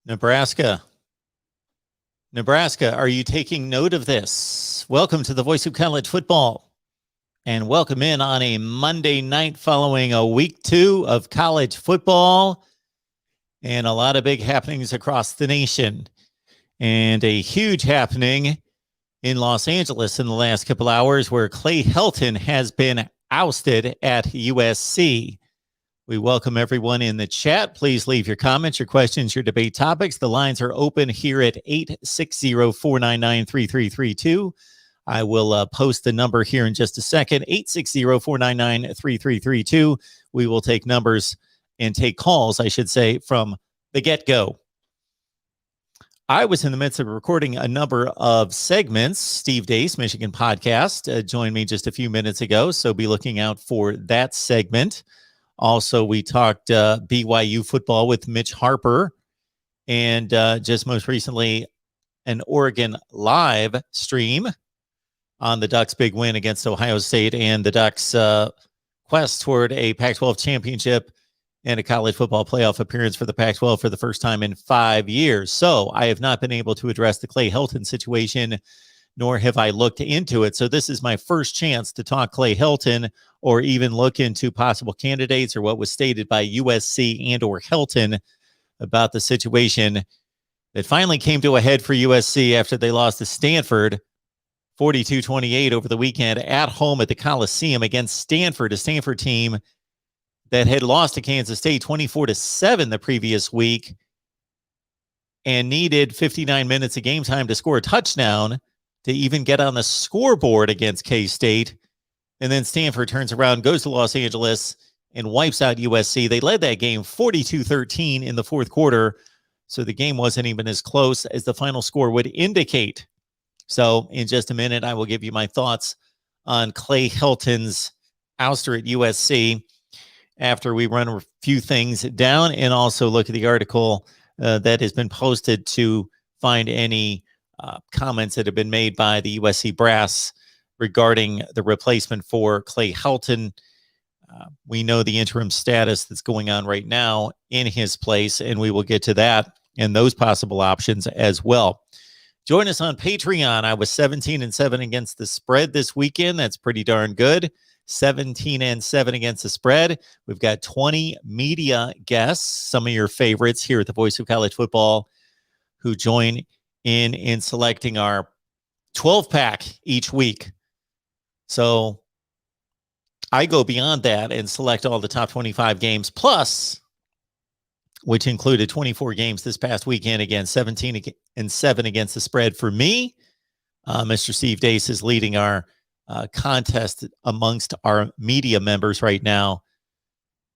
Nebraska. Nebraska, are you taking note of this? Welcome to the Voice of College Football. And welcome in on a Monday night following a week 2 of college football and a lot of big happenings across the nation. And a huge happening in Los Angeles in the last couple hours where Clay Helton has been ousted at USC. We welcome everyone in the chat. Please leave your comments, your questions, your debate topics. The lines are open here at 860-499-3332. I will post the number here in just a second, 860-499-3332. We will take numbers and take calls, I should say, from the get-go. I was in the midst of recording a number of segments. Steve Deace, Michigan Podcast, joined me just a few minutes ago, so be looking out for that segment. Also, we talked BYU football with Mitch Harper, and just most recently, an Oregon live stream on the Ducks' big win against Ohio State and the Ducks' quest toward a Pac-12 championship and a college football playoff appearance for the Pac-12 for the first time in 5 years. So I have not been able to address the Clay Helton situation, nor have I looked into it. So this is my first chance to talk Clay Helton or even look into possible candidates or what was stated by USC and or Helton about the situation that finally came to a head for USC after they lost to Stanford 42-28 over the weekend at home at the Coliseum against Stanford, a Stanford team that had lost to Kansas State 24-7 the previous week and needed 59 minutes of game time to score a touchdown to even get on the scoreboard against K-State. And then Stanford turns around, goes to Los Angeles, and wipes out USC. They led that game 42-13 in the fourth quarter, so the game wasn't even as close as the final score would indicate. So in just a minute, I will give you my thoughts on Clay Helton's ouster at USC after we run a few things down and also look at the article that has been posted to find any comments that have been made by the USC brass regarding the replacement for Clay Helton. We know the interim status that's going on right now in his place, and we will get to that and those possible options as well. Join us on Patreon. I was 17-7 against the spread this weekend. That's pretty darn good. 17-7 against the spread. We've got 20 media guests, some of your favorites here at the Voice of College Football, who join in selecting our 12-pack each week. So I go beyond that and select all the top 25 games plus, which included 24 games this past weekend, again, 17-7 against the spread for me. Mr. Steve Deace is leading our contest amongst our media members right now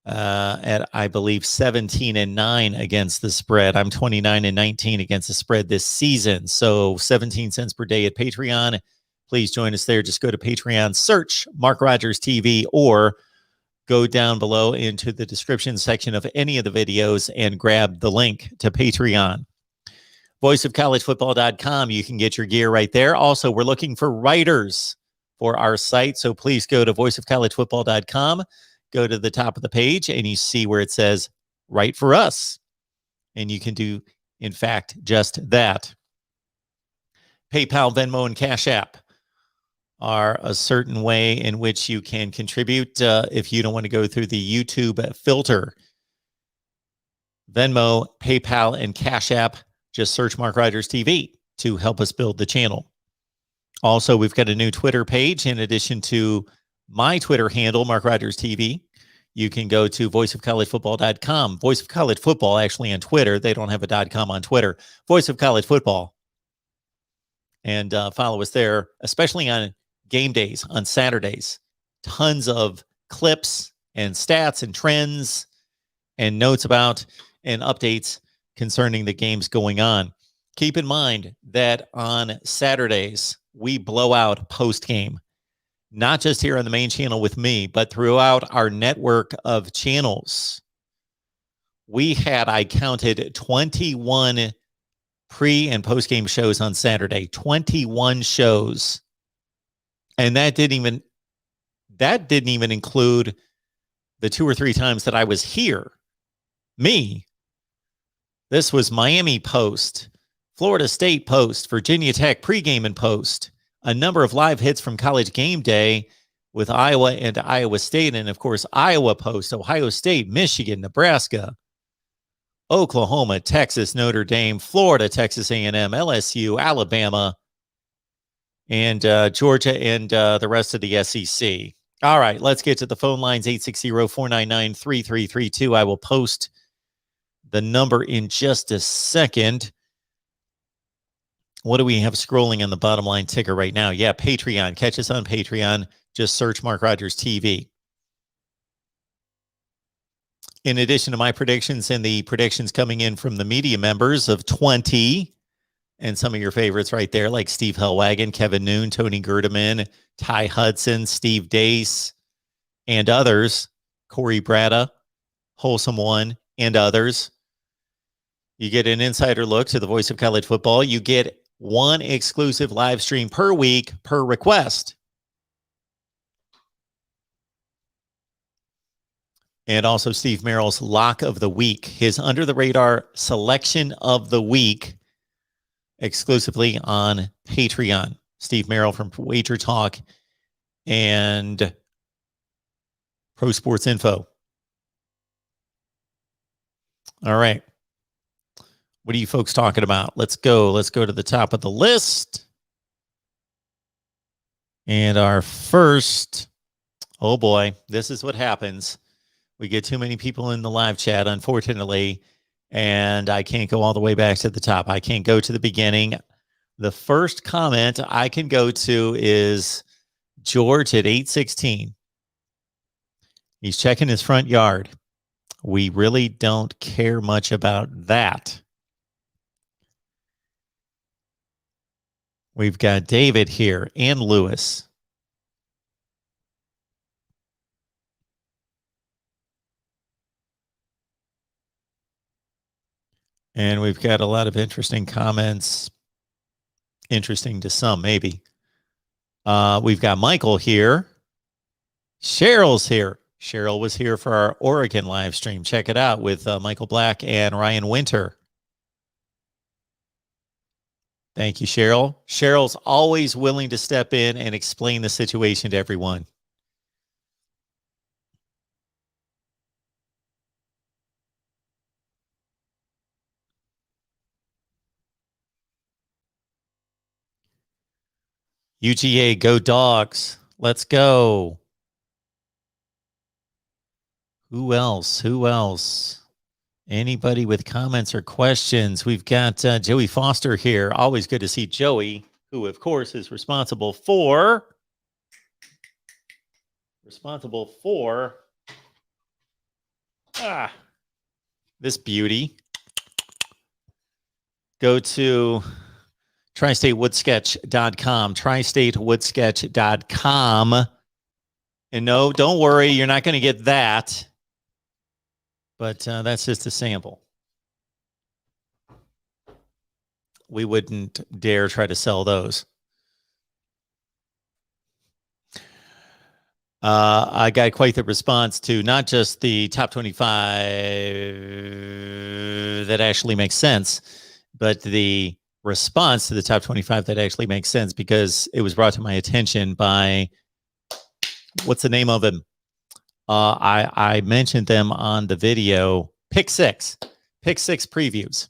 at, I believe, 17-9 against the spread. I'm 29-19 against the spread this season. So 17 cents per day at Patreon. Please join us there. Just go to Patreon, search MarkRogersTV, or go down below into the description section of any of the videos and grab the link to Patreon. VoiceOfCollegeFootball.com. You can get your gear right there. Also, we're looking for writers for our site, so please go to VoiceOfCollegeFootball.com. Go to the top of the page, and you see where it says, Write for Us. And you can do, in fact, just that. PayPal, Venmo, and Cash App are a certain way in which you can contribute if you don't want to go through the YouTube filter. Venmo, PayPal, and Cash App, just search MarkRogersTV to help us build the channel. Also, we've got a new Twitter page in addition to my Twitter handle, MarkRogersTV. You can go to voiceofcollegefootball.com. Voice of College Football, actually, on Twitter. They don't have a .com on Twitter. Voice of College Football. And follow us there, especially on game days, on Saturdays. Tons of clips and stats and trends and notes about and updates concerning the games going on. Keep in mind that on Saturdays, we blow out post-game, not just here on the main channel with me, but throughout our network of channels. We had, I counted, 21 pre- and post-game shows on Saturday, 21 shows. And that didn't even include the 2 or 3 times that I was here, me, This was Miami post, Florida State post, Virginia Tech pregame and post, a number of live hits from College Game Day with Iowa and Iowa State, and of course, Iowa post, Ohio State, Michigan, Nebraska, Oklahoma, Texas, Notre Dame, Florida, Texas A&M, LSU, Alabama, and Georgia, and the rest of the SEC. All right, let's get to the phone lines, 860-499-3332. I will post the number in just a second. What do we have scrolling on the bottom line ticker right now? Yeah, Patreon. Catch us on Patreon. Just search Mark Rogers TV. In addition to my predictions and the predictions coming in from the media members of 20, and some of your favorites right there, like Steve Hellwagon, Kevin Noon, Tony Gerdeman, Ty Hudson, Steve Dace, and others, Corey Bratta, Wholesome One, and others. You get an insider look to the voice of college football. You get one exclusive live stream per week per request. And also Steve Merrill's Lock of the Week, his under-the-radar selection of the week, exclusively on Patreon. Steve Merrill from Wager Talk and Pro Sports Info. All right. What are you folks talking about? Let's go. Let's go to the top of the list. And our first, oh boy, this is what happens. We get too many people in the live chat, unfortunately, and I can't go all the way back to the top. I can't go to the beginning. The first comment I can go to is George at 816. He's checking his front yard. We really don't care much about that. We've got David here and Lewis. And we've got a lot of interesting comments. Interesting to some, maybe. We've got Michael here. Cheryl's here. Cheryl was here for our Oregon live stream. Check it out with Michael Black and Ryan Winter. Thank you, Cheryl. Cheryl's always willing to step in and explain the situation to everyone. UGA, go Dogs. Let's go. Who else? Who else? Anybody with comments or questions? We've got Joey Foster here. Always good to see Joey, who, of course, is responsible for this beauty. Go to TriStateWoodsketch.com, TriStateWoodsketch.com. And no, don't worry, you're not going to get that. But that's just a sample. We wouldn't dare try to sell those. I got quite the response to not just the top 25 that actually makes sense, but the response to the top 25 that actually makes sense, because it was brought to my attention by, what's the name of him? I mentioned them on the video, Pick Six Previews.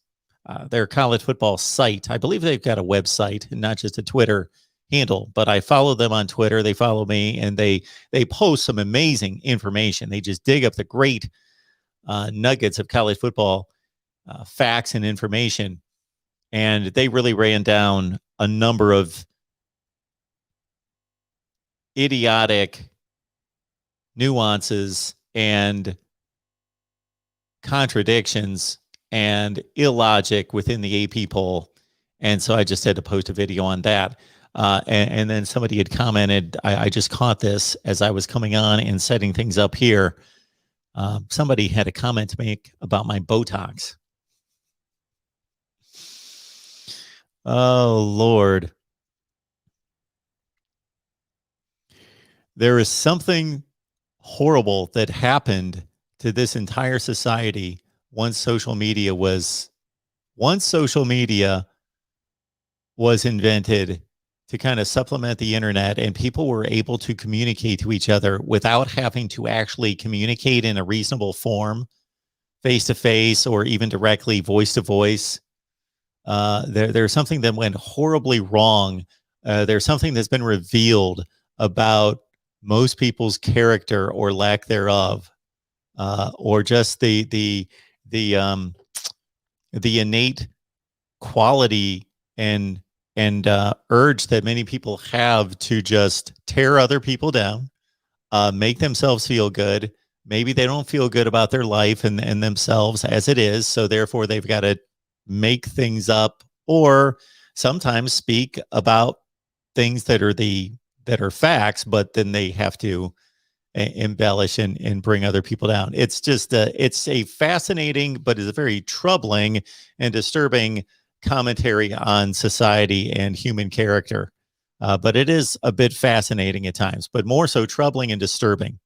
Their college football site. I believe they've got a website and not just a Twitter handle, but I follow them on Twitter. They follow me, and they post some amazing information. They just dig up the great nuggets of college football facts and information. And they really ran down a number of idiotic nuances and contradictions and illogic within the AP poll. And so I just had to post a video on that. And then somebody had commented, I just caught this as I was coming on and setting things up here. Somebody had a comment to make about my Botox. Oh, Lord. There is something horrible that happened to this entire society once social media was once social media was invented to kind of supplement the internet and people were able to communicate to each other without having to actually communicate in a reasonable form, face to face, or even directly voice to voice, there's something that went horribly wrong. There's something that's been revealed about most people's character or lack thereof, or just the innate quality and urge that many people have to just tear other people down, make themselves feel good. Maybe they don't feel good about their life and themselves as it is, so therefore they've got to make things up, or sometimes speak about things that are facts, but then they have to embellish and bring other people down. It's just it's a fascinating, but is a very troubling and disturbing commentary on society and human character. But it is a bit fascinating at times, but more so troubling and disturbing.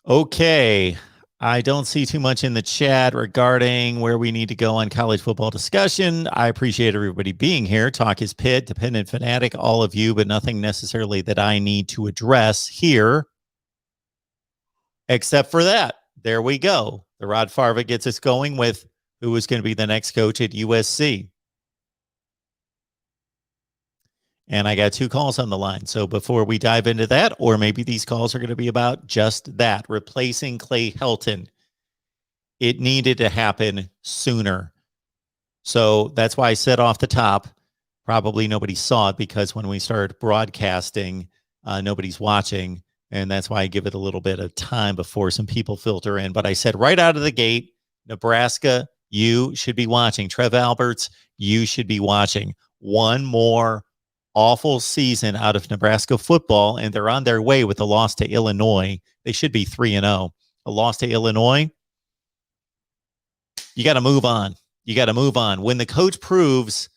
Okay. I don't see too much in the chat regarding where we need to go on college football discussion. I appreciate everybody being here. Talk is Pitt, Dependent Fanatic, all of you, but nothing necessarily that I need to address here. Except for that. There we go. The Rod Favre gets us going with who is going to be the next coach at USC. And I got 2 calls on the line. So before we dive into that, or maybe these calls are going to be about just that, replacing Clay Helton. It needed to happen sooner. So that's why I said off the top, probably nobody saw it because when we started broadcasting, nobody's watching. And that's why I give it a little bit of time before some people filter in. But I said right out of the gate, Nebraska, you should be watching. Trev Alberts, you should be watching. One more awful season out of Nebraska football, and they're on their way with a loss to Illinois. They should be 3-0. A loss to Illinois, you got to move on. You got to move on. When the coach proves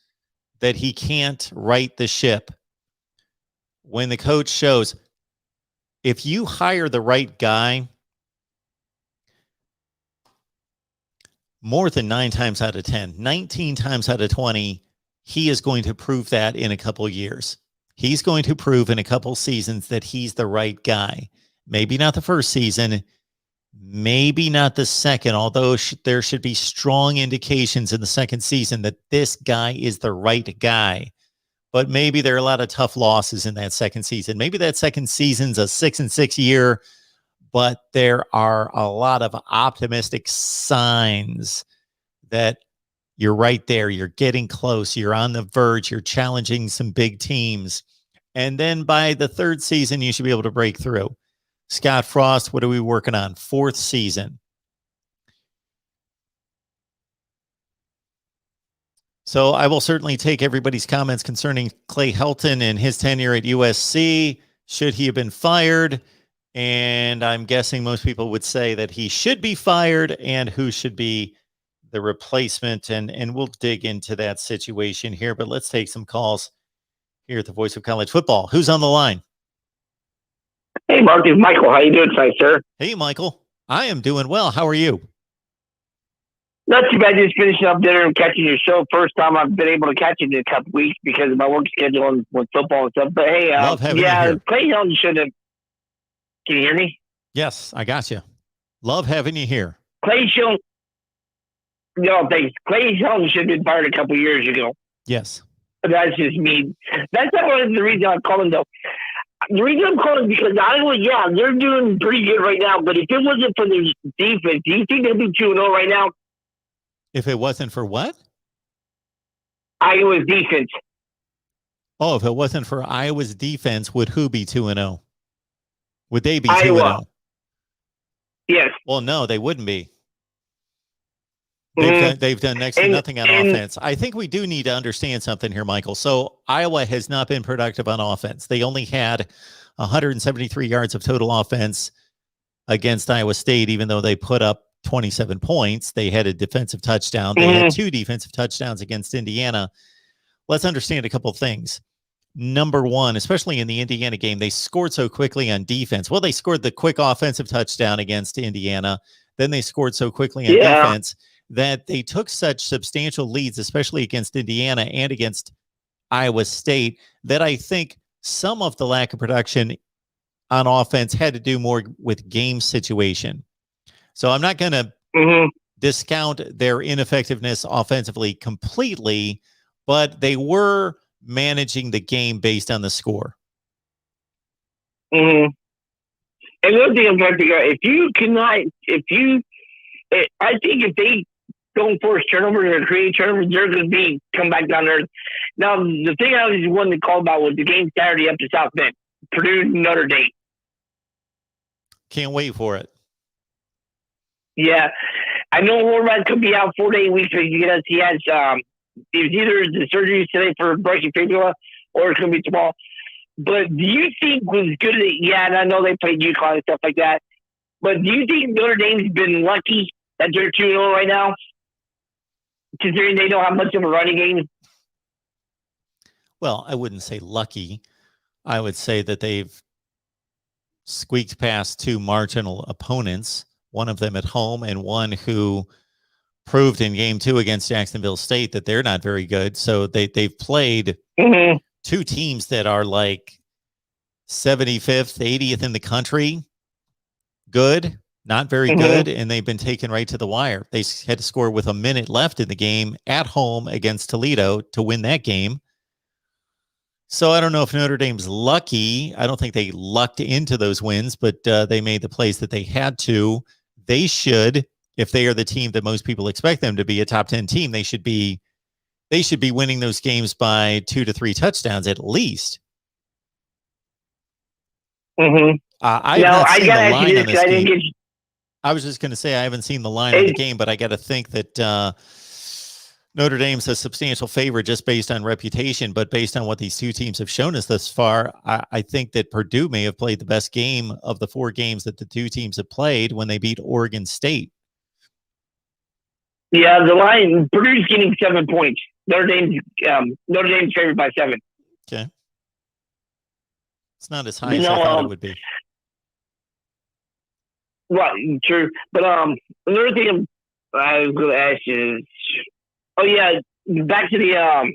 that he can't right the ship, when the coach shows, if you hire the right guy, more than 9 times out of 10, 19 times out of 20, he is going to prove that in a couple years. He's going to prove in a couple seasons that he's the right guy. Maybe not the first season, maybe not the second, although there should be strong indications in the second season that this guy is the right guy. But maybe there are a lot of tough losses in that second season. Maybe that second season's a 6-6 year, but there are a lot of optimistic signs that you're right there. You're getting close. You're on the verge. You're challenging some big teams. And then by the third season, you should be able to break through. Scott Frost, what are we working on? 4th season. So I will certainly take everybody's comments concerning Clay Helton and his tenure at USC. Should he have been fired? And I'm guessing most people would say that he should be fired, and who should be the replacement. And we'll dig into that situation here, but let's take some calls here at the Voice of College Football. Who's on the line? Hey, Mark, it's Michael. How you doing tonight, sir? Hey, Michael. I am doing well. How are you? Not too bad. Just finishing up dinner and catching your show. First time I've been able to catch it in a couple weeks because of my work schedule and with football and stuff. But hey, Clay Helton should have. Can you hear me? Yes, I got you. Love having you here. Clay Helton. No, thanks. Clay Helton should have been fired a couple years ago. Yes. That's just me. That's not one of the reasons I'm calling, though. The reason I'm calling is because Iowa, they're doing pretty good right now. But if it wasn't for the defense, do you think they'd be 2-0 right now? If it wasn't for what? Iowa's defense. Oh, if it wasn't for Iowa's defense, would who be 2-0? Would they be Iowa. 2-0? Yes. Well, no, they wouldn't be. They've done next to nothing on offense. I think we do need to understand something here, Michael. So Iowa has not been productive on offense. They only had 173 yards of total offense against Iowa State, even though they put up 27 points. They had a defensive touchdown. They had 2 defensive touchdowns against Indiana. Let's understand a couple of things. Number one, especially in the Indiana game, they scored so quickly on defense. Well, they scored the quick offensive touchdown against Indiana. Then they scored so quickly on defense that they took such substantial leads, especially against Indiana and against Iowa State, that I think some of the lack of production on offense had to do more with game situation. So I'm not going to discount their ineffectiveness offensively completely, but they were managing the game based on the score. And one thing I'm trying to figure out, I think if they don't force turnovers or create turnovers, they're going to come back down there. Now, the thing I was wanting to call about was the game Saturday up to South Bend, Purdue, Notre Dame. Can't wait for it. Yeah. I know Horvath could be out 4 to 8 weeks because he has it was either the surgery today for breaking fibula or it's going to be tomorrow. But do you think was good? And I know they played UConn and stuff like that. But do you think Notre Dame's been lucky that they're 2-0 right now, considering they don't have much of a running game? Well, I wouldn't say lucky. I would say that they've squeaked past two marginal opponents, one of them at home and one who proved in game 2 against Jacksonville State that they're not very good. So they've played two teams that are like 75th, 80th in the country. Good, not very good, and they've been taken right to the wire. They had to score with a minute left in the game at home against Toledo to win that game. So I don't know if Notre Dame's lucky. I don't think they lucked into those wins, but they made the plays that they had to. They should, if they are the team that most people expect them to be, a top 10 team, they should be winning those games by 2 to 3 touchdowns at least. I was just going to say I haven't seen the line of the game, but I got to think that Notre Dame's a substantial favorite just based on reputation, but based on what these two teams have shown us thus far, I think that Purdue may have played the best game of the 4 games that the two teams have played when they beat Oregon State. Yeah, the line, Purdue's getting 7 points. Notre Dame's favored by 7. Okay. It's not as high as I thought it would be. Right, true. But another thing I was going to ask you is, back to the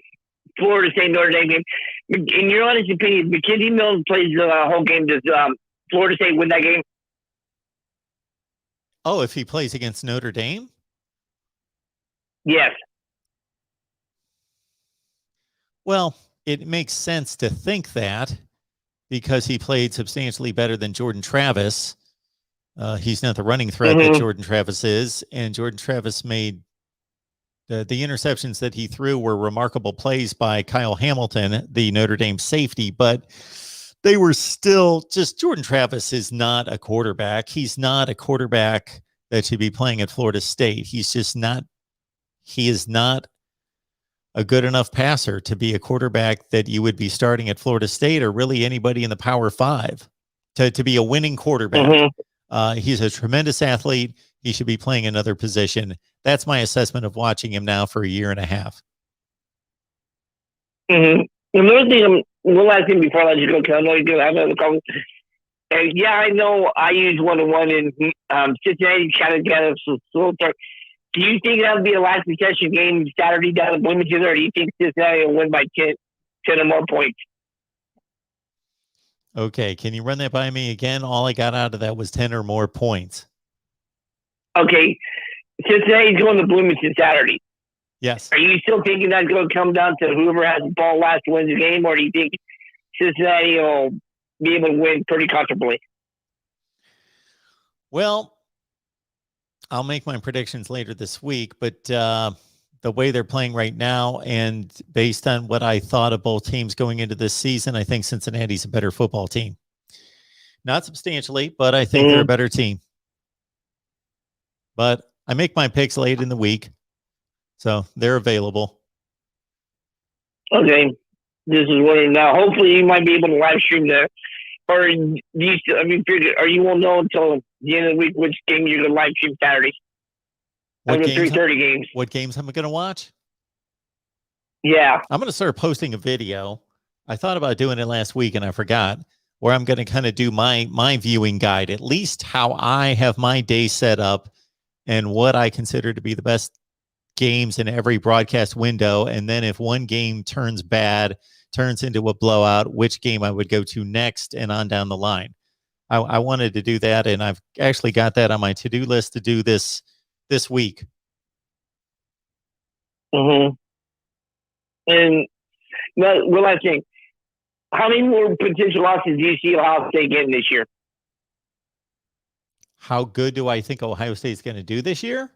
Florida State Notre Dame game. In your honest opinion, McKenzie Mills plays the whole game. Does Florida State win that game? Oh, if he plays against Notre Dame? Yes. Well, it makes sense to think that because he played substantially better than Jordan Travis. He's not the running threat that Jordan Travis is, and Jordan Travis made the interceptions that he threw were remarkable plays by Kyle Hamilton, the Notre Dame safety, but they were still just Jordan Travis is not a quarterback. He's not a quarterback that should be playing at Florida State. He's just not. He is not a good enough passer to be a quarterback that you would be starting at Florida State or really anybody in the Power 5 to be a winning quarterback. He's a tremendous athlete. He should be playing another position. That's my assessment of watching him now for a year and a half. Another thing, one last thing before I let you go, because I know you're going to have another call. I know I use 1-1 and Cincinnati kind of got us a little start. Do you think that'll be a last possession game Saturday down in Bloomington, or do you think Cincinnati will win by 10 or more points? Okay, can you run that by me again? All I got out of that was 10 or more points. Okay, Cincinnati's going to Bloomington Saturday. Yes. Are you still thinking that's going to come down to whoever has the ball last wins the game, or do you think Cincinnati will be able to win pretty comfortably? Well, I'll make my predictions later this week, but the way they're playing right now and based on what I thought of both teams going into this season, I think Cincinnati's a better football team. Not substantially, but I think they're a better team. But I make my picks late in the week, so they're available. Okay. This is what now. Hopefully you might be able to live stream that. Or are you won't know until the end of the week which game you're going to live stream Saturday? What games, 3:30 games. What games am I going to watch? Yeah. I'm going to start posting a video. I thought about doing it last week and I forgot, where I'm going to kind of do my viewing guide, at least how I have my day set up and what I consider to be the best games in every broadcast window. And then if one game turns into a blowout, which game I would go to next and on down the line. I wanted to do that, and I've actually got that on my to-do list to do this week. Mm-hmm. And one last thing. How many more potential losses do you see Ohio State getting this year? How good do I think Ohio State's going to do this year?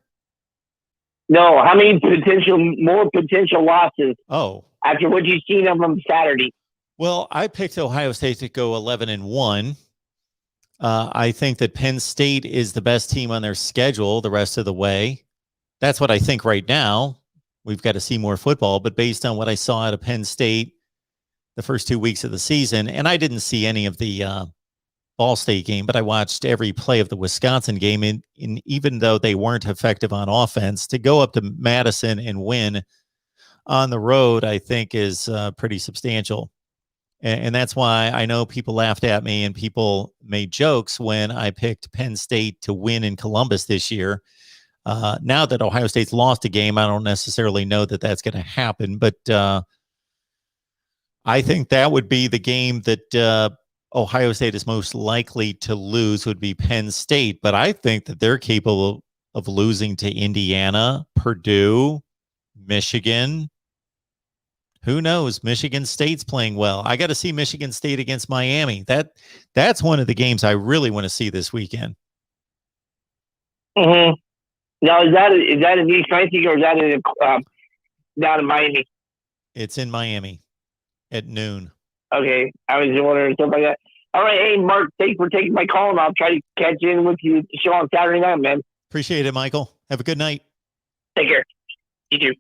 No, how many more potential losses? Oh. After what you've seen of them Saturday. Well, I picked Ohio State to go 11-1. I think that Penn State is the best team on their schedule the rest of the way. That's what I think right now. We've got to see more football, but based on what I saw out of Penn State the first 2 weeks of the season, and I didn't see any of the Ball State game, but I watched every play of the Wisconsin game, and even though they weren't effective on offense, to go up to Madison and win on the road, I think is pretty substantial. And that's why I know people laughed at me and people made jokes when I picked Penn State to win in Columbus this year. Now that Ohio State's lost a game, I don't necessarily know that that's going to happen, but I think that would be the game that Ohio State is most likely to lose, would be Penn State. But I think that they're capable of losing to Indiana, Purdue, Michigan. Who knows? Michigan State's playing well. I got to see Michigan State against Miami. That's one of the games I really want to see this weekend. Mm-hmm. Now, is that in East Lansing or is that down in Miami? It's in Miami at noon. Okay, I was wondering stuff like that. All right, hey Mark, thanks for taking my call, and I'll try to catch in with you at the show on Saturday night, man. Appreciate it, Michael. Have a good night. Take care. You too.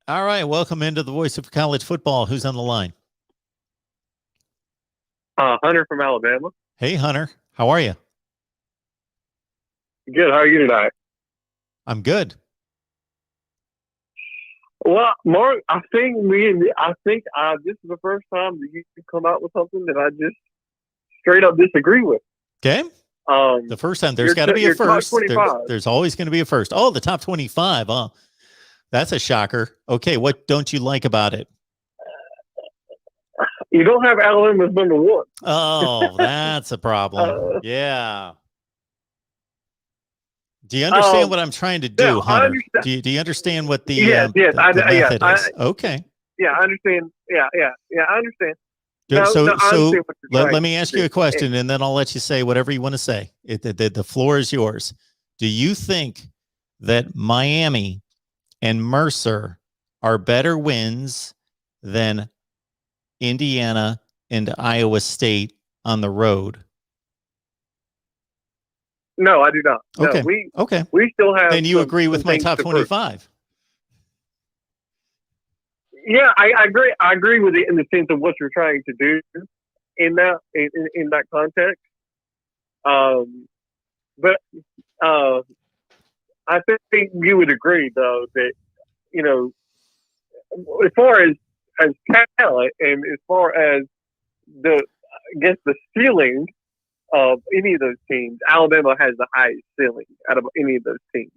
All right, welcome into the Voice of College Football. Who's on the line? Hunter from Alabama. Hey, Hunter. How are you? Good. How are you tonight? I'm good. Well, Mark, I think this is the first time that you can come out with something that I just straight up disagree with. Okay. The first time, there's got to be a first. There's always going to be a first. Oh, the top 25. Oh, that's a shocker. Okay, what don't you like about it? You don't have Alabama as number one. Oh, that's a problem. Yeah. Do you understand what I'm trying to do, Hunter? Do you understand what the method is? Okay. Yeah, I understand. Yeah, I understand. Let me ask you a question, and then I'll let you say whatever you want to say. The floor is yours. Do you think that Miami and Mercer are better wins than Indiana and Iowa State on the road? No, I do not. Okay. No, we still have. Then you agree with my top 25. Yeah, I agree. I agree with it in the sense of what you're trying to do in that context. But I think you would agree though that as far as talent and as far as the ceiling of any of those teams, Alabama has the highest ceiling out of any of those teams.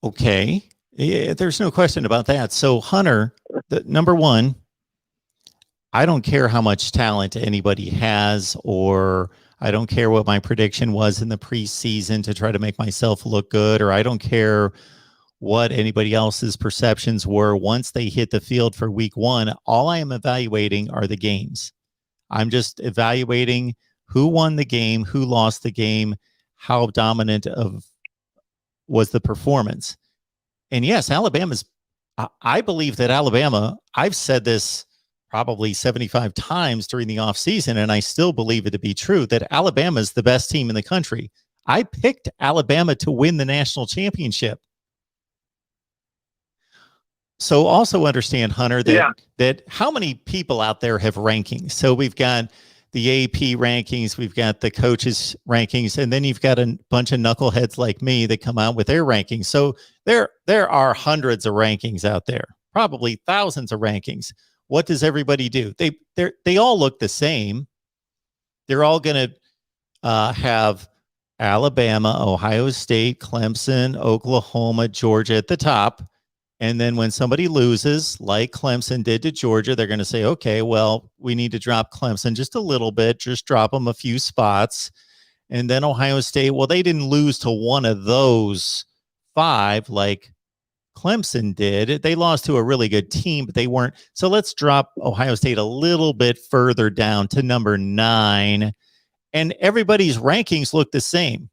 Okay. Yeah, there's no question about that. So, Hunter, number one, I don't care how much talent anybody has, or I don't care what my prediction was in the preseason to try to make myself look good, or I don't care what anybody else's perceptions were once they hit the field for week one. All I am evaluating are the games. I'm just evaluating who won the game, who lost the game, how dominant was the performance. And yes, I believe that Alabama, I've said this probably 75 times during the offseason, and I still believe it to be true, that Alabama is the best team in the country. I picked Alabama to win the national championship. So also understand, Hunter, that how many people out there have rankings? So we've got the AP rankings, we've got the coaches rankings, and then you've got a bunch of knuckleheads like me that come out with their rankings. So there are hundreds of rankings out there, probably thousands of rankings. What does everybody do? They all look the same. They're all going to have Alabama, Ohio State, Clemson, Oklahoma, Georgia at the top. And then when somebody loses, like Clemson did to Georgia, they're going to say, okay, well, we need to drop Clemson just a little bit, just drop them a few spots. And then Ohio State, well, they didn't lose to one of those 5 like Clemson did. They lost to a really good team, but they weren't. So let's drop Ohio State a little bit further down to number 9. And everybody's rankings look the same.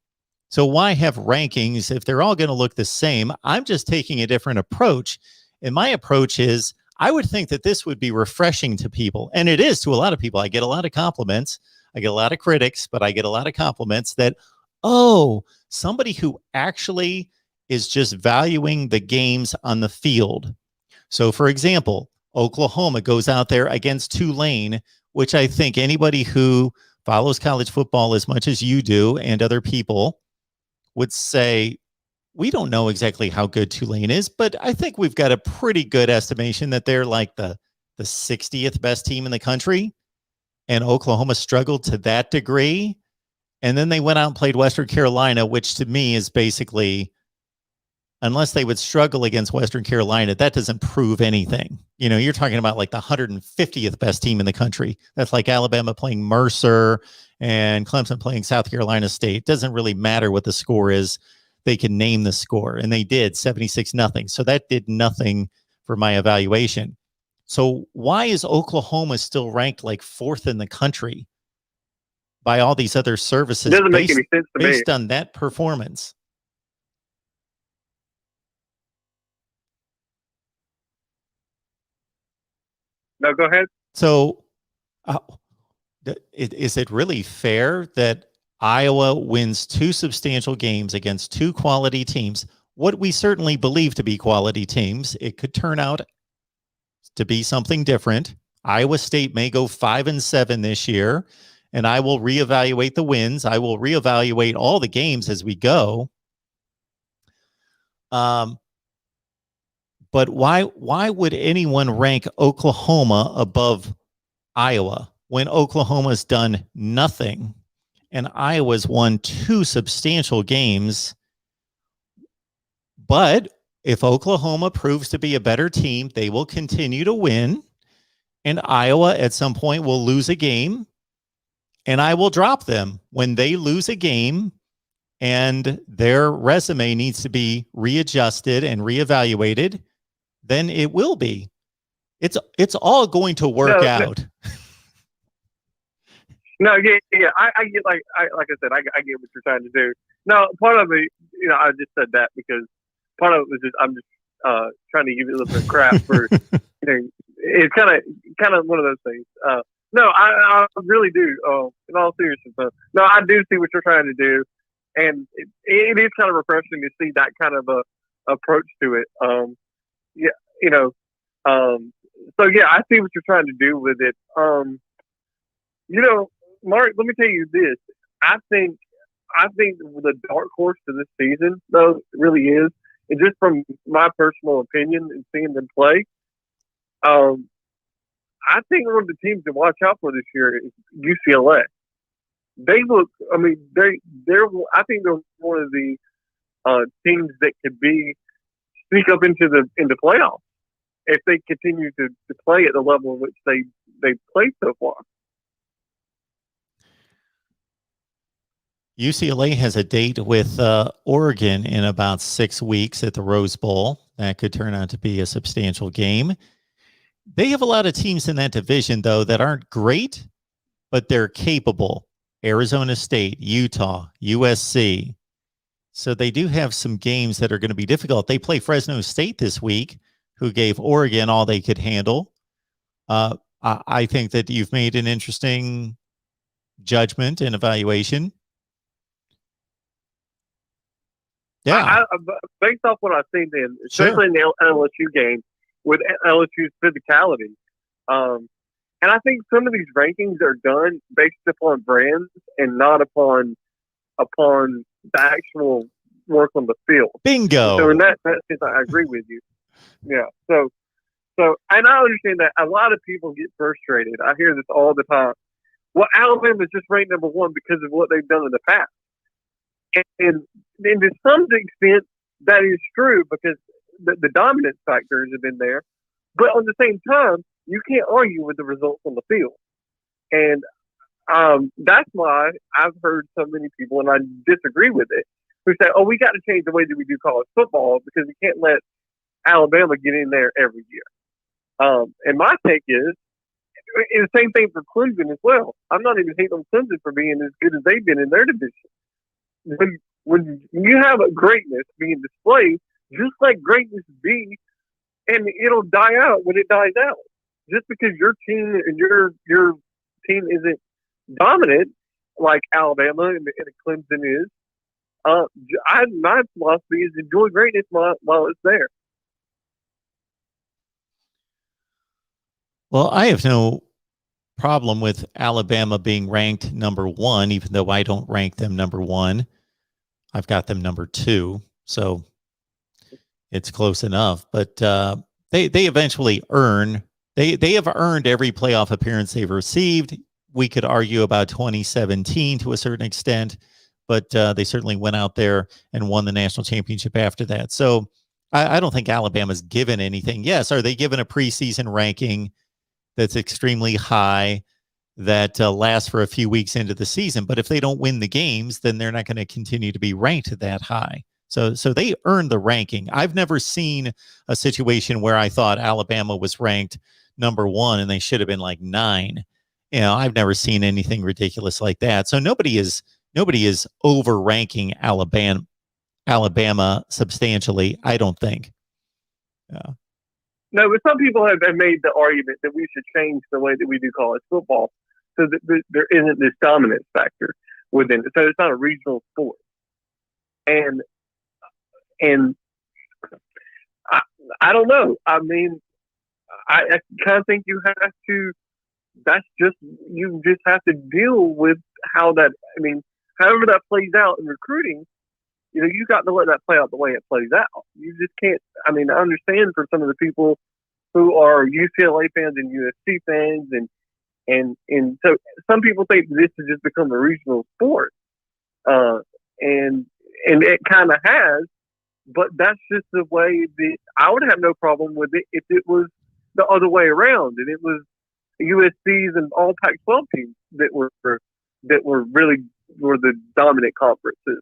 So why have rankings if they're all going to look the same? I'm just taking a different approach. And my approach is I would think that this would be refreshing to people. And it is to a lot of people. I get a lot of compliments. I get a lot of critics, but I get a lot of compliments that, oh, somebody who actually is just valuing the games on the field. So, for example, Oklahoma goes out there against Tulane, which I think anybody who follows college football as much as you do and other people would say, we don't know exactly how good Tulane is, but I think we've got a pretty good estimation that they're like the 60th best team in the country. And Oklahoma struggled to that degree. And then they went out and played Western Carolina, which to me is basically, unless they would struggle against Western Carolina, that doesn't prove anything. You know, you're talking about like the 150th best team in the country. That's like Alabama playing Mercer and Clemson playing South Carolina State. It doesn't really matter what the score is. They can name the score, and they did 76-0. So that did nothing for my evaluation. So why is Oklahoma still ranked like 4th in the country by all these other services? It doesn't make any sense to me. Based on that performance. No, go ahead. So is it really fair that Iowa wins 2 substantial games against 2 quality teams, what we certainly believe to be quality teams? It could turn out to be something different. Iowa State may go 5-7 this year, and I will reevaluate the wins. I will reevaluate all the games as we go. But why would anyone rank Oklahoma above Iowa when Oklahoma's done nothing and Iowa's won 2 substantial games? But if Oklahoma proves to be a better team, they will continue to win. And Iowa at some point will lose a game, and I will drop them when they lose a game and their resume needs to be readjusted and reevaluated. Then it will be. It's all going to work out. No, yeah. I get like I said, I get what you're trying to do. No, part of it, you know, I just said that because part of it was just I'm just trying to give you a little bit of crap for. You know, it's kind of one of those things. No, I really do. In all seriousness, no, I do see what you're trying to do, and it is kind of refreshing to see that kind of a approach to it. Yeah, you know. So yeah, I see what you're trying to do with it. You know, Mark, let me tell you this. I think the dark horse to this season, though, really is, and just from my personal opinion and seeing them play, I think one of the teams to watch out for this year is UCLA. They look. I mean, they're. I think they're one of the teams that could sneak up into the playoffs if they continue to play at the level in which they played so far. UCLA has a date with Oregon in about 6 weeks at the Rose Bowl. That could turn out to be a substantial game. They have a lot of teams in that division, though, that aren't great, but they're capable. Arizona State, Utah, USC. So they do have some games that are going to be difficult. They play Fresno State this week, who gave Oregon all they could handle. I think that you've made an interesting judgment and evaluation. Yeah. Based off what I've seen then, especially in the LSU game with LSU's physicality. And I think some of these rankings are done based upon brands and not upon the actual work on the field. Bingo. So in that sense, I agree with you. Yeah. So, and I understand that a lot of people get frustrated. I hear this all the time well, Alabama's just ranked number one because of what they've done in the past. And to some extent, that is true because the dominance factors have been there. But at the same time, you can't argue with the results on the field. And that's why I've heard so many people, and I disagree with it, who say, oh, we got to change the way that we do college football because we can't let Alabama get in there every year. And my take is the same thing for Clemson as well. I'm not even hating on Clemson for being as good as they've been in their division. When you have a greatness being displayed, just let greatness be, and it'll die out when it dies out. Just because your team and your team isn't dominant like Alabama and Clemson is, my philosophy is enjoy greatness while it's there. Well, I have no problem with Alabama being ranked number one, even though I don't rank them number one. I've got them number two, so it's close enough. But they eventually earn. They have earned every playoff appearance they've received. We could argue about 2017 to a certain extent, but they certainly went out there and won the national championship after that. So I don't think Alabama's given anything. Yes, are they given a preseason ranking that's extremely high that lasts for a few weeks into the season? But if they don't win the games, then they're not going to continue to be ranked that high. So they earned the ranking. I've never seen a situation where I thought Alabama was ranked number one and they should have been like 9. You know, I've never seen anything ridiculous like that. So nobody is over-ranking Alabama substantially, I don't think. Yeah. No, but some people have made the argument that we should change the way that we do college football so that there isn't this dominance factor within it. So it's not a regional sport. And I don't know. I mean, I kind of think you have to. You just have to deal with how that. I mean, however that plays out in recruiting, you know, you got to let that play out the way it plays out. You just can't. I mean, I understand for some of the people who are UCLA fans and USC fans, and so some people think this has just become a regional sport, and it kind of has. But that's just the way that I would have no problem with it if it was the other way around, and it was USC's and all Pac-12 teams that were really the dominant conferences.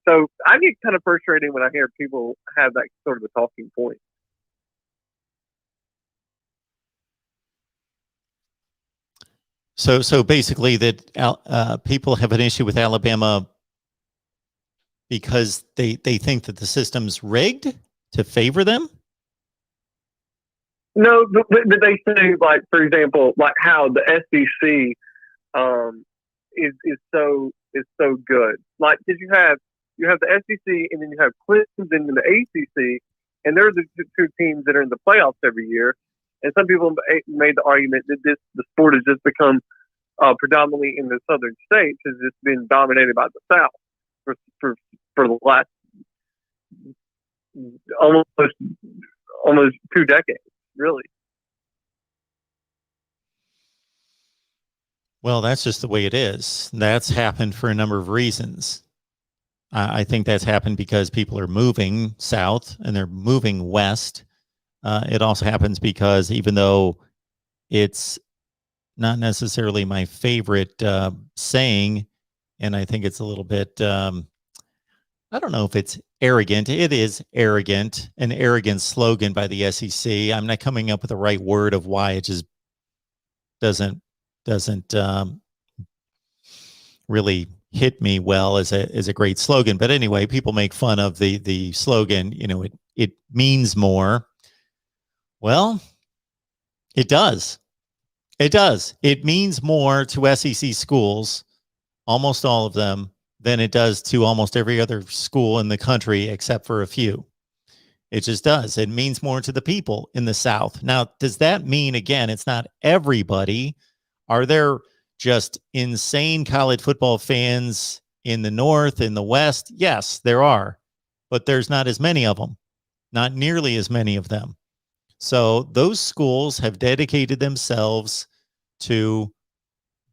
So I get kind of frustrated when I hear people have that sort of a talking point. So basically that people have an issue with Alabama because they think that the system's rigged to favor them? No, but they say, like, for example, like how the SEC is so good. Like, because you have the SEC and then you have Clemson and the ACC, and they're the two teams that are in the playoffs every year. And some people made the argument that the sport has just become predominantly in the southern states, has just been dominated by the South for the last almost 2 decades, really. Well, that's just the way it is. That's happened for a number of reasons. I think that's happened because people are moving south and they're moving west. It also happens because even though it's not necessarily my favorite saying, and I think it's a little bit, I don't know if it's arrogant. It is arrogant, an arrogant slogan by the SEC. I'm not coming up with the right word of why it just doesn't really hit me well as a great slogan. But anyway, people make fun of the slogan. You know, it means more. Well, it does. It does. It means more to SEC schools, almost all of them, than it does to almost every other school in the country, except for a few. It just does. It means more to the people in the South. Now, does that mean, again, it's not everybody? Are there just insane college football fans in the North, in the West? Yes, there are. But there's not as many of them. Not nearly as many of them. So those schools have dedicated themselves to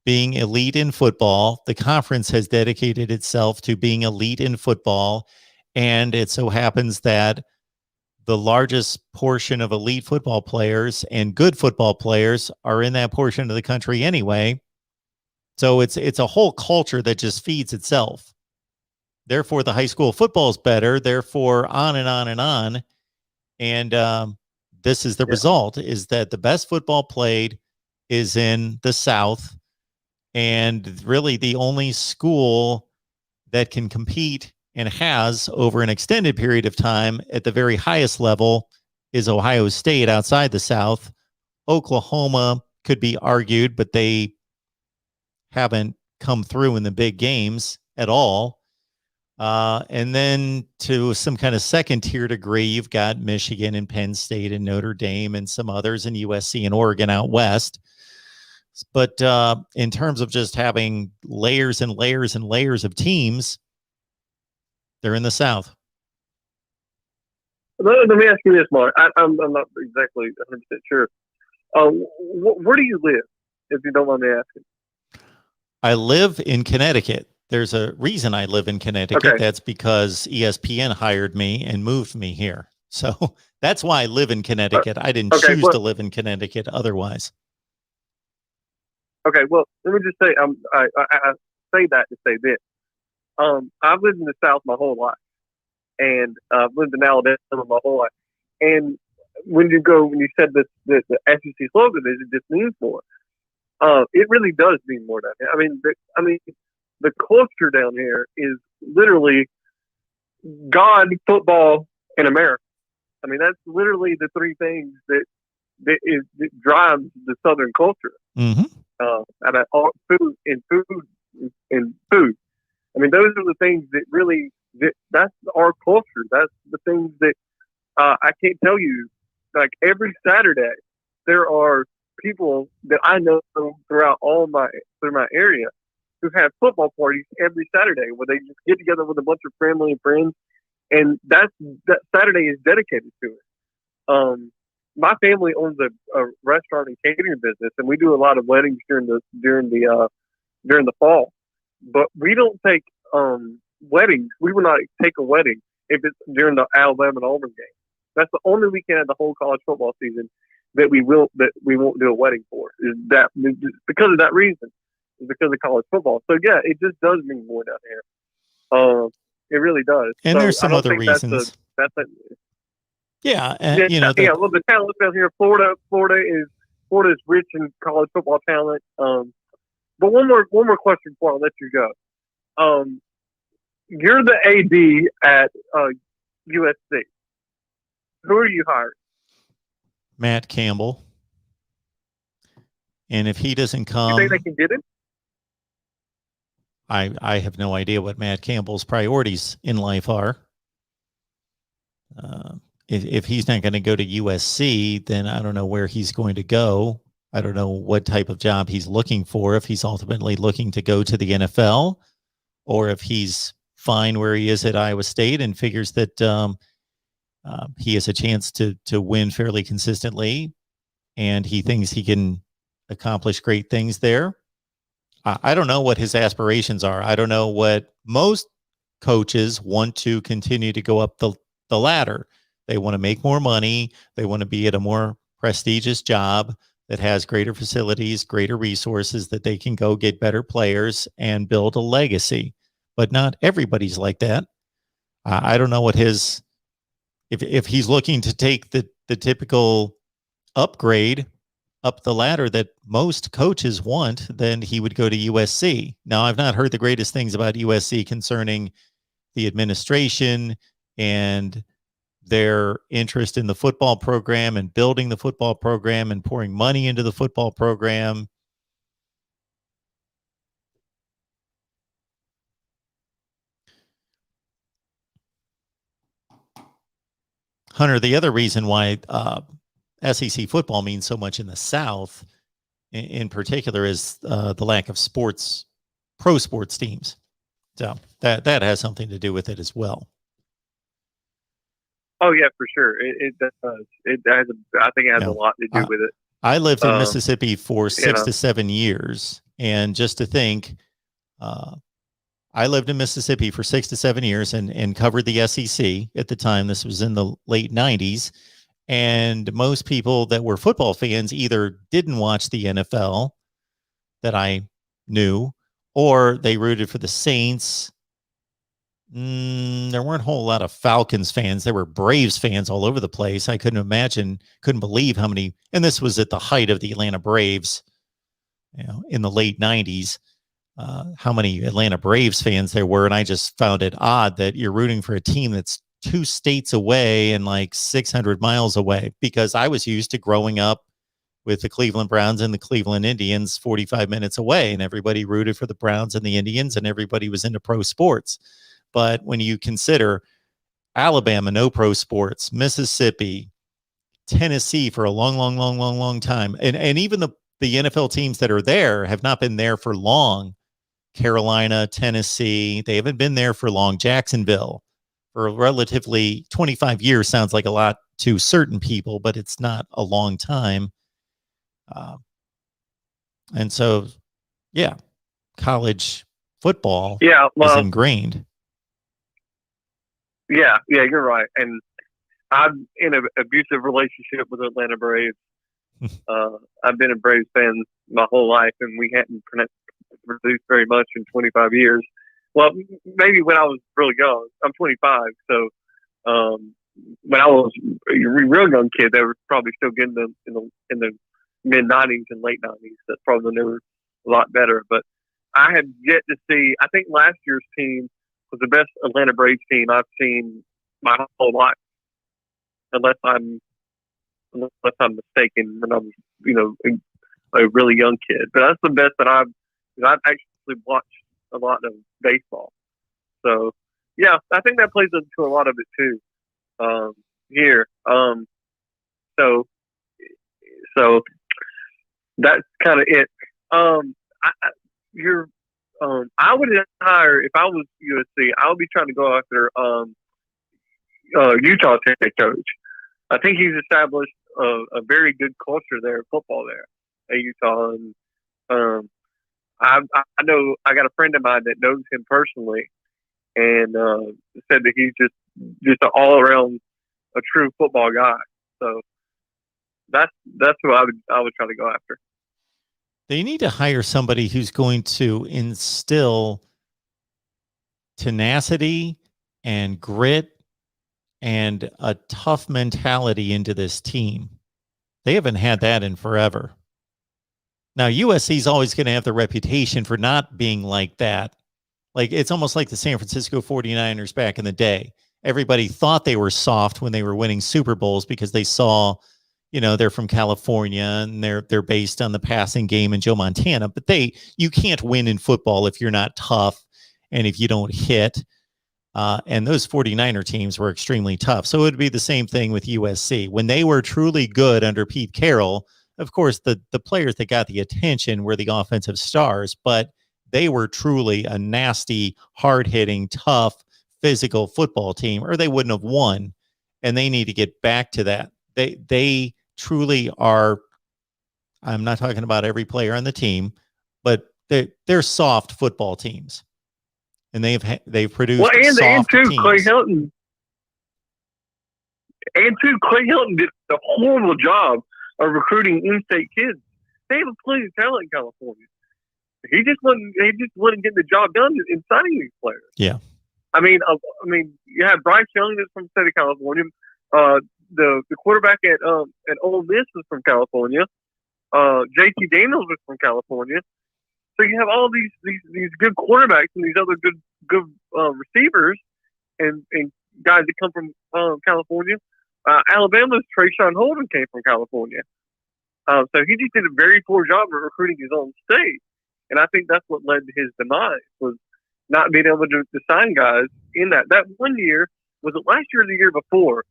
being elite in football. The conference has dedicated itself to being elite in football. And it so happens that the largest portion of elite football players and good football players are in that portion of the country anyway. So it's a whole culture that just feeds itself. Therefore, the high school football is better. Therefore, on and on and on. And this is the result, is that the best football played is in the South. And really the only school that can compete and has over an extended period of time at the very highest level is Ohio State outside the South. Oklahoma could be argued, but they haven't come through in the big games at all. And then to some kind of second tier degree, you've got Michigan and Penn State and Notre Dame and some others, and USC and Oregon out west. But in terms of just having layers and layers and layers of teams, they're in the South. Let me ask you this, Mark. I'm not exactly 100% sure. Where do you live, if you don't mind me asking? I live in Connecticut. There's a reason I live in Connecticut. Okay. That's because ESPN hired me and moved me here. So that's why I live in Connecticut. I didn't choose to live in Connecticut otherwise. Okay, well, let me just say, I say that to say this. I've lived in the South my whole life, and I've lived in Alabama my whole life. And when you said that the SEC slogan is, it just means more. It really does mean more down here. I mean, the culture down here is literally God, football, and America. I mean, that's literally the three things that drives the Southern culture. Mm-hmm. Food. I mean, those are the things that really, that's our culture. That's the things that I can't tell you. Like every Saturday, there are people that I know throughout through my area who have football parties every Saturday where they just get together with a bunch of family and friends, and that Saturday is dedicated to it. My family owns a restaurant and catering business, and we do a lot of weddings during the fall. But we don't take weddings. We will not take a wedding if it's during the Alabama and Auburn game. That's the only weekend of the whole college football season that we won't do a wedding for. Is that because of that reason? Is because of college football. So yeah, it just does mean more down here. It really does. And there's some other reasons. Well, the talent down here, Florida is rich in college football talent. But one more question before I let you go. You're the AD at USC. Who are you hiring? Matt Campbell. And if he doesn't come, you think they can get him? I have no idea what Matt Campbell's priorities in life are. If he's not going to go to USC, then I don't know where he's going to go. I don't know what type of job he's looking for, if he's ultimately looking to go to the NFL, or if he's fine where he is at Iowa State and figures that he has a chance to win fairly consistently, and he thinks he can accomplish great things there. I don't know what his aspirations are. I don't know what most coaches want to continue to go up the ladder. They want to make more money. They want to be at a more prestigious job that has greater facilities, greater resources, that they can go get better players and build a legacy. But not everybody's like that. I don't know what his, if he's looking to take the typical upgrade up the ladder that most coaches want, then he would go to USC. Now, I've not heard the greatest things about USC concerning the administration and their interest in the football program and building the football program and pouring money into the football program. Hunter, the other reason why SEC football means so much in the South in particular is the lack of pro sports teams. So that has something to do with it as well. Oh yeah, for sure. It does. I think it has a lot to do with it. I lived in Mississippi for 6 to 7 years, And just to think, I lived in Mississippi for 6 to 7 years and covered the SEC at the time. This was in the late 90s. And most people that were football fans either didn't watch the NFL that I knew, or they rooted for the Saints. There weren't a whole lot of Falcons fans. There were Braves fans all over the place. I couldn't believe how many, and this was at the height of the Atlanta Braves, in the late 90s. How many Atlanta Braves fans there were. And I just found it odd that you're rooting for a team that's 2 states away and like 600 miles away, because I was used to growing up with the Cleveland Browns and the Cleveland Indians 45 minutes away, and everybody rooted for the Browns and the Indians, and everybody was into pro sports. But when you consider Alabama, no pro sports, Mississippi, Tennessee for a long time, and even the NFL teams that are there have not been there for long. Carolina, Tennessee, they haven't been there for long. Jacksonville, for relatively 25 years sounds like a lot to certain people, but it's not a long time. And so, yeah, college football is ingrained. Yeah, you're right. And I'm in an abusive relationship with Atlanta Braves. I've been a Braves fan my whole life, and we hadn't produced very much in 25 years. Well, maybe when I was really young. I'm 25, so when I was a real young kid, they were probably still getting them in the mid 90s and late 90s. That's probably when they were a lot better. But I have yet to see. I think last year's team was the best Atlanta Braves team I've seen my whole life, unless I'm mistaken. When I was, a really young kid. But that's the best that I've actually watched a lot of baseball. So yeah, I think that plays into a lot of it too. Here. So that's kind of it. I would hire, if I was USC, I would be trying to go after Utah's head coach. I think he's established a very good culture there, football there at Utah. And I know I got a friend of mine that knows him personally, and said that he's just an all around a true football guy. So that's who I would try to go after. They need to hire somebody who's going to instill tenacity and grit and a tough mentality into this team. They haven't had that in forever. Now, USC is always going to have the reputation for not being like that. Like, it's almost like the San Francisco 49ers back in the day. Everybody thought they were soft when they were winning Super Bowls because they saw, they're from California and they're based on the passing game and Joe Montana. But you can't win in football if you're not tough and if you don't hit. And those 49er teams were extremely tough. So it would be the same thing with USC. When they were truly good under Pete Carroll, of course, the players that got the attention were the offensive stars, but they were truly a nasty, hard-hitting, tough, physical football team, or they wouldn't have won. And they need to get back to that. They truly are. I'm not talking about every player on the team, but they're soft football teams, and they've produced soft teams. Clay Helton did a horrible job of recruiting in-state kids. They have plenty of talent in California. He just wouldn't get the job done in signing these players. Yeah. I mean, you have Bryce Young that's from the state of California. The quarterback at Ole Miss is from California. JT Daniels is from California. So you have all these good quarterbacks and these other good receivers and guys that come from California. Alabama's Trayshawn Holden came from California. So he just did a very poor job of recruiting his own state. And I think that's what led to his demise, was not being able to sign guys in that. That 1 year, was it last year or the year before,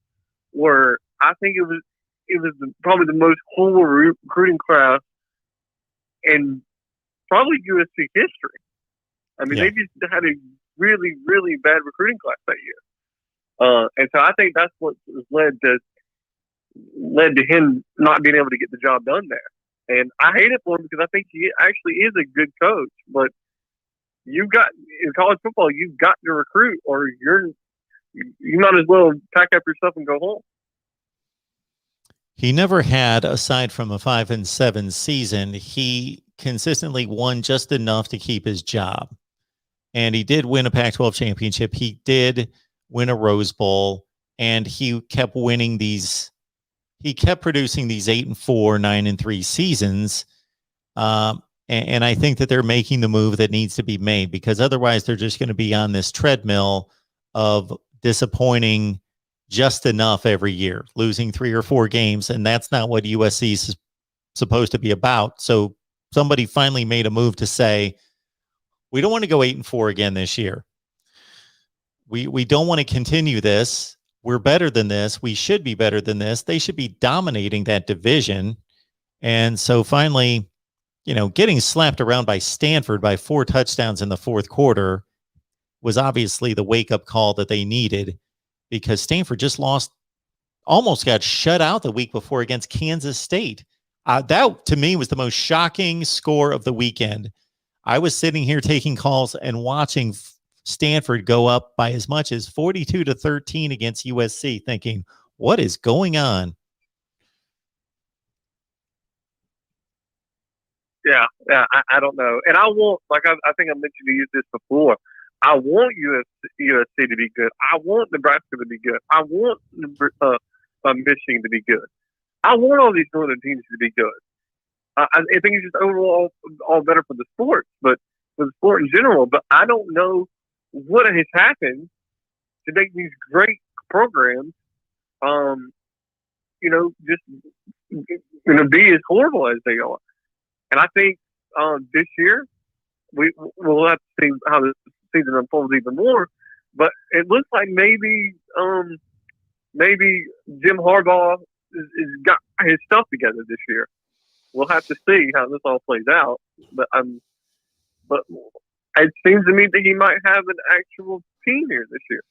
where I think it was probably the most horrible recruiting class in probably USC history. I mean, They just had a really, really bad recruiting class that year. And so I think that's what led to him not being able to get the job done there. And I hate it for him because I think he actually is a good coach. But in college football, you've got to recruit, or you might as well pack up your stuff and go home. He never had, aside from a 5-7 season, he consistently won just enough to keep his job. And he did win a Pac-12 championship. He did win a Rose Bowl, and he kept winning these. He kept producing these 8-4, 9-3 seasons. And I think that they're making the move that needs to be made, because otherwise they're just going to be on this treadmill of disappointing just enough every year, losing 3 or 4 games. And that's not what USC is supposed to be about. So somebody finally made a move to say, we don't want to go 8-4 again this year. We don't want to continue this. We're better than this. We should be better than this. They should be dominating that division. And so finally, getting slapped around by Stanford by 4 touchdowns in the fourth quarter was obviously the wake-up call that they needed, because Stanford just almost got shut out the week before against Kansas State. That, to me, was the most shocking score of the weekend. I was sitting here taking calls and watching Stanford go up by as much as 42-13 against USC, thinking, what is going on? Yeah, I don't know. And I want, I think I mentioned to you this before, I want USC to be good. I want Nebraska to be good. I want Michigan to be good. I want all these northern teams to be good. I think it's just overall all better for the sport, but for the sport in general. But I don't know what has happened to make these great programs, just be as horrible as they are. And I think this year we'll have to see how the season unfolds even more. But it looks like maybe Jim Harbaugh has got his stuff together this year. We'll have to see how this all plays out. But it seems to me that he might have an actual team here this year.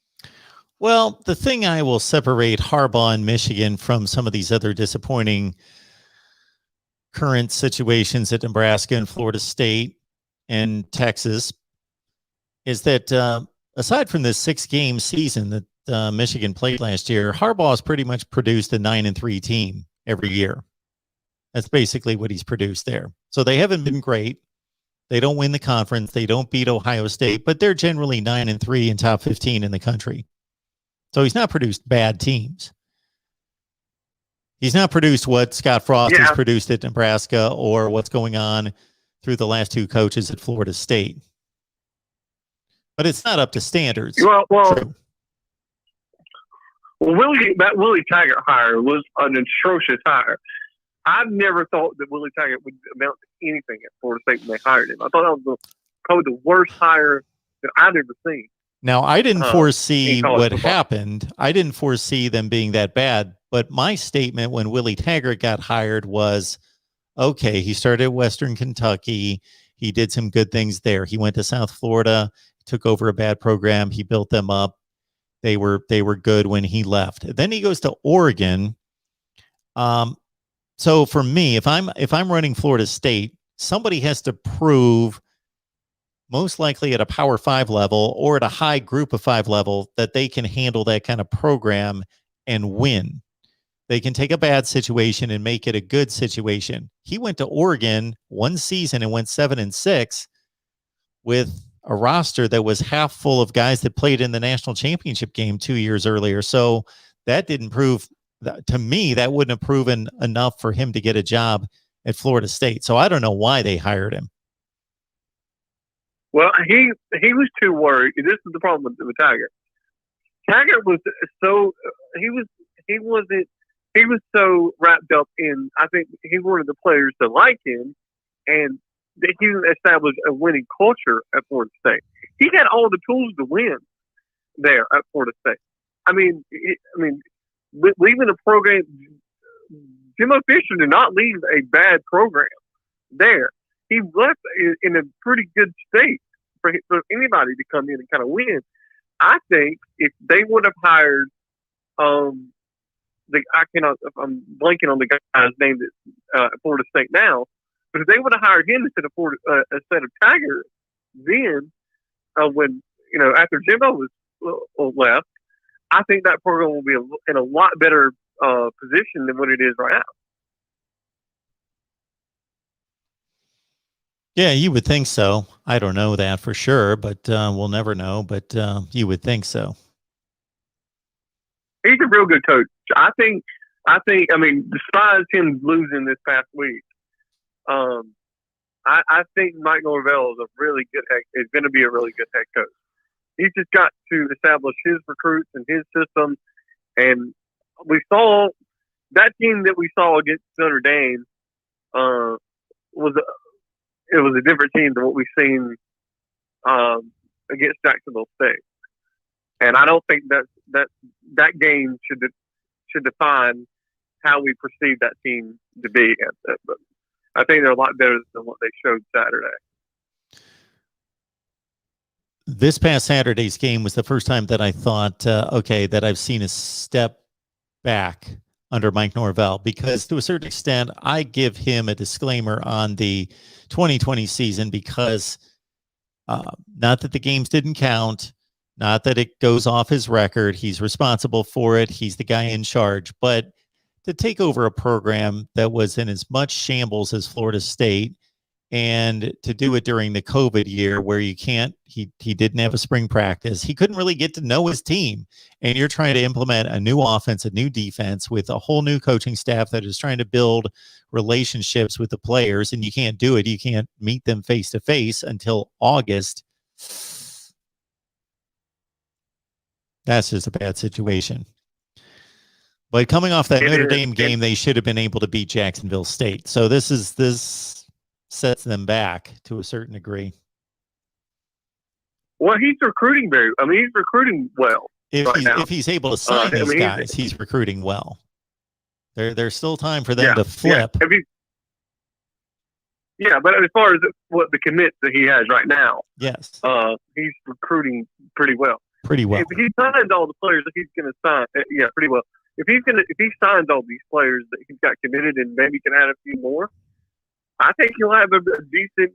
Well, the thing I will separate Harbaugh and Michigan from some of these other disappointing current situations at Nebraska and Florida State and Texas is that aside from this 6-game season that Michigan played last year, Harbaugh has pretty much produced a 9-3 team every year. That's basically what he's produced there. So they haven't been great. They don't win the conference. They don't beat Ohio State, but they're generally 9-3 and top 15 in the country. So he's not produced bad teams. He's not produced what Scott Frost has produced at Nebraska or what's going on through the last 2 coaches at Florida State. But it's not up to standards. Well, Willie Taggart hire was an atrocious hire. I've never thought that Willie Taggart would amount to anything at Florida State when they hired him. I thought that was probably the worst hire that I've ever seen. Now, I didn't foresee what happened. I didn't foresee them being that bad. But my statement when Willie Taggart got hired was, okay, he started at Western Kentucky. He did some good things there. He went to South Florida, took over a bad program. He built them up. They were good when he left. Then he goes to Oregon. So for me, if I'm running Florida State, somebody has to prove, most likely at a Power 5 level or at a high Group of 5 level, that they can handle that kind of program and win. They can take a bad situation and make it a good situation. He went to Oregon one season and went 7-6 with a roster that was half full of guys that played in the national championship game 2 years earlier. So that didn't prove, to me, that wouldn't have proven enough for him to get a job at Florida State. So I don't know why they hired him. Well, he was too worried. This is the problem with Taggart. Taggart was so he was so wrapped up in, I think he wanted the players to like him, and that he established a winning culture at Florida State. He had all the tools to win there at Florida State. Leaving a program, Jimbo Fisher did not leave a bad program there. He left in a pretty good state for anybody to come in and kind of win. I think if they would have hired I'm blanking on the guy's name that's at Florida State now. But if they would have hired him instead of Taggart, then when after Jimbo was left, I think that program will be in a lot better position than what it is right now. Yeah, you would think so. I don't know that for sure, but we'll never know. But you would think so. He's a real good coach. I think. I mean, despite him losing this past week, I think Mike Norvell is going to be a really good head coach. He's just got to establish his recruits and his system. And we saw that team that we saw against Notre Dame was a different team than what we've seen against Jacksonville State. And I don't think that game should define how we perceive that team to be. But I think they're a lot better than what they showed Saturday. This past Saturday's game was the first time that I thought, that I've seen a step back under Mike Norvell, because to a certain extent, I give him a disclaimer on the 2020 season because not that the games didn't count, not that it goes off his record. He's responsible for it. He's the guy in charge. But to take over a program that was in as much shambles as Florida State, and to do it during the COVID year where he didn't have a spring practice, he couldn't really get to know his team. And you're trying to implement a new offense, a new defense with a whole new coaching staff that is trying to build relationships with the players, and you can't do it. You can't meet them face to face until August. That's just a bad situation. But coming off that Notre Dame game, they should have been able to beat Jacksonville State. So this sets them back to a certain degree. Well, he's recruiting he's recruiting well. If he's able to sign these guys, he's recruiting well. There's still time for them to flip. Yeah, but as far as what the commits that he has right now, yes, he's recruiting pretty well. Pretty well. If he signs all the players that he's going to sign, pretty well. If he signs all these players that he's got committed and maybe can add a few more, I think he'll have a decent,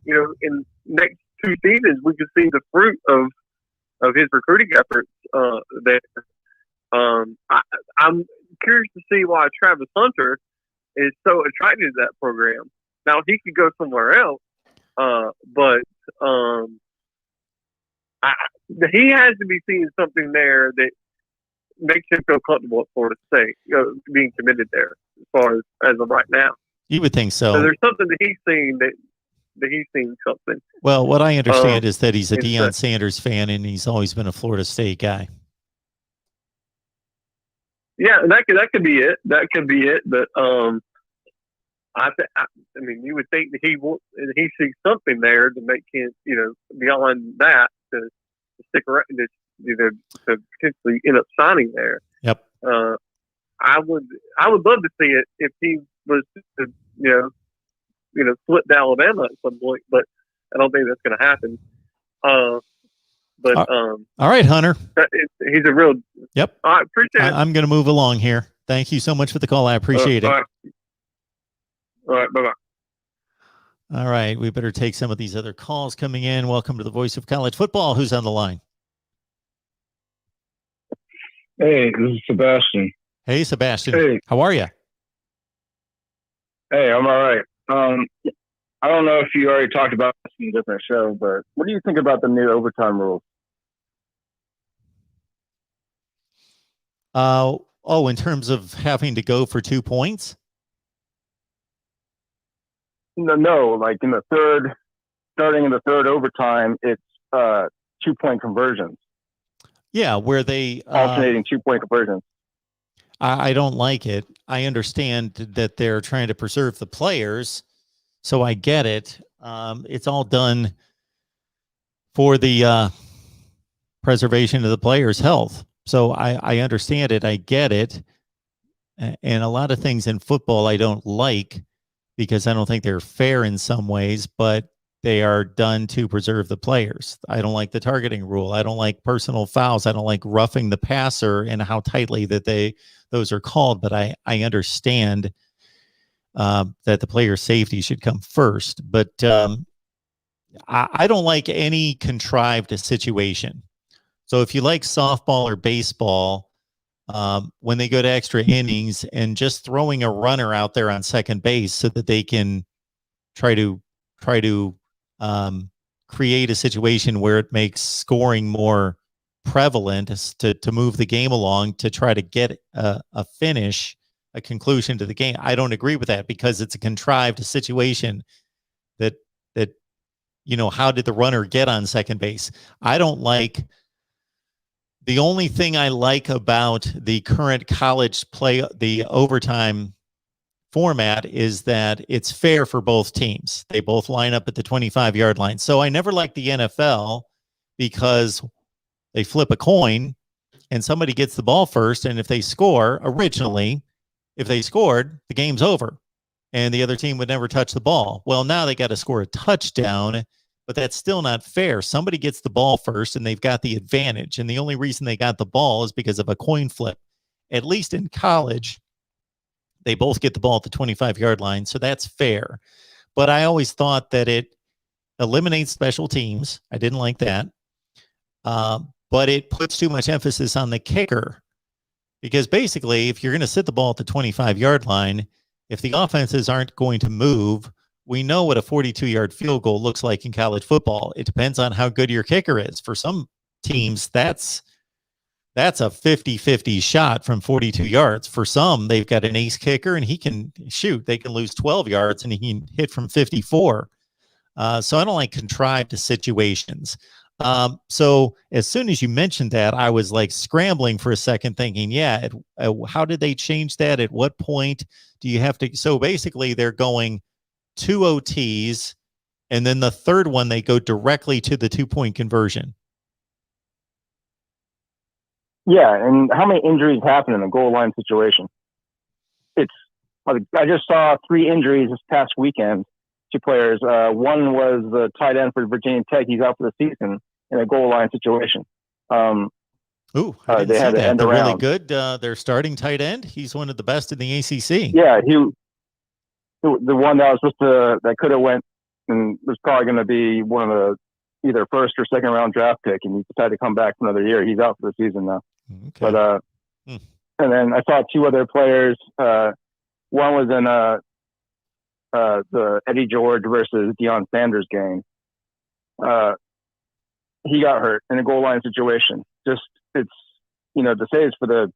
in next 2 seasons, we could see the fruit of his recruiting efforts there. I'm curious to see why Travis Hunter is so attracted to that program. Now, he could go somewhere else, but he has to be seeing something there that makes him feel comfortable at Florida State, being committed there as far as of right now. You would think so. So there's something that he's seeing that he's seen something. Well, what I understand is that he's a Deion Sanders fan, and he's always been a Florida State guy. Yeah, that could be it. That could be it. But I mean, you would think that he sees something there to make him, beyond that to stick around, to potentially end up signing there. Yep. I would love to see it if he was to, flip to Alabama at some point, but I don't think that's going to happen. All right, Hunter. He's a real. Yep. I appreciate it. I'm going to move along here. Thank you so much for the call. I appreciate it. All right. Bye-bye. All right. We better take some of these other calls coming in. Welcome to the Voice of College Football. Who's on the line? Hey, this is Sebastian. Hey, Sebastian. Hey. How are you? Hey, I'm all right. I don't know if you already talked about this in a different show, but what do you think about the new overtime rules? In terms of having to go for 2 points? No, like starting in the third overtime, it's 2-point conversions. Yeah, where they alternating 2-point conversions. I don't like it. I understand that they're trying to preserve the players, so I get it. It's all done for the preservation of the players' health. So I understand it. I get it. And a lot of things in football I don't like because I don't think they're fair in some ways, but they are done to preserve the players. I don't like the targeting rule. I don't like personal fouls. I don't like roughing the passer and how tightly that those are called. But I understand that the player safety should come first. But I don't like any contrived situation. So if you like softball or baseball, when they go to extra innings and just throwing a runner out there on second base so that they can try to create a situation where it makes scoring more prevalent to move the game along, to try to get a finish, a conclusion to the game. I don't agree with that, because it's a contrived situation that how did the runner get on second base? I don't like. The only thing I like about the current college play, the overtime format, is that it's fair for both teams. They both line up at the 25-yard line. So I never liked the NFL because they flip a coin and somebody gets the ball first. And if they score, originally, if they scored, the game's over and the other team would never touch the ball. Well, now they got to score a touchdown, but that's still not fair. Somebody gets the ball first and they've got the advantage. And the only reason they got the ball is because of a coin flip. At least in college, they both get the ball at the 25-yard line. So that's fair. But I always thought that it eliminates special teams. I didn't like that. But it puts too much emphasis on the kicker. Because basically, if you're going to sit the ball at the 25-yard line, if the offenses aren't going to move, we know what a 42-yard field goal looks like in college football. It depends on how good your kicker is. For some teams, that's a 50-50 shot from 42 yards. For some, they've got an ace kicker and he can shoot. They can lose 12 yards and he can hit from 54. So I don't like contrived situations. So as soon as you mentioned that, I was like scrambling for a second thinking, how did they change that? At what point do you have to? So basically they're going 2 OTs, and then the third one, they go directly to the 2-point conversion. Yeah, and how many injuries happen in a goal line situation? I just saw 3 injuries this past weekend to players. One was the tight end for Virginia Tech. He's out for the season in a goal line situation. I didn't they see had to that. end They're around. really good. Their starting tight end, he's one of the best in the ACC. Yeah, the one that could have went and was probably going to be one of the either first or second round draft pick, and he decided to come back for another year. He's out for the season now. Okay. But and then I saw 2 other players. One was in the Eddie George versus Deion Sanders game. He got hurt in a goal line situation. To say it's for the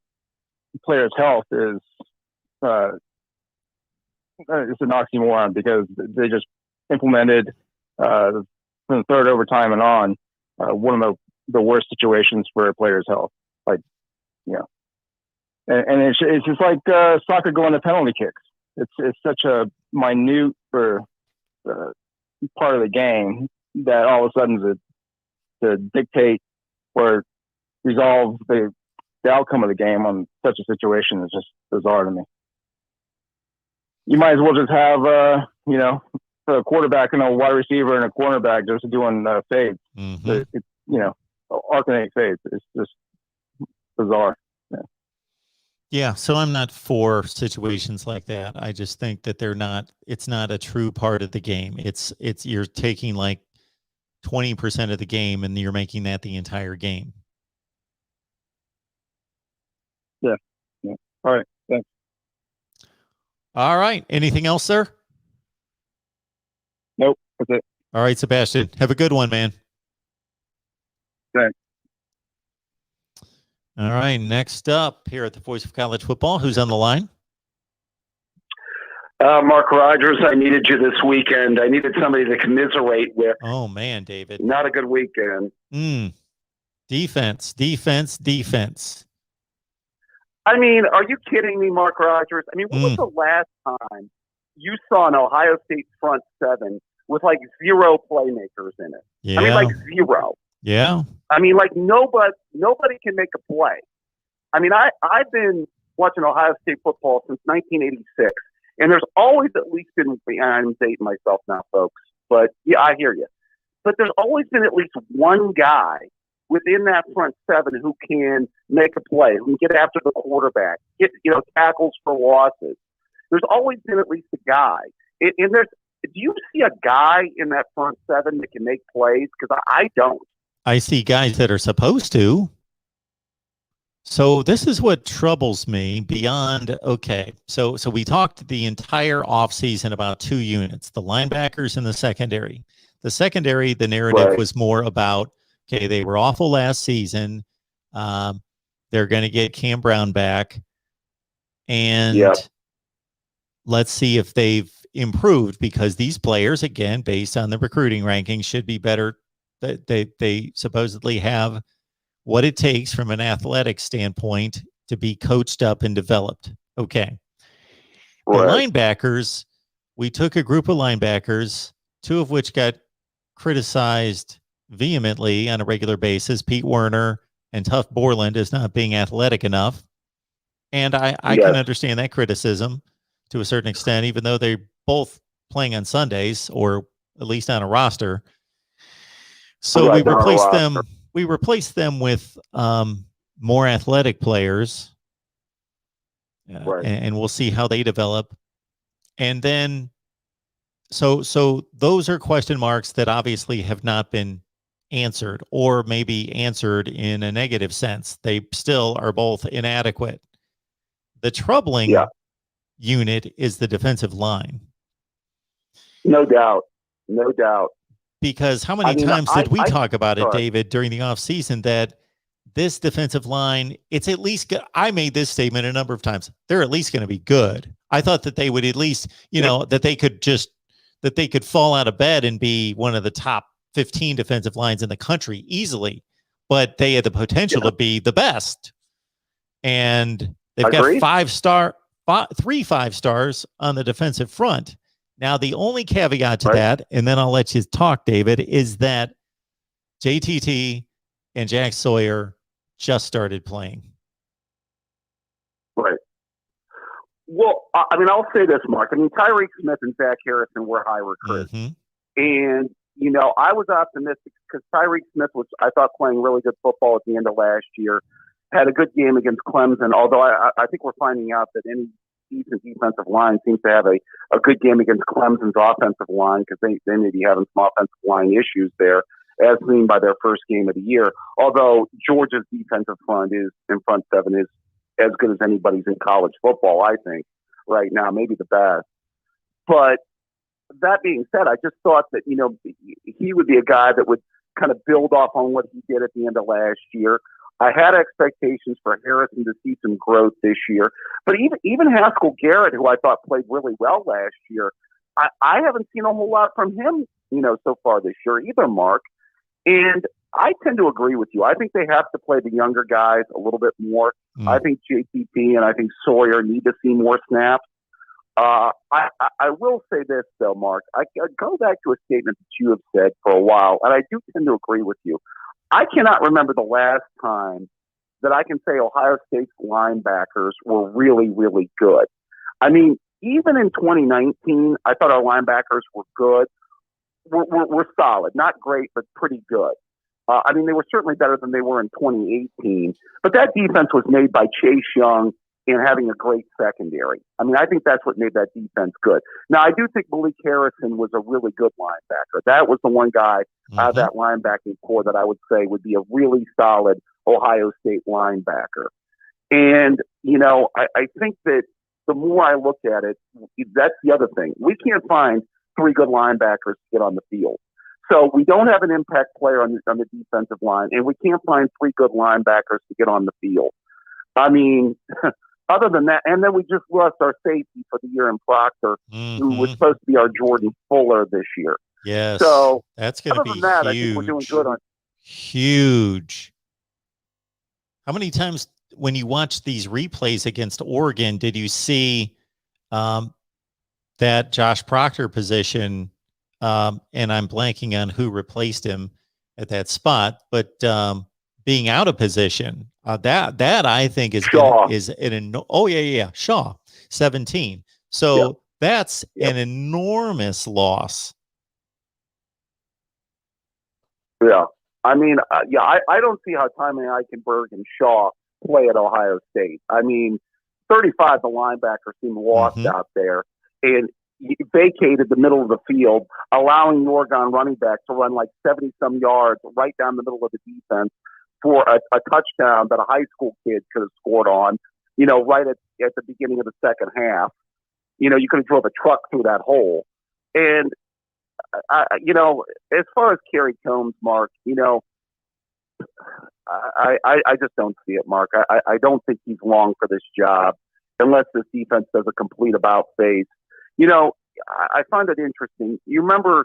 player's health is it's an oxymoron, because they just implemented from the third overtime and on one of the worst situations for a player's health. And it's just like soccer going to penalty kicks. It's such a minute part of the game that all of a sudden to dictate or resolve the outcome of the game on such a situation is just bizarre to me. You might as well just have a quarterback and a wide receiver and a cornerback just doing fades. Mm-hmm. Alternate fades. It's just bizarre. Yeah, so I'm not for situations like that. I just think that it's not a true part of the game. It's you're taking like 20% of the game and you're making that the entire game. Yeah. All right. Thanks. All right. Anything else, sir? Nope. That's it. All right, Sebastian. Have a good one, man. Thanks. All right. Next up here at the Voice of College Football, who's on the line? Mark Rogers, I needed you this weekend. I needed somebody to commiserate with. Oh, man, David. Not a good weekend. Defense. I mean, are you kidding me, Mark Rogers? I mean, when was the last time you saw an Ohio State front seven with like 0 playmakers in it? Yeah. I mean, like 0. Yeah. I mean, like nobody can make a play. I mean, I've been watching Ohio State football since 1986, and there's always at least been, I'm dating myself now, folks, But yeah, I hear you. But there's always been at least one guy within that front seven who can make a play, who can get after the quarterback, get tackles for losses. There's always been at least a guy. And do you see a guy in that front seven that can make plays? Because I don't. I see guys that are supposed to. So this is what troubles me beyond, okay, so we talked the entire offseason about 2 units, the linebackers and the secondary. The secondary, the narrative was more about, okay, they were awful last season. They're going to get Cam Brown back. And let's see if they've improved, because these players, again, based on the recruiting rankings, should be better. They supposedly have what it takes from an athletic standpoint to be coached up and developed. Okay. The linebackers, we took a group of linebackers, 2 of which got criticized vehemently on a regular basis, Pete Werner and Tuff Borland, as not being athletic enough. And I can understand that criticism to a certain extent, even though they're both playing on Sundays, or at least on a roster. So we replaced them. We replaced them with more athletic players, and we'll see how they develop. And then, so those are question marks that obviously have not been answered, or maybe answered in a negative sense. They still are both inadequate. The troubling unit is the defensive line. No doubt. No doubt. Because how many times did we talk about it, David, during the offseason, that this defensive line, it's at least, I made this statement a number of times, they're at least going to be good. I thought that they would at least, that they could fall out of bed and be one of the top 15 defensive lines in the country easily, but they had the potential to be the best. And they've got 3 5-stars on the defensive front. Now, the only caveat to that, and then I'll let you talk, David, is that JTT and Jack Sawyer just started playing. Right. Well, I mean, I'll say this, Mark. I mean, Tyreek Smith and Zach Harrison were high recruits. And, I was optimistic because Tyreek Smith was, I thought, playing really good football at the end of last year, had a good game against Clemson, although I think we're finding out that any decent defensive line seems to have a good game against Clemson's offensive line, because they may be having some offensive line issues there, as seen by their first game of the year. Although Georgia's defensive front seven is as good as anybody's in college football, I think, right now, maybe the best. But that being said, I just thought that, he would be a guy that would kind of build off on what he did at the end of last year. I had expectations for Harrison to see some growth this year, but even Haskell Garrett, who I thought played really well last year, I haven't seen a whole lot from him, so far this year either, Mark. And I tend to agree with you. I think they have to play the younger guys a little bit more. I think JTT and I think Sawyer need to see more snaps. I will say this, though, Mark. I go back to a statement that you have said for a while, and I do tend to agree with you. I cannot remember the last time that I can say Ohio State's linebackers were really, really good. I mean, even in 2019, I thought our linebackers were good. We're solid. Not great, but pretty good. I mean, they were certainly better than they were in 2018. But that defense was made by Chase Young and having a great secondary. I mean, I think that's what made that defense good. Now, I do think Malik Harrison was a really good linebacker. That was the one guy out of that linebacking core that I would say would be a really solid Ohio State linebacker. And, I think that the more I look at it, that's the other thing. We can't find 3 good linebackers to get on the field. So we don't have an impact player on the defensive line, and we can't find 3 good linebackers to get on the field. I mean, other than that, and then we just lost our safety for the year in Proctor, who was supposed to be our Jordan Fuller this year. Yes. So that's going to be huge. I think we're doing good on. Huge. How many times when you watch these replays against Oregon did you see that Josh Proctor position? And I'm blanking on who replaced him at that spot, but being out of position, that I think is Shaw. Shaw, 17. So that's an enormous loss. Yeah. I mean, I don't see how Tommy Eichenberg and Shaw play at Ohio State. I mean, 35, the linebacker seemed lost out there, and he vacated the middle of the field, allowing the Oregon running back to run like 70-some yards right down the middle of the defense for a touchdown that a high school kid could have scored on, right at the beginning of the second half. You could have drove a truck through that hole. And, as far as Kerry Combs, Mark, I just don't see it, Mark. I don't think he's long for this job unless this defense does a complete about-face. I find it interesting. You remember,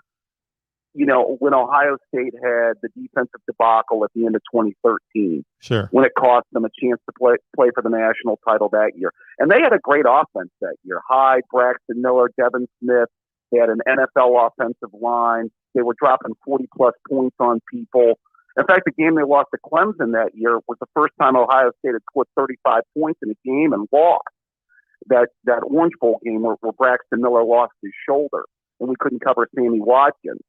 when Ohio State had the defensive debacle at the end of 2013, sure, when it cost them a chance to play for the national title that year. And they had a great offense that year. Hyde, Braxton Miller, Devin Smith. They had an NFL offensive line. They were dropping 40-plus points on people. In fact, the game they lost to Clemson that year was the first time Ohio State had scored 35 points in a game and lost. That Orange Bowl game where Braxton Miller lost his shoulder and we couldn't cover Sammy Watkins.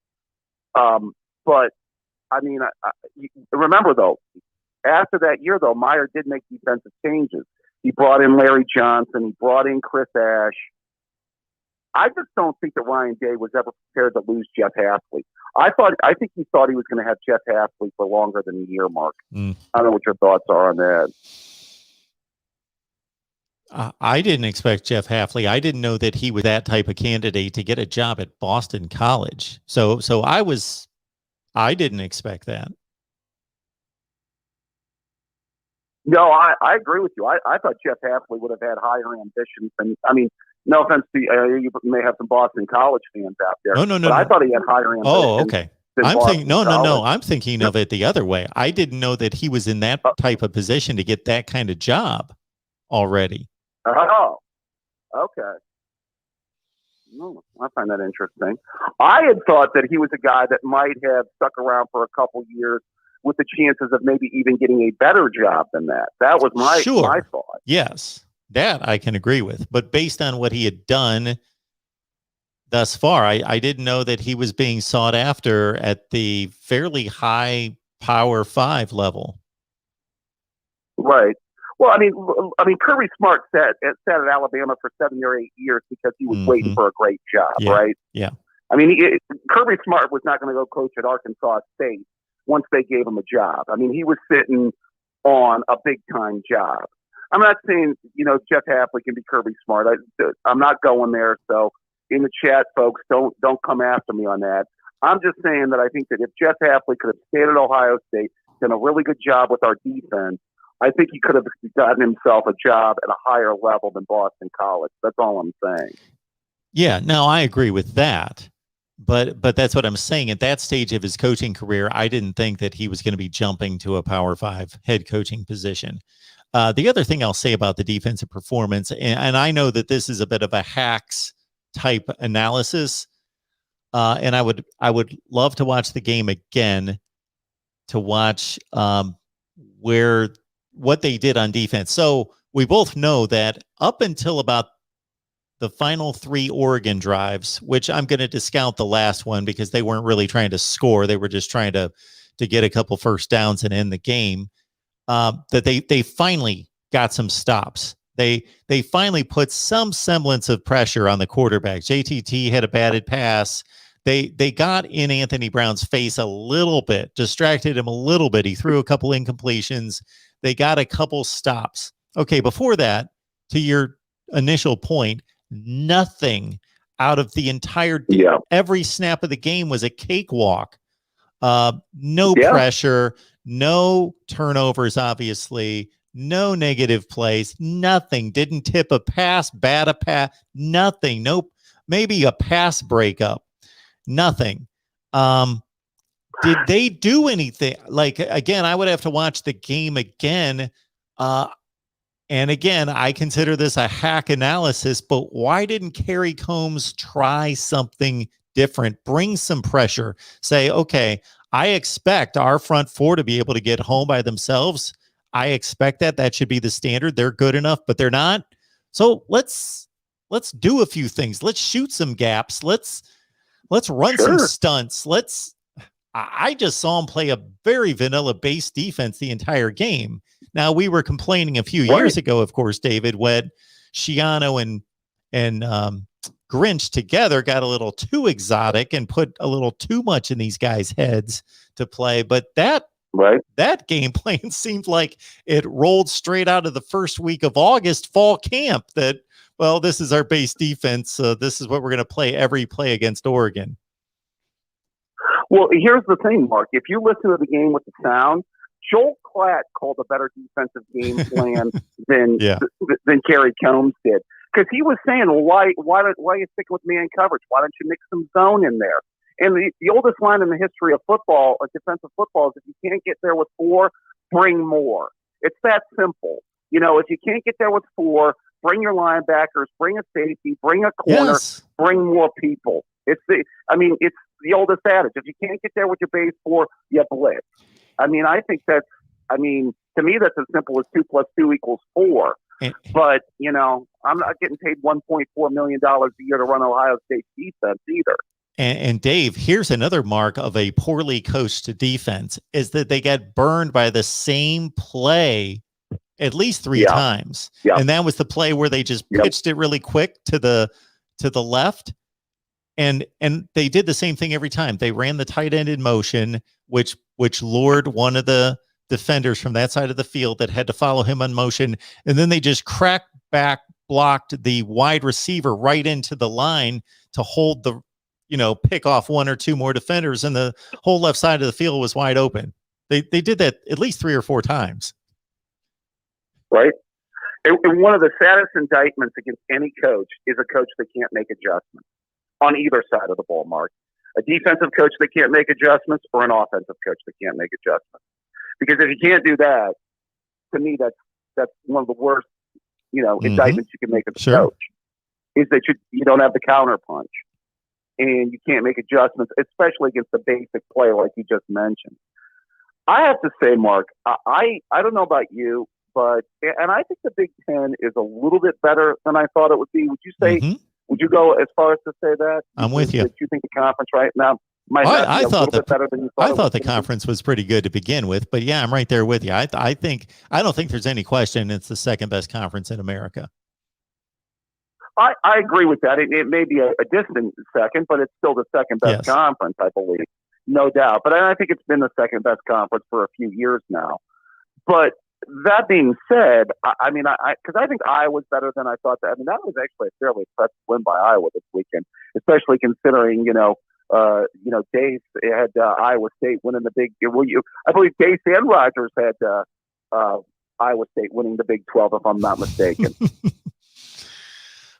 But, I mean, remember, though, after that year, though, Meyer did make defensive changes. He brought in Larry Johnson. He brought in Chris Ash. I just don't think that Ryan Day was ever prepared to lose Jeff Hafley. I think he thought he was going to have Jeff Hafley for longer than a year, Mark. I don't know what your thoughts are on that. I didn't expect Jeff Hafley. I didn't know that he was that type of candidate to get a job at Boston College. So I didn't expect that. No, I agree with you. I thought Jeff Hafley would have had higher ambitions. And I mean, no offense to you may have some Boston College fans out there. No. I thought he had higher ambitions. Oh, okay. I'm thinking no. I'm thinking of it the other way. I didn't know that he was in that type of position to get that kind of job already. Oh, okay. I find that interesting. I had thought that he was a guy that might have stuck around for a couple years with the chances of maybe even getting a better job than that. That was my thought. Yes, that I can agree with. But based on what he had done thus far, I didn't know that he was being sought after at the fairly high Power 5 level. Right. Well, I mean, Kirby Smart sat at Alabama for 7 or 8 years because he was waiting for a great job, right? Yeah. I mean, Kirby Smart was not going to go coach at Arkansas State once they gave him a job. I mean, he was sitting on a big-time job. I'm not saying, Jeff Hafley can be Kirby Smart. I'm not going there. So in the chat, folks, don't come after me on that. I'm just saying that I think that if Jeff Hafley could have stayed at Ohio State, done a really good job with our defense, I think he could have gotten himself a job at a higher level than Boston College. That's all I'm saying. Yeah, no, I agree with that. But that's what I'm saying. At that stage of his coaching career, I didn't think that he was going to be jumping to a Power 5 head coaching position. The other thing I'll say about the defensive performance, and I know that this is a bit of a hacks type analysis, and I would love to watch the game again to watch what they did on defense. So we both know that up until about the final 3 Oregon drives, which I'm going to discount the last one because they weren't really trying to score. They were just trying to get a couple first downs and end the game. That they finally got some stops. They finally put some semblance of pressure on the quarterback. JTT had a batted pass. They got in Anthony Brown's face a little bit, distracted him a little bit. He threw a couple incompletions. They got a couple stops. Okay, before that, to your initial point, nothing out of the entire every snap of the game was a cakewalk. No pressure, no turnovers, obviously, no negative plays, nothing. Didn't tip a pass, bat a pass, nothing. Nope. Maybe a pass breakup, nothing. Did they do anything? Like, again, I would have to watch the game again. And again, I consider this a hack analysis, but why didn't Kerry Combs try something different? Bring some pressure. Say, okay, I expect our front 4 to be able to get home by themselves. I expect that. That should be the standard. They're good enough, but they're not. So let's do a few things. Let's shoot some gaps. Let's run some stunts. I just saw them play a very vanilla base defense the entire game. Now, we were complaining a few years ago, of course, David, when Schiano and Grinch together got a little too exotic and put a little too much in these guys' heads to play. But that game plan seemed like it rolled straight out of the first week of August fall camp that, well, this is our base defense. This is what we're going to play every play against Oregon. Well, here's the thing, Mark. If you listen to the game with the sound, Joel Klatt called a better defensive game plan than Kerry Combs did. Because he was saying, well, why are you sticking with man coverage? Why don't you mix some zone in there? And the oldest line in the history of football, of defensive football, is if you can't get there with 4, bring more. It's that simple. You know, if you can't get there with 4, bring your linebackers, bring a safety, bring a corner, bring more people. It's the oldest adage. If you can't get there with your base 4, you blitz. I mean, I think to me, that's as simple as 2 + 2 = 4. But, you know, I'm not getting paid $1.4 million a year to run Ohio State defense either. And Dave, here's another mark of a poorly coached defense is that they get burned by the same play at least 3 times. Yeah. And that was the play where they just pitched it really quick to the left. And they did the same thing every time. They ran the tight end in motion, which lured one of the defenders from that side of the field that had to follow him on motion. And then they just cracked back, blocked the wide receiver right into the line to hold the, pick off 1 or 2 more defenders. And the whole left side of the field was wide open. They did that at least 3 or 4 times. Right. And one of the saddest indictments against any coach is a coach that can't make adjustments on either side of the ball, Mark. A defensive coach that can't make adjustments or an offensive coach that can't make adjustments. Because if you can't do that, to me, that's one of the worst, indictments you can make as a coach, is that you don't have the counter punch and you can't make adjustments, especially against the basic play like you just mentioned. I have to say, Mark, I don't know about you, and I think the Big Ten is a little bit better than I thought it would be. Would you say? Would you go as far as to say that? I'm with you. That you think the conference right now might be a little bit better than you thought? I thought the conference was pretty good to begin with, but yeah, I'm right there with you. I don't think there's any question it's the second best conference in America. I agree with that. It may be a distant second, but it's still the second best conference, I believe, no doubt. But I think it's been the second best conference for a few years now. But that being said, because I think Iowa's better than I thought. That was actually a fairly impressive win by Iowa this weekend, especially considering Dace had Iowa State winning the Big. I believe Dace and Rogers had Iowa State winning the Big 12, if I'm not mistaken.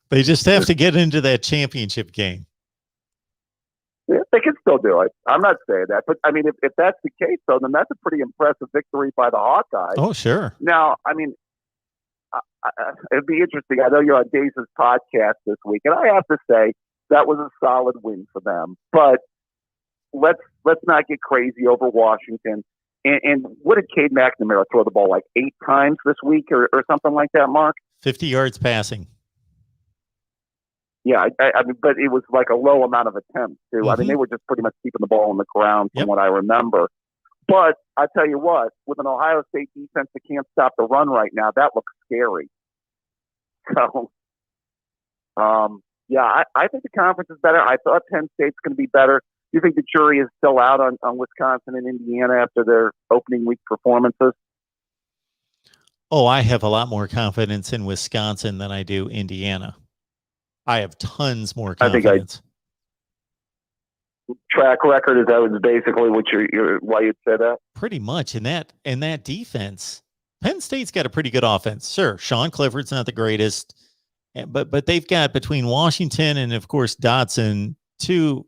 They just have to get into that championship game. Yeah, they can still do it. I'm not saying that. But, if that's the case, though, then that's a pretty impressive victory by the Hawkeyes. Oh, sure. Now, it'd be interesting. I know you're on Dace's podcast this week, and I have to say that was a solid win for them. But let's not get crazy over Washington. And what did Cade McNamara throw the ball, like 8 times this week or something like that, Mark? 50 yards passing. Yeah, but it was like a low amount of attempts, too. They were just pretty much keeping the ball on the ground from what I remember. But I tell you what, with an Ohio State defense that can't stop the run right now, that looks scary. So, I think the conference is better. I thought Penn State's going to be better. Do you think the jury is still out on Wisconsin and Indiana after their opening week performances? Oh, I have a lot more confidence in Wisconsin than I do Indiana. I have tons more confidence. Track record, is that basically what why you'd say that? Pretty much. In that defense, Penn State's got a pretty good offense. Sure, Sean Clifford's not the greatest, but they've got, between Washington and of course Dotson, 2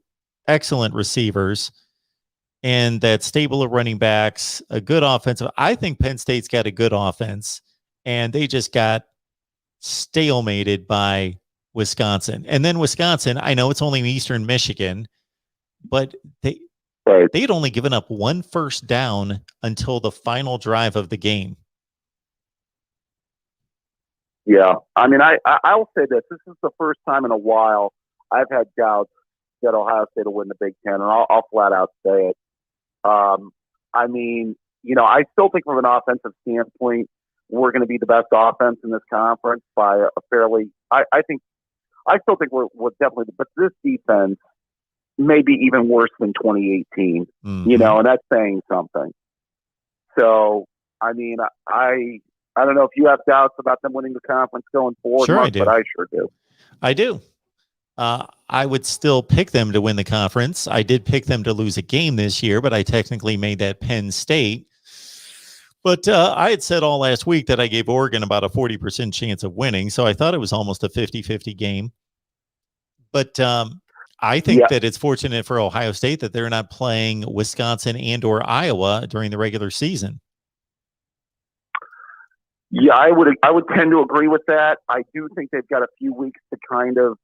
excellent receivers, and that stable of running backs, a good offensive. I think Penn State's got a good offense, and they just got stalemated by Wisconsin. And then Wisconsin, I know it's only Eastern Michigan, but they'd only given up 1 first down until the final drive of the game. Yeah. I'll say this. This is the first time in a while I've had doubts that Ohio State will win the Big Ten, and I'll flat out say it. I mean, I still think from an offensive standpoint, we're going to be the best offense in this conference by a fairly. I still think we're definitely, but this defense may be even worse than 2018. Mm-hmm. And that's saying something. So, I mean, I don't know if you have doubts about them winning the conference going forward, sure, Mark, but I sure do. I do. I would still pick them to win the conference. I did pick them to lose a game this year, but I technically made that Penn State. But I had said all last week that I gave Oregon about a 40% chance of winning, so I thought it was almost a 50-50 game. But I think that it's fortunate for Ohio State that they're not playing Wisconsin and or Iowa during the regular season. Yeah, I would tend to agree with that. I do think they've got a few weeks to kind of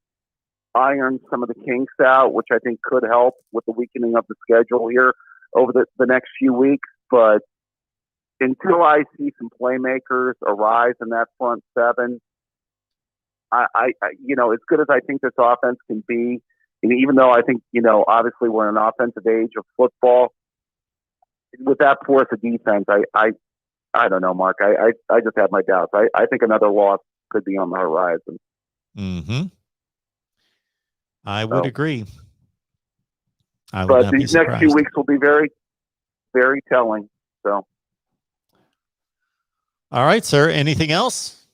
iron some of the kinks out, which I think could help with the weakening of the schedule here over the next few weeks. But until I see some playmakers arise in that front seven, I as good as I think this offense can be, and even though I think, obviously we're in an offensive age of football, with that force of defense, I don't know, Mark. I just have my doubts. I think another loss could be on the horizon. Mm-hmm. I would agree. But these next few weeks will be very, very telling. So. All right, sir. Anything else?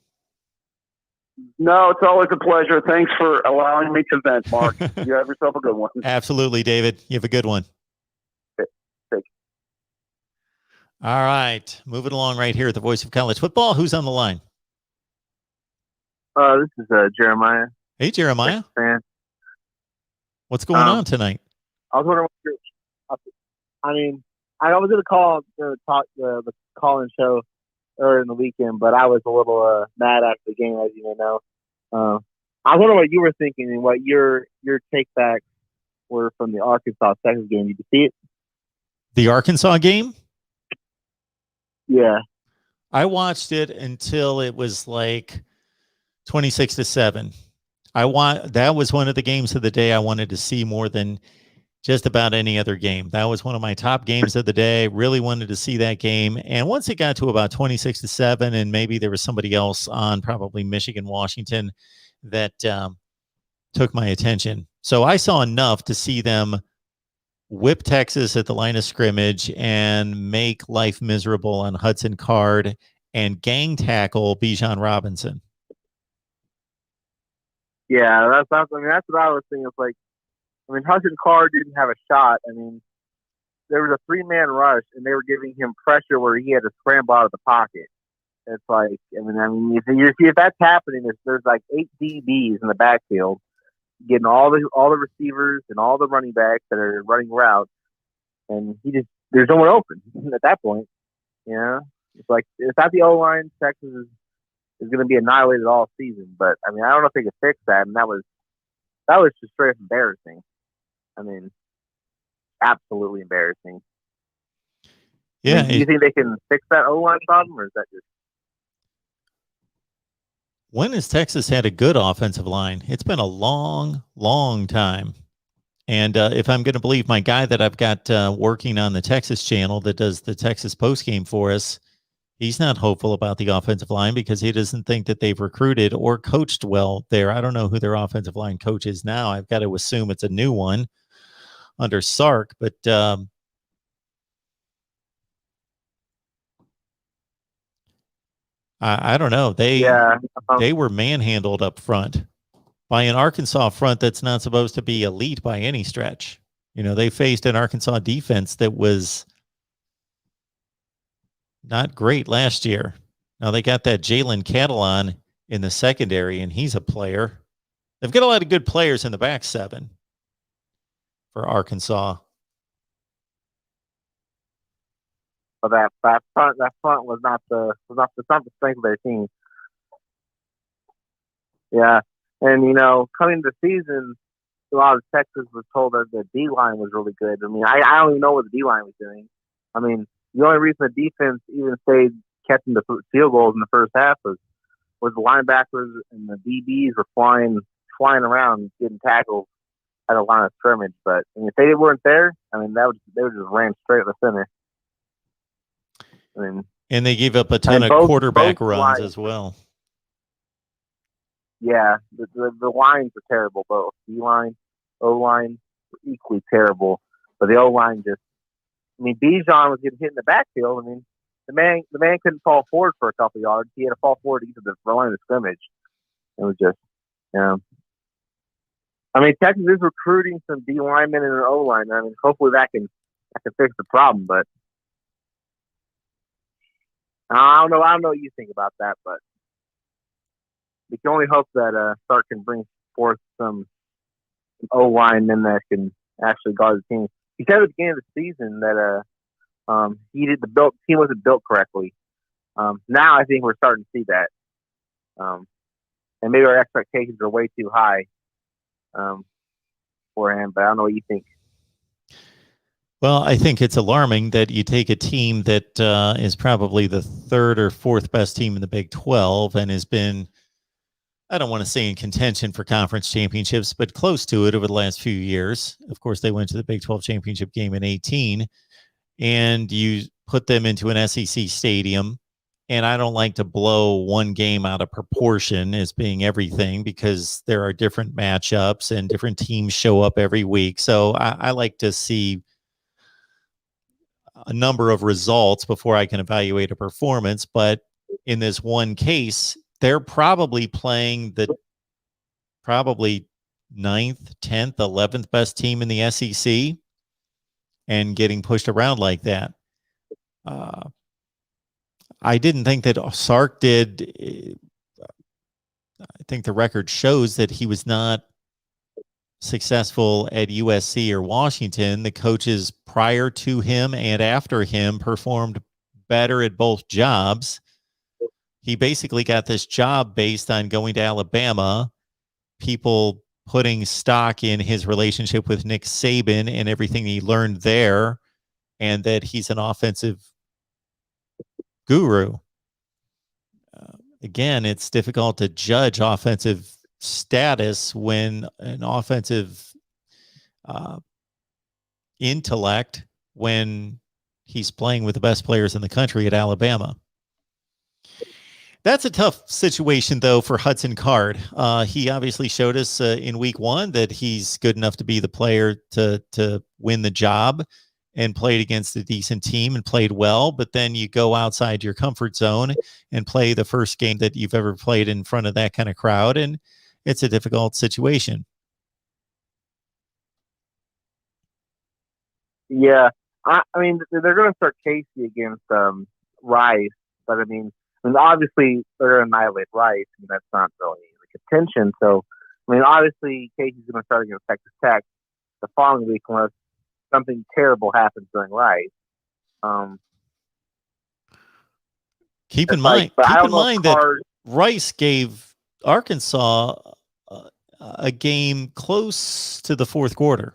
No, it's always a pleasure. Thanks for allowing me to vent, Mark. You have yourself a good one. Absolutely, David. You have a good one. Thank you. All right. Moving along right here at the Voice of College Football. Who's on the line? This is Jeremiah. Hey, Jeremiah. Fan. What's going on tonight? I was wondering I was going to call the call-in show earlier in the weekend, but I was a little mad after the game, as you may know. I wonder what you were thinking and what your take-backs were from the Arkansas-Texas game. Did you see it? The Arkansas game? Yeah. I watched it until it was like 26-7. That was one of the games of the day I wanted to see more than just about any other game. That was one of my top games of the day. Really wanted to see that game. And once it got to about 26-7, and maybe there was somebody else on, probably Michigan, Washington, that took my attention. So I saw enough to see them whip Texas at the line of scrimmage and make life miserable on Hudson Card and gang tackle Bijan Robinson. Yeah, that's what I was thinking. It's like, Hudson Card didn't have a shot. There was a 3-man rush, and they were giving him pressure where he had to scramble out of the pocket. It's like, if that's happening, there's like 8 DBs in the backfield getting all the receivers and all the running backs that are running routes, and there's no one open at that point. It's like, it's not the O-line. Texas is going to be annihilated all season, but I don't know if they could fix that, and that was just straight up embarrassing. Absolutely embarrassing. Yeah. Do you think they can fix that O-line problem, or is that just? When has Texas had a good offensive line? It's been a long, long time. And if I'm going to believe my guy that I've got working on the Texas channel that does the Texas postgame for us, he's not hopeful about the offensive line because he doesn't think that they've recruited or coached well there. I don't know who their offensive line coach is now. I've got to assume it's a new one under Sark, but I don't know. They were manhandled up front by an Arkansas front that's not supposed to be elite by any stretch. They faced an Arkansas defense that was not great last year. Now they got that Jalen Catalon in the secondary, and he's a player. They've got a lot of good players in the back seven for Arkansas. But that front was not the strength of their team. Yeah, and coming to the season, a lot of Texas was told that the D line was really good. I don't even know what the D line was doing. The only reason the defense even stayed catching the field goals in the first half was the linebackers and the DBs were flying around getting tackles at a line of scrimmage. But I mean, if they weren't there, I mean, they would just ran straight at the center. I mean, and they gave up a ton of quarterback runs as well. Yeah, the lines are terrible. Both D-line, O-line were equally terrible. But the O-line just, I mean, Bijan was getting hit in the backfield. I mean, the man couldn't fall forward for a couple yards. He had to fall forward to get to the line of scrimmage. It was just, I mean, Texas is recruiting some D linemen and an O line. I mean, hopefully that can fix the problem. But I don't know what you think about that, but we can only hope that Sark can bring forth some O linemen that can actually guard the team. He said at the beginning of the season that the team wasn't built correctly. Now I think we're starting to see that, and maybe our expectations are way too high for him. But I don't know what you think. Well, I think it's alarming that you take a team that is probably the third or fourth best team in the Big 12 and has been, I don't want to say in contention for conference championships, but close to it over the last few years. Of course, they went to the Big 12 championship game in 2018, and you put them into an SEC stadium. And I don't like to blow one game out of proportion as being everything, because there are different matchups and different teams show up every week. So I like to see a number of results before I can evaluate a performance. But in this one case, they're probably playing the probably 9th, 10th, 11th best team in the SEC and getting pushed around like that. I didn't think that Sark did. I think the record shows that he was not successful at USC or Washington. The coaches prior to him and after him performed better at both jobs. He basically got this job based on going to Alabama, people putting stock in his relationship with Nick Saban and everything he learned there, and that he's an offensive guru. Again, it's difficult to judge offensive status when an offensive intellect, when he's playing with the best players in the country at Alabama. That's a tough situation, though, for Hudson Card. He obviously showed us in week 1 that he's good enough to be the player to win the job, and played against a decent team and played well. But then you go outside your comfort zone and play the first game that you've ever played in front of that kind of crowd, and it's a difficult situation. Yeah, I mean, they're going to start Casey against Rice, but I mean, obviously they're going to annihilate Rice. I mean, that's not really the contention. So, I mean, obviously Casey's going to start against Texas Tech the following week unless something terrible happens during Rice. Keep in mind that Rice gave Arkansas a game close to the fourth quarter.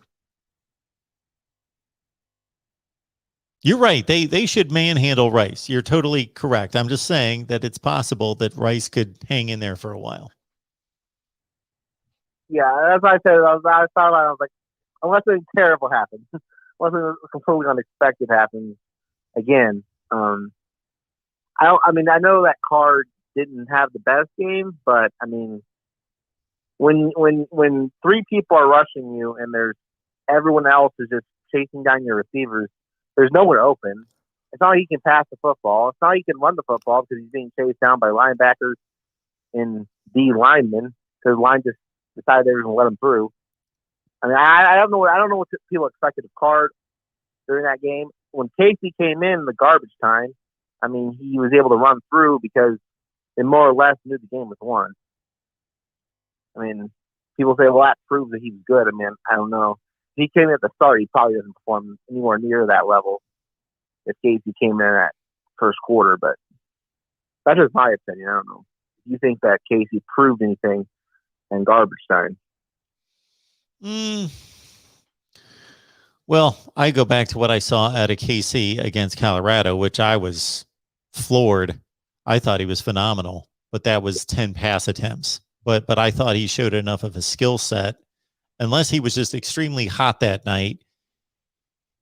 You're right. They should manhandle Rice. You're totally correct. I'm just saying that it's possible that Rice could hang in there for a while. Yeah, as I said, I was like, unless something terrible happens, unless something completely unexpected happens again. I mean, I know that Card didn't have the best game, but I mean, when 3 people are rushing you and there's everyone else is just chasing down your receivers, there's nowhere open. It's not like he can pass the football. It's not like he can run the football because he's being chased down by linebackers and D linemen because the line just decided they were going to let him through. I mean, I don't know what people expected of Card during that game. When Casey came in the garbage time, I mean, he was able to run through because they more or less knew the game was won. I mean, people say, well, that proves that he's good. I mean, I don't know. If he came in at the start, he probably doesn't perform anywhere near that level if Casey came in that first quarter. But that's just my opinion. I don't know. Do you think that Casey proved anything in garbage time? Well, I go back to what I saw out of KC against Colorado, which I was floored. I thought he was phenomenal, but that was 10 pass attempts. But I thought he showed enough of a skill set unless he was just extremely hot that night,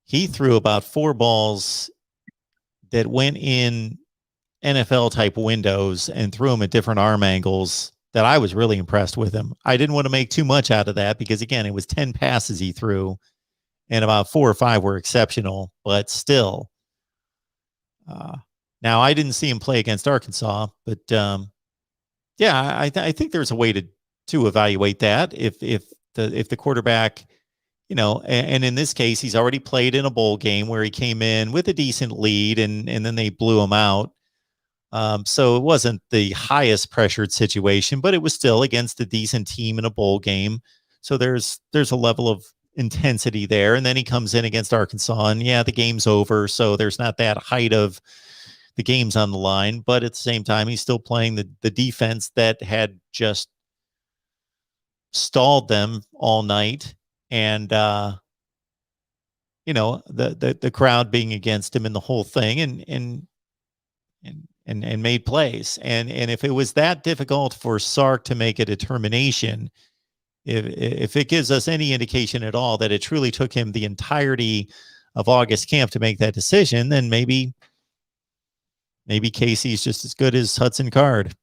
he threw about 4 balls that went in NFL type windows and threw them at different arm angles that I was really impressed with him. I didn't want to make too much out of that because, again, it was 10 passes he threw and about 4 or 5 were exceptional, but still. Now, I didn't see him play against Arkansas, but yeah, I think there's a way to evaluate that. If the quarterback, and in this case, he's already played in a bowl game where he came in with a decent lead and then they blew him out. So it wasn't the highest pressured situation, but it was still against a decent team in a bowl game. So there's a level of intensity there. And then he comes in against Arkansas and the game's over. So there's not that height of the game's on the line, but at the same time, he's still playing the defense that had just stalled them all night. And, the crowd being against him and the whole thing and made plays. And if it was that difficult for Sark to make a determination, if it gives us any indication at all that it truly took him the entirety of August camp to make that decision, then maybe Casey's just as good as Hudson Card.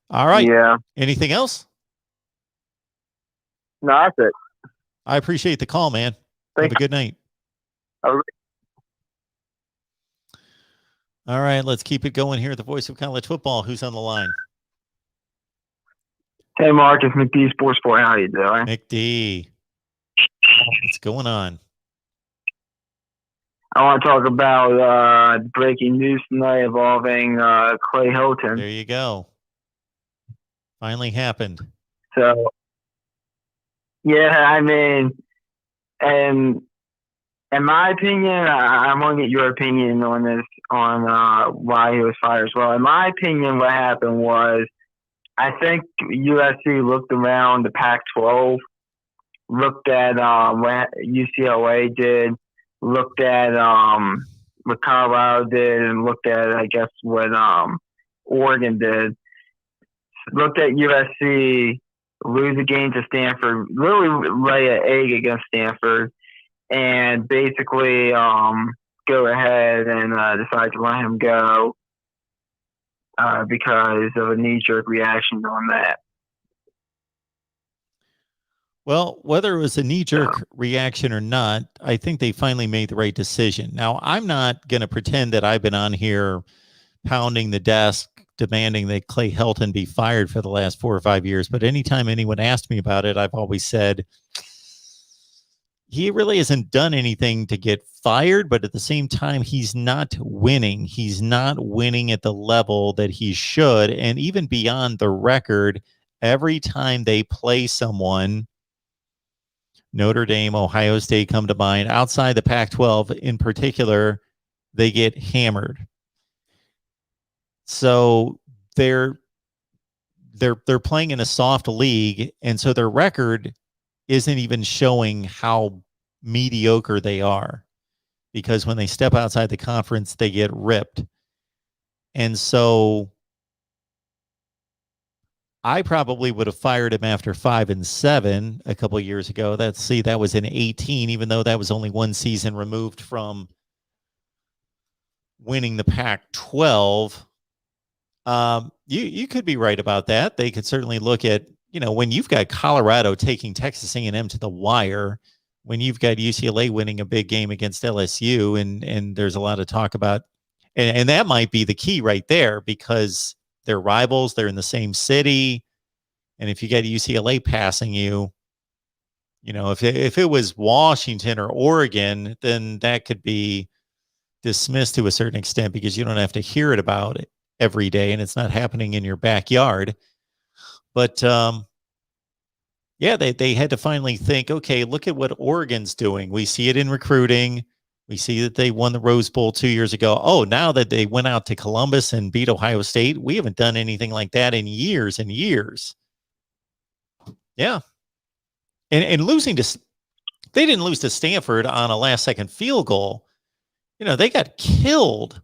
All right. Yeah. Anything else? No, that's it. I appreciate the call, man. Thanks. Have a good night. All right. All right, let's keep it going here at the Voice of College Football. Who's on the line? Hey, Mark, it's McD Sports Boy. How you doing? McD. What's going on? I want to talk about breaking news tonight involving Clay Helton. There you go. Finally happened. So, yeah, I mean, and in my opinion, I want to get your opinion on this, on why he was fired as well. In my opinion, what happened was, I think USC looked around the Pac-12, looked at what UCLA did, looked at what Colorado did, and looked at, I guess, what Oregon did. Looked at USC lose a game to Stanford, really lay an egg against Stanford, and basically go ahead and decide to let him go because of a knee-jerk reaction on that. Well, whether it was a knee-jerk reaction or not, I think they finally made the right decision. Now, I'm not going to pretend that I've been on here pounding the desk, demanding that Clay Helton be fired for the last 4 or 5 years. But anytime anyone asked me about it, I've always said he really hasn't done anything to get fired. But at the same time, he's not winning. He's not winning at the level that he should. And even beyond the record, every time they play someone, Notre Dame, Ohio State come to mind, outside the Pac-12 in particular, they get hammered. So they're playing in a soft league, and so their record isn't even showing how mediocre they are, because when they step outside the conference, they get ripped. And so I probably would have fired him after 5 and 7 a couple of years ago. That was in 18, even though that was only one season removed from winning the Pac-12. You could be right about that. They could certainly look at, when you've got Colorado taking Texas A&M to the wire, when you've got UCLA winning a big game against LSU, and there's a lot of talk about, and that might be the key right there, because they're rivals, they're in the same city, and if you get UCLA passing you, if it was Washington or Oregon, then that could be dismissed to a certain extent because you don't have to hear it about it every day, and it's not happening in your backyard. But they had to finally think, okay, look at what Oregon's doing. We see it in recruiting. We see that they won the Rose Bowl 2 years ago. Oh, now that they went out to Columbus and beat Ohio State, we haven't done anything like that in years and years. Yeah. And they didn't lose to Stanford on a last-second field goal. They got killed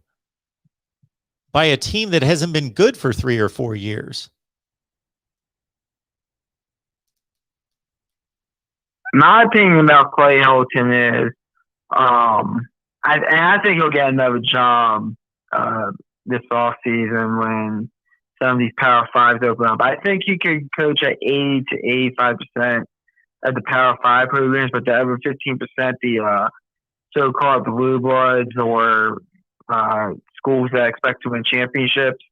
by a team that hasn't been good for 3 or 4 years. My opinion about Clay Helton is, I think he'll get another job this offseason when some of these Power Fives open up. I think he could coach at 80 to 85% of the Power Five programs, but the other 15%, the so-called blue bloods or schools that expect to win championships,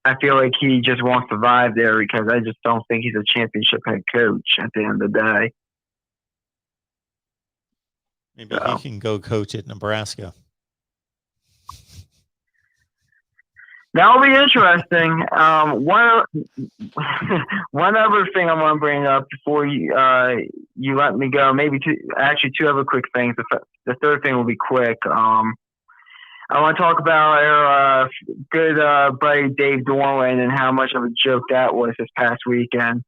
I feel like he just won't survive there because I just don't think he's a championship head coach at the end of the day. Maybe he can go coach at Nebraska. That'll be interesting. One other thing I want to bring up before you let me go, maybe two other quick things. The third thing will be quick. I want to talk about our good buddy Dave Dorland and how much of a joke that was this past weekend.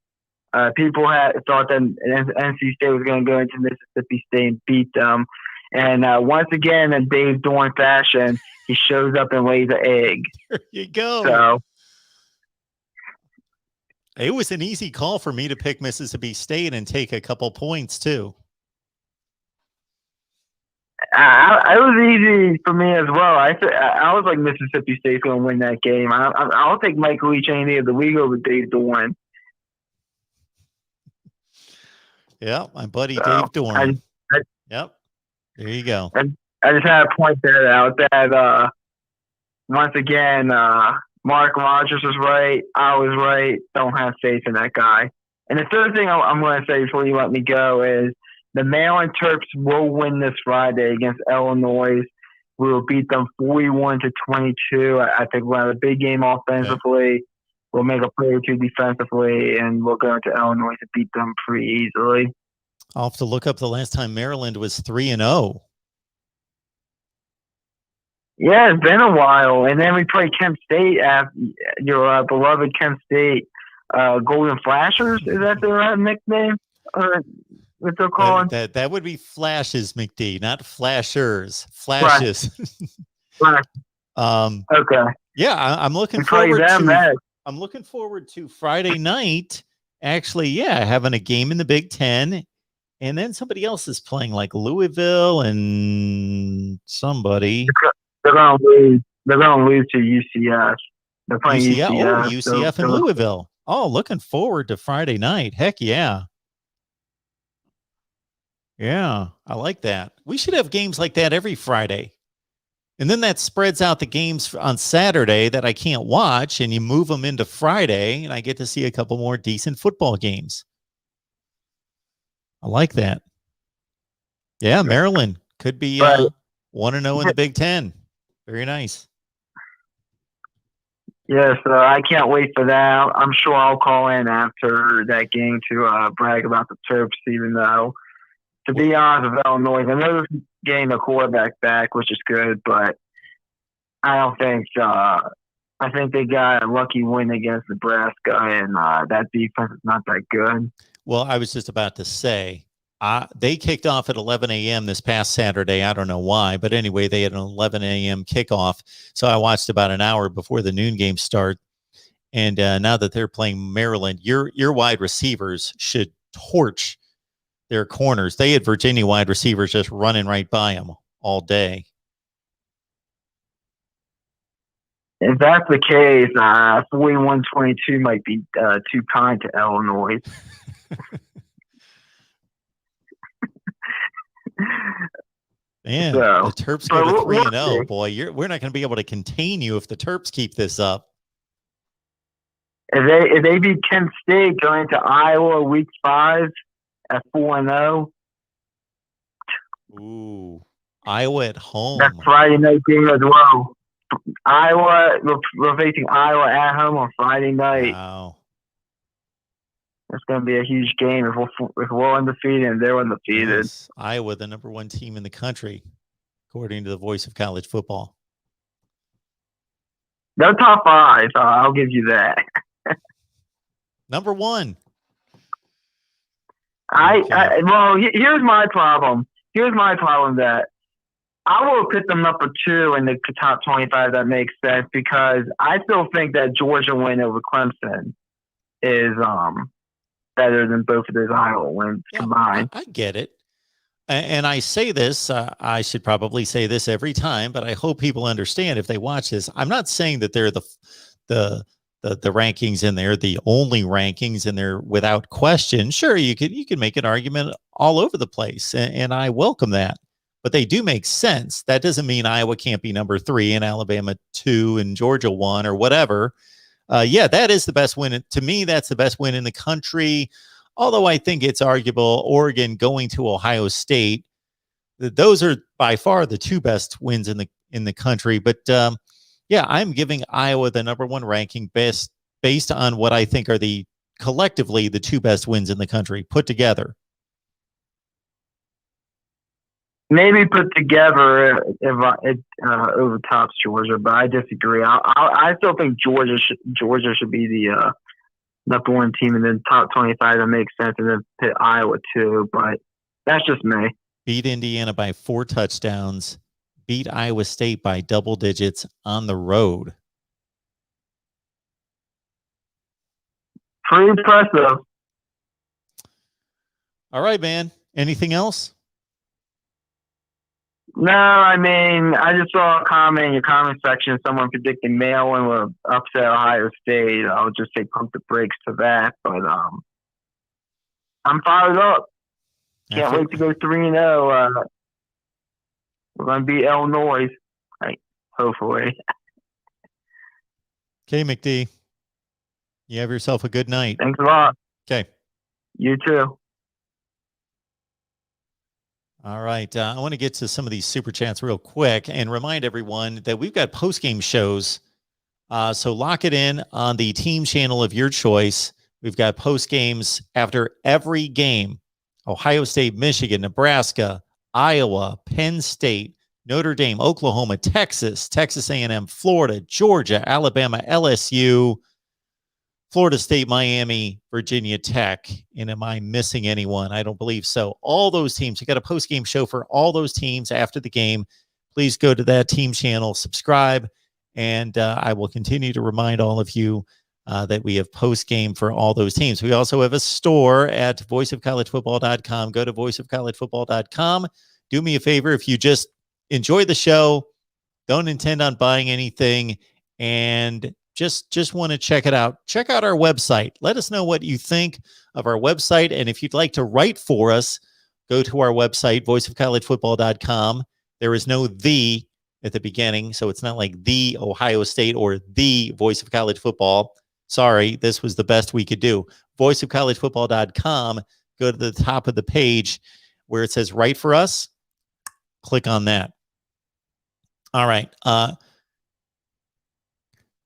People had thought that NC State was going to go into Mississippi State and beat them. And once again, in Dave Dorn fashion, he shows up and lays an egg. There you go. So it was an easy call for me to pick Mississippi State and take a couple points, too. It was easy for me as well. I was like Mississippi State's going to win that game. I'll take Mike Leach any day of the week over Dave Dorn. Yeah, my buddy Dave Dorn. Yep. There you go. I just had to point that out that once again, Mark Rogers was right. I was right. Don't have faith in that guy. And the third thing I'm going to say before you let me go is the Maryland Terps will win this Friday against Illinois. We will beat them 41-22. I think we'll have a big game offensively. Okay. We'll make a play or two defensively, and we'll go into Illinois to beat them pretty easily. I'll have to look up the last time Maryland was 3-0. Yeah, it's been a while. And then we play Kent State, your beloved Kent State Golden Flashers. Is that their nickname? Or what they're calling? That would be Flashes, McD, not Flashers. Flashes. Right. Okay. Yeah, I'm looking forward to. I'm looking forward to Friday night. Actually, yeah, having a game in the Big Ten, and then somebody else is playing, like Louisville and somebody. They're going to lose. They're going to lose to UCF. They're playing UCF. Oh, UCF and Louisville. Oh, looking forward to Friday night. Heck yeah. Yeah, I like that. We should have games like that every Friday. And then that spreads out the games on Saturday that I can't watch, and you move them into Friday, and I get to see a couple more decent football games. I like that. Yeah, Maryland could be 1-0 in the Big Ten. Very nice. Yes, I can't wait for that. I'm sure I'll call in after that game to brag about the Terps, even though, to be honest with Illinois, I know they're getting a quarterback back, which is good, but I don't think I think they got a lucky win against Nebraska, and that defense is not that good. Well, I was just about to say, they kicked off at 11 a.m. this past Saturday. I don't know why, but anyway, they had an 11 a.m. kickoff. So I watched about an hour before the noon game start. And now that they're playing Maryland, your wide receivers should torch their corners. They had Virginia wide receivers just running right by them all day. If that's the case, 41-22 might be too kind to Illinois. Man, the Terps go to 3-0. Boy, we're not going to be able to contain you if the Terps keep this up. If they beat Kent State going to Iowa week 5 at 4-0. Ooh, Iowa at home. That's Friday night game as well. We're facing Iowa at home on Friday night. Wow. It's going to be a huge game if we're undefeated and they're undefeated. Yes. Iowa, the number 1 team in the country, according to the Voice of College Football. They're top 5, so I'll give you that. Number 1. Well, here's my problem. That I will put them number 2 in the top 25. That makes sense because I still think that Georgia win over Clemson is better than both of those Iowa wins combined. I get it. And I say this, I should probably say this every time, but I hope people understand if they watch this. I'm not saying that they're the rankings in there, the only rankings in there without question. Sure, you could make an argument all over the place, and I welcome that. But they do make sense. That doesn't mean Iowa can't be number 3 and Alabama 2 and Georgia 1 or whatever. Yeah, that is the best win. To me, that's the best win in the country. Although I think it's arguable, Oregon going to Ohio State, those are by far the 2 best wins in the country. But yeah, I'm giving Iowa the number 1 ranking based on what I think are collectively the 2 best wins in the country put together. Maybe put together overtops Georgia, but I disagree. I still think Georgia should be the number 1 team in the top 25. That makes sense, and then put Iowa 2. But that's just me. Beat Indiana by 4 touchdowns. Beat Iowa State by double digits on the road. Pretty impressive. All right, man. Anything else? No, I mean, I just saw a comment in your comment section. Someone predicted Maryland will upset Ohio State. I'll just say pump the brakes to that. But I'm fired up. Can't wait to go 3-0. We're going to beat Illinois, right? Hopefully. Okay, McD. You have yourself a good night. Thanks a lot. Okay. You too. All right. I want to get to some of these super chats real quick and remind everyone that we've got post-game shows. So lock it in on the team channel of your choice. We've got post games after every game. Ohio State, Michigan, Nebraska, Iowa, Penn State, Notre Dame, Oklahoma, Texas, Texas A&M, Florida, Georgia, Alabama, LSU, Florida State, Miami, Virginia Tech. And am I missing anyone? I don't believe so. All those teams. You got a post-game show for all those teams after the game. Please go to that team channel, subscribe, and I will continue to remind all of you that we have post-game for all those teams. We also have a store at voiceofcollegefootball.com. Go to voiceofcollegefootball.com. Do me a favor, if you just enjoy the show, don't intend on buying anything, and just want to check it out. Check out our website. Let us know what you think of our website. And if you'd like to write for us, go to our website, voiceofcollegefootball.com. There is no "the" at the beginning, so it's not like the Ohio State or the Voice of College Football. Sorry, this was the best we could do. Voiceofcollegefootball.com. Go to the top of the page where it says write for us. Click on that. All right.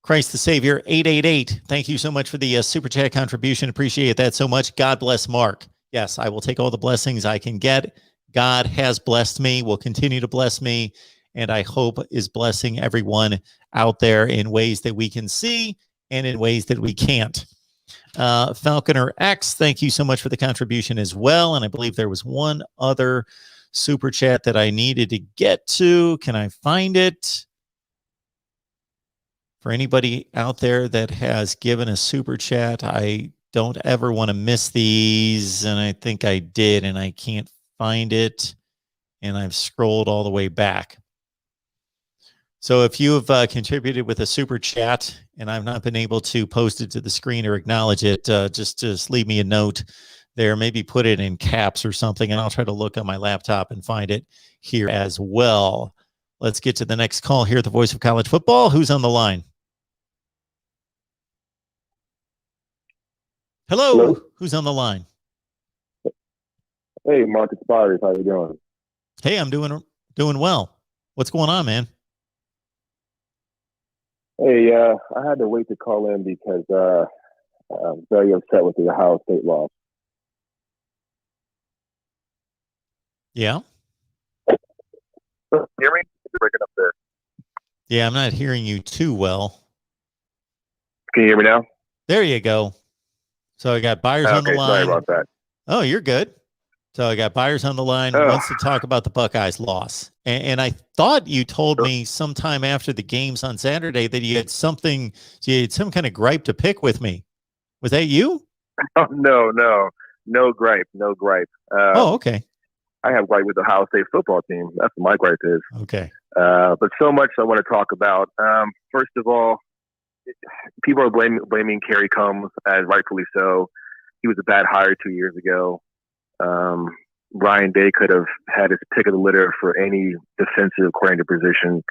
Christ the Savior, 888. Thank you so much for the super chat contribution. Appreciate that so much. God bless Mark. Yes, I will take all the blessings I can get. God has blessed me, will continue to bless me, and I hope is blessing everyone out there in ways that we can see and in ways that we can't. Falconer X, thank you so much for the contribution as well. And I believe there was one other super chat that I needed to get to. Can I find it? For anybody out there that has given a super chat, I don't ever want to miss these. And I think I did, and I can't find it. And I've scrolled all the way back. So if you have contributed with a super chat and I've not been able to post it to the screen or acknowledge it, just leave me a note there. Maybe put it in caps or something, and I'll try to look on my laptop and find it here as well. Let's get to the next call here at the Voice of College Football. Who's on the line? Hello. Who's on the line? Hey, Marcus Spires, how you doing? Hey, I'm doing well. What's going on, man? Hey, I had to wait to call in because I'm very upset with the Ohio State loss. Yeah? Hear me? You're breaking up there. Yeah, I'm not hearing you too well. Can you hear me now? There you go. So I got Byers on the line. Sorry about that. Oh, you're good. So I got Byers on the line, wants to talk about the Buckeyes loss. And I thought you told me sometime after the games on Saturday that you had some kind of gripe to pick with me. Was that you? Oh, no gripe. Okay. I have gripe with the Ohio State football team. That's what my gripe is. Okay. But so much I want to talk about. First of all, people are blaming Kerry Combs, as rightfully so. He was a bad hire 2 years ago. Ryan Day could have had his pick of the litter for any defensive coordinator position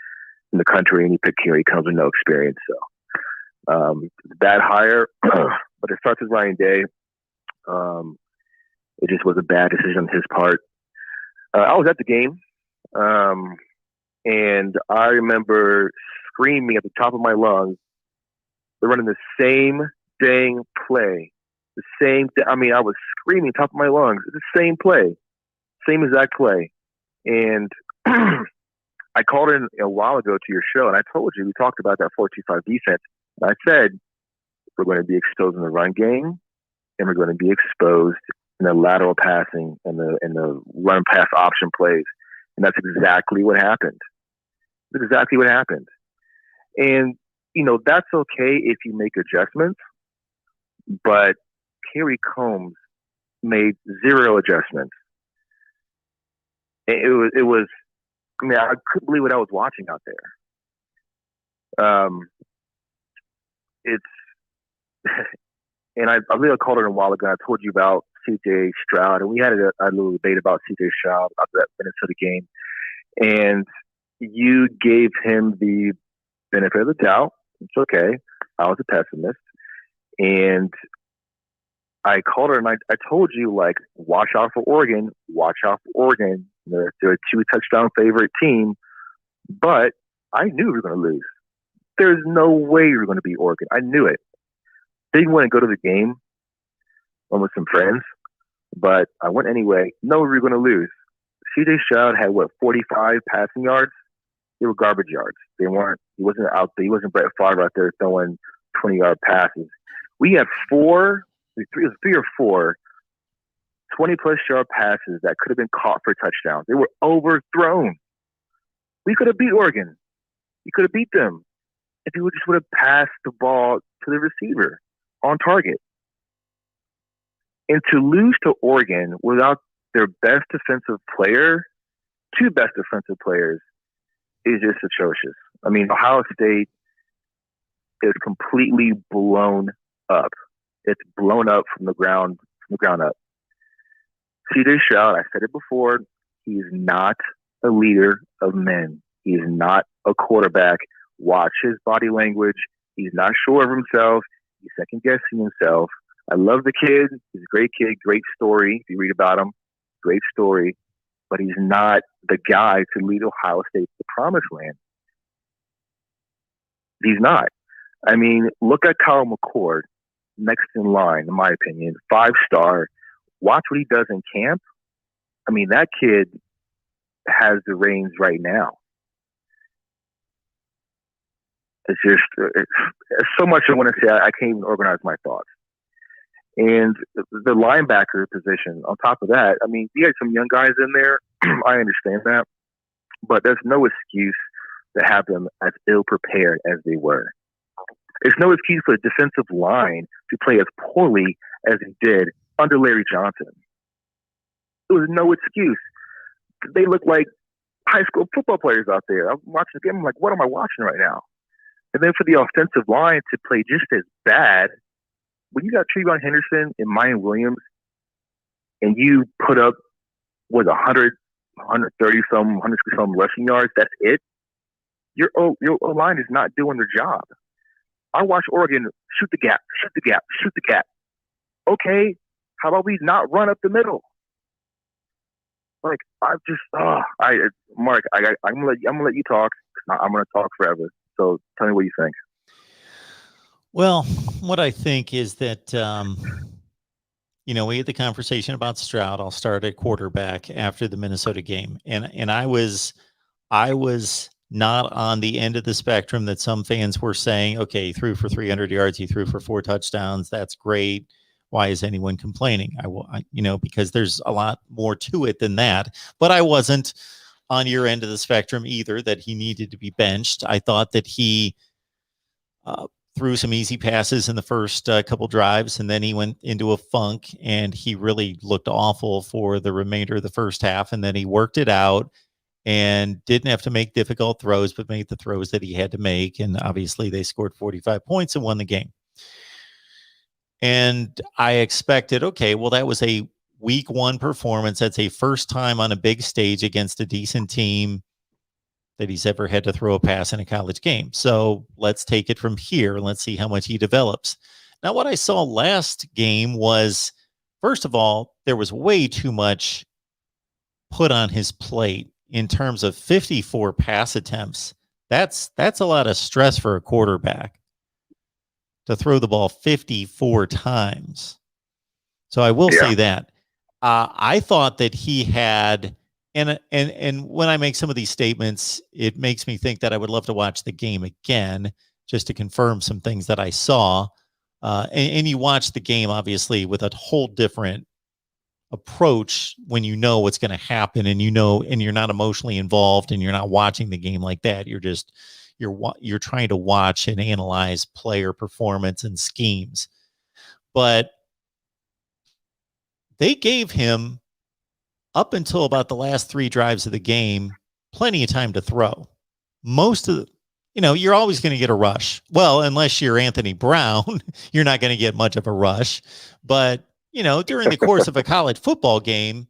in the country, and he picked Kerry Combs with no experience. So, bad hire, but it starts with Ryan Day. It just was a bad decision on his part. I was at the game, and I remember screaming at the top of my lungs. They're running the same dang play. I was screaming top of my lungs. It's the same play. Same exact play. And I called in a while ago to your show, and I told you, we talked about that 4-2-5 defense. And I said, we're going to be exposed in the run game, and we're going to be exposed in the lateral passing and the run pass option plays. And that's exactly what happened. And, that's okay if you make adjustments, but Kerry Combs made zero adjustments. It was. I couldn't believe what I was watching out there. And I really called it a while ago. I told you about C.J. Stroud, and we had a little debate about C.J. Stroud after that Minnesota game. And you gave him the benefit of the doubt. It's okay. I was a pessimist. And I called her and I told you, watch out for Oregon. They're a 2-touchdown favorite team. But I knew we were going to lose. There's no way we were going to beat Oregon. I knew it. Didn't want to go to the game. Went with some friends. But I went anyway. No, we were going to lose. C.J. Stroud had, 45 passing yards? They were garbage yards. He wasn't out there. He wasn't Brett Favre out there throwing 20-yard passes. We had three or four 20-plus yard passes that could have been caught for touchdowns. They were overthrown. We could have beat Oregon. We could have beat them if we just would have passed the ball to the receiver on target. And to lose to Oregon without their best defensive player, two best defensive players, is just atrocious. I mean, Ohio State is completely blown up. It's blown up from the ground up. C.J. Stroud, I said it before, he is not a leader of men. He is not a quarterback. Watch his body language. He's not sure of himself. He's second-guessing himself. I love the kid. He's a great kid, great story. If you read about him, great story. But he's not the guy to lead Ohio State to the promised land. He's not. I mean, look at Kyle McCord, next in line, in my opinion, 5-star. Watch what he does in camp. I mean, that kid has the reins right now. It's so much I want to say. I can't even organize my thoughts. And the linebacker position, on top of that, I mean, you had some young guys in there. I understand that. But there's no excuse to have them as ill-prepared as they were. There's no excuse for the defensive line to play as poorly as he did under Larry Johnson. There was no excuse. They look like high school football players out there. I'm watching the game. I'm like, what am I watching right now? And then for the offensive line to play just as bad, when you got Trevon Henderson and Mayan Williams, and you put up, 130-some rushing yards, that's it? Your O-line is not doing their job. I watch Oregon shoot the gap. Okay, how about we not run up the middle? Like, Mark, I'm gonna let you talk. I'm gonna talk forever. So tell me what you think. Well, what I think is that, we had the conversation about Stroud. I'll start at quarterback after the Minnesota game. And I was not on the end of the spectrum that some fans were saying, okay, he threw for 300 yards. He threw for 4 touchdowns. That's great. why is anyone complaining? Because there's a lot more to it than that. But I wasn't on your end of the spectrum either, that he needed to be benched. I thought that he threw some easy passes in the first couple drives, and then he went into a funk, and he really looked awful for the remainder of the first half. And then he worked it out and didn't have to make difficult throws, but made the throws that he had to make. And obviously they scored 45 points and won the game. And I expected, okay, well, that was a week 1 performance. That's a first time on a big stage against a decent team that he's ever had to throw a pass in a college game. So let's take it from here. Let's see how much he develops. Now, what I saw last game was, first of all, there was way too much put on his plate in terms of 54 pass attempts. That's a lot of stress for a quarterback to throw the ball 54 times. So I will say that. I thought that he had, and when I make some of these statements, it makes me think that I would love to watch the game again just to confirm some things that I saw. And you watch the game, obviously, with a whole different approach when you know what's going to happen, and and you're not emotionally involved, and you're not watching the game like that. You're trying to watch and analyze player performance and schemes. But they gave him, up until about the last 3 drives of the game, plenty of time to throw. Most of you're always going to get a rush. Well, unless you're Anthony Brown, you're not going to get much of a rush. But during the course of a college football game,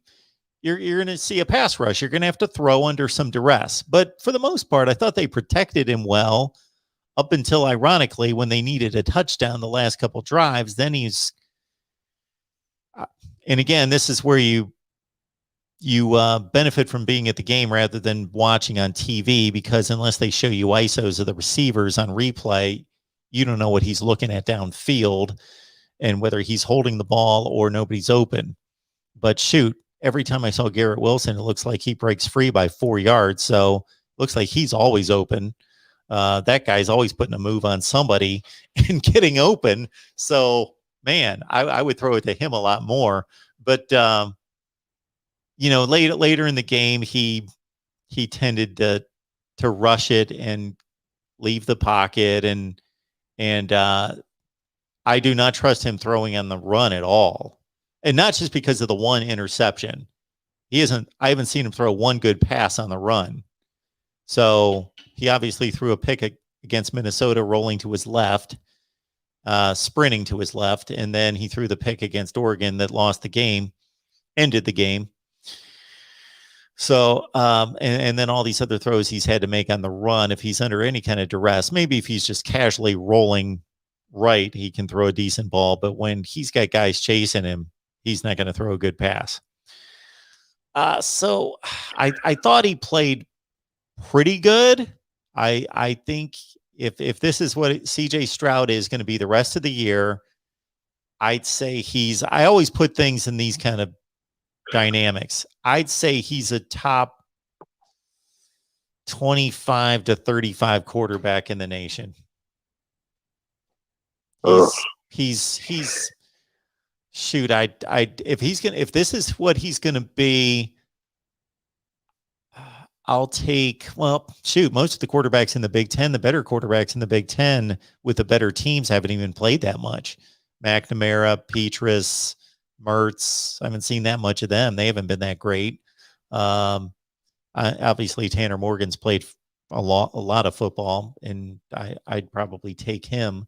you're going to see a pass rush. You're going to have to throw under some duress. But for the most part, I thought they protected him well up until, ironically, when they needed a touchdown the last couple drives. Then and again, this is where you benefit from being at the game rather than watching on TV, because unless they show you ISOs of the receivers on replay, you don't know what he's looking at downfield and whether he's holding the ball or nobody's open. But shoot, every time I saw Garrett Wilson, it looks like he breaks free by 4 yards. So looks like he's always open. That guy's always putting a move on somebody and getting open. So, man, I would throw it to him a lot more. But, later in the game, he tended to rush it and leave the pocket. And I do not trust him throwing on the run at all. And not just because of the one interception. I haven't seen him throw one good pass on the run. So he obviously threw a pick against Minnesota, rolling to his left, sprinting to his left. And then he threw the pick against Oregon that lost the game, ended the game. So, and then all these other throws he's had to make on the run. If he's under any kind of duress, maybe if he's just casually rolling right, he can throw a decent ball. But when he's got guys chasing him, he's not going to throw a good pass. So I thought he played pretty good. I think if this is what CJ Stroud is going to be the rest of the year, I'd say I always put things in these kind of dynamics. I'd say he's a top 25 to 35 quarterback in the nation. He's shoot. If this is what he's gonna be, I'll take. Well, shoot. Most of the quarterbacks in the Big Ten, the better quarterbacks in the Big Ten with the better teams, haven't even played that much. McNamara, Petrus, Mertz. I haven't seen that much of them. They haven't been that great. Obviously, Tanner Morgan's played a lot of football, and I'd probably take him.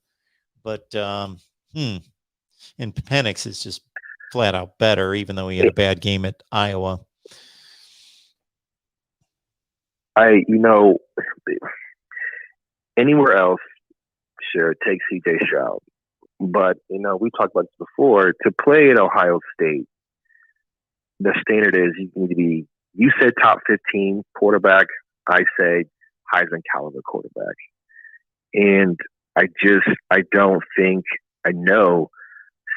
But and Penix is just flat out better, even though he had a bad game at Iowa. Anywhere else, sure, take CJ Stroud. But, we talked about this before. To play at Ohio State, the standard is you need to be, you said top 15 quarterback. I say Heisman caliber quarterback. And I know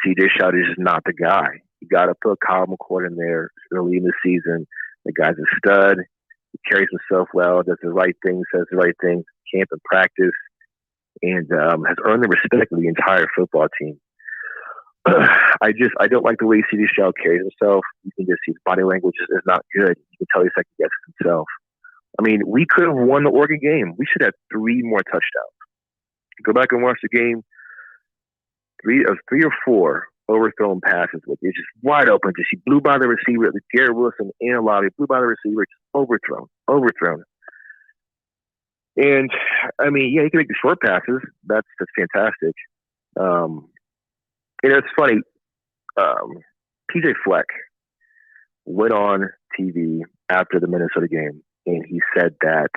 CJ Stroud is just not the guy. You got to put Kyle McCord in there early in the season. The guy's a stud. He carries himself well, does the right thing, says the right thing, camp and practice, and has earned the respect of the entire football team. I don't like the way CJ Stroud carries himself. You can just see his body language is not good. You can tell he's second guessing himself. I mean, we could have won the Oregon game. We should have 3 more touchdowns. Go back and watch the game. 3 or 4 overthrown passes with it's just wide open. Just he blew by the receiver. Garrett Wilson in a lobby blew by the receiver. Just overthrown. And I mean, yeah, he can make the short passes. That's fantastic. And it's funny. PJ Fleck went on TV after the Minnesota game, and he said that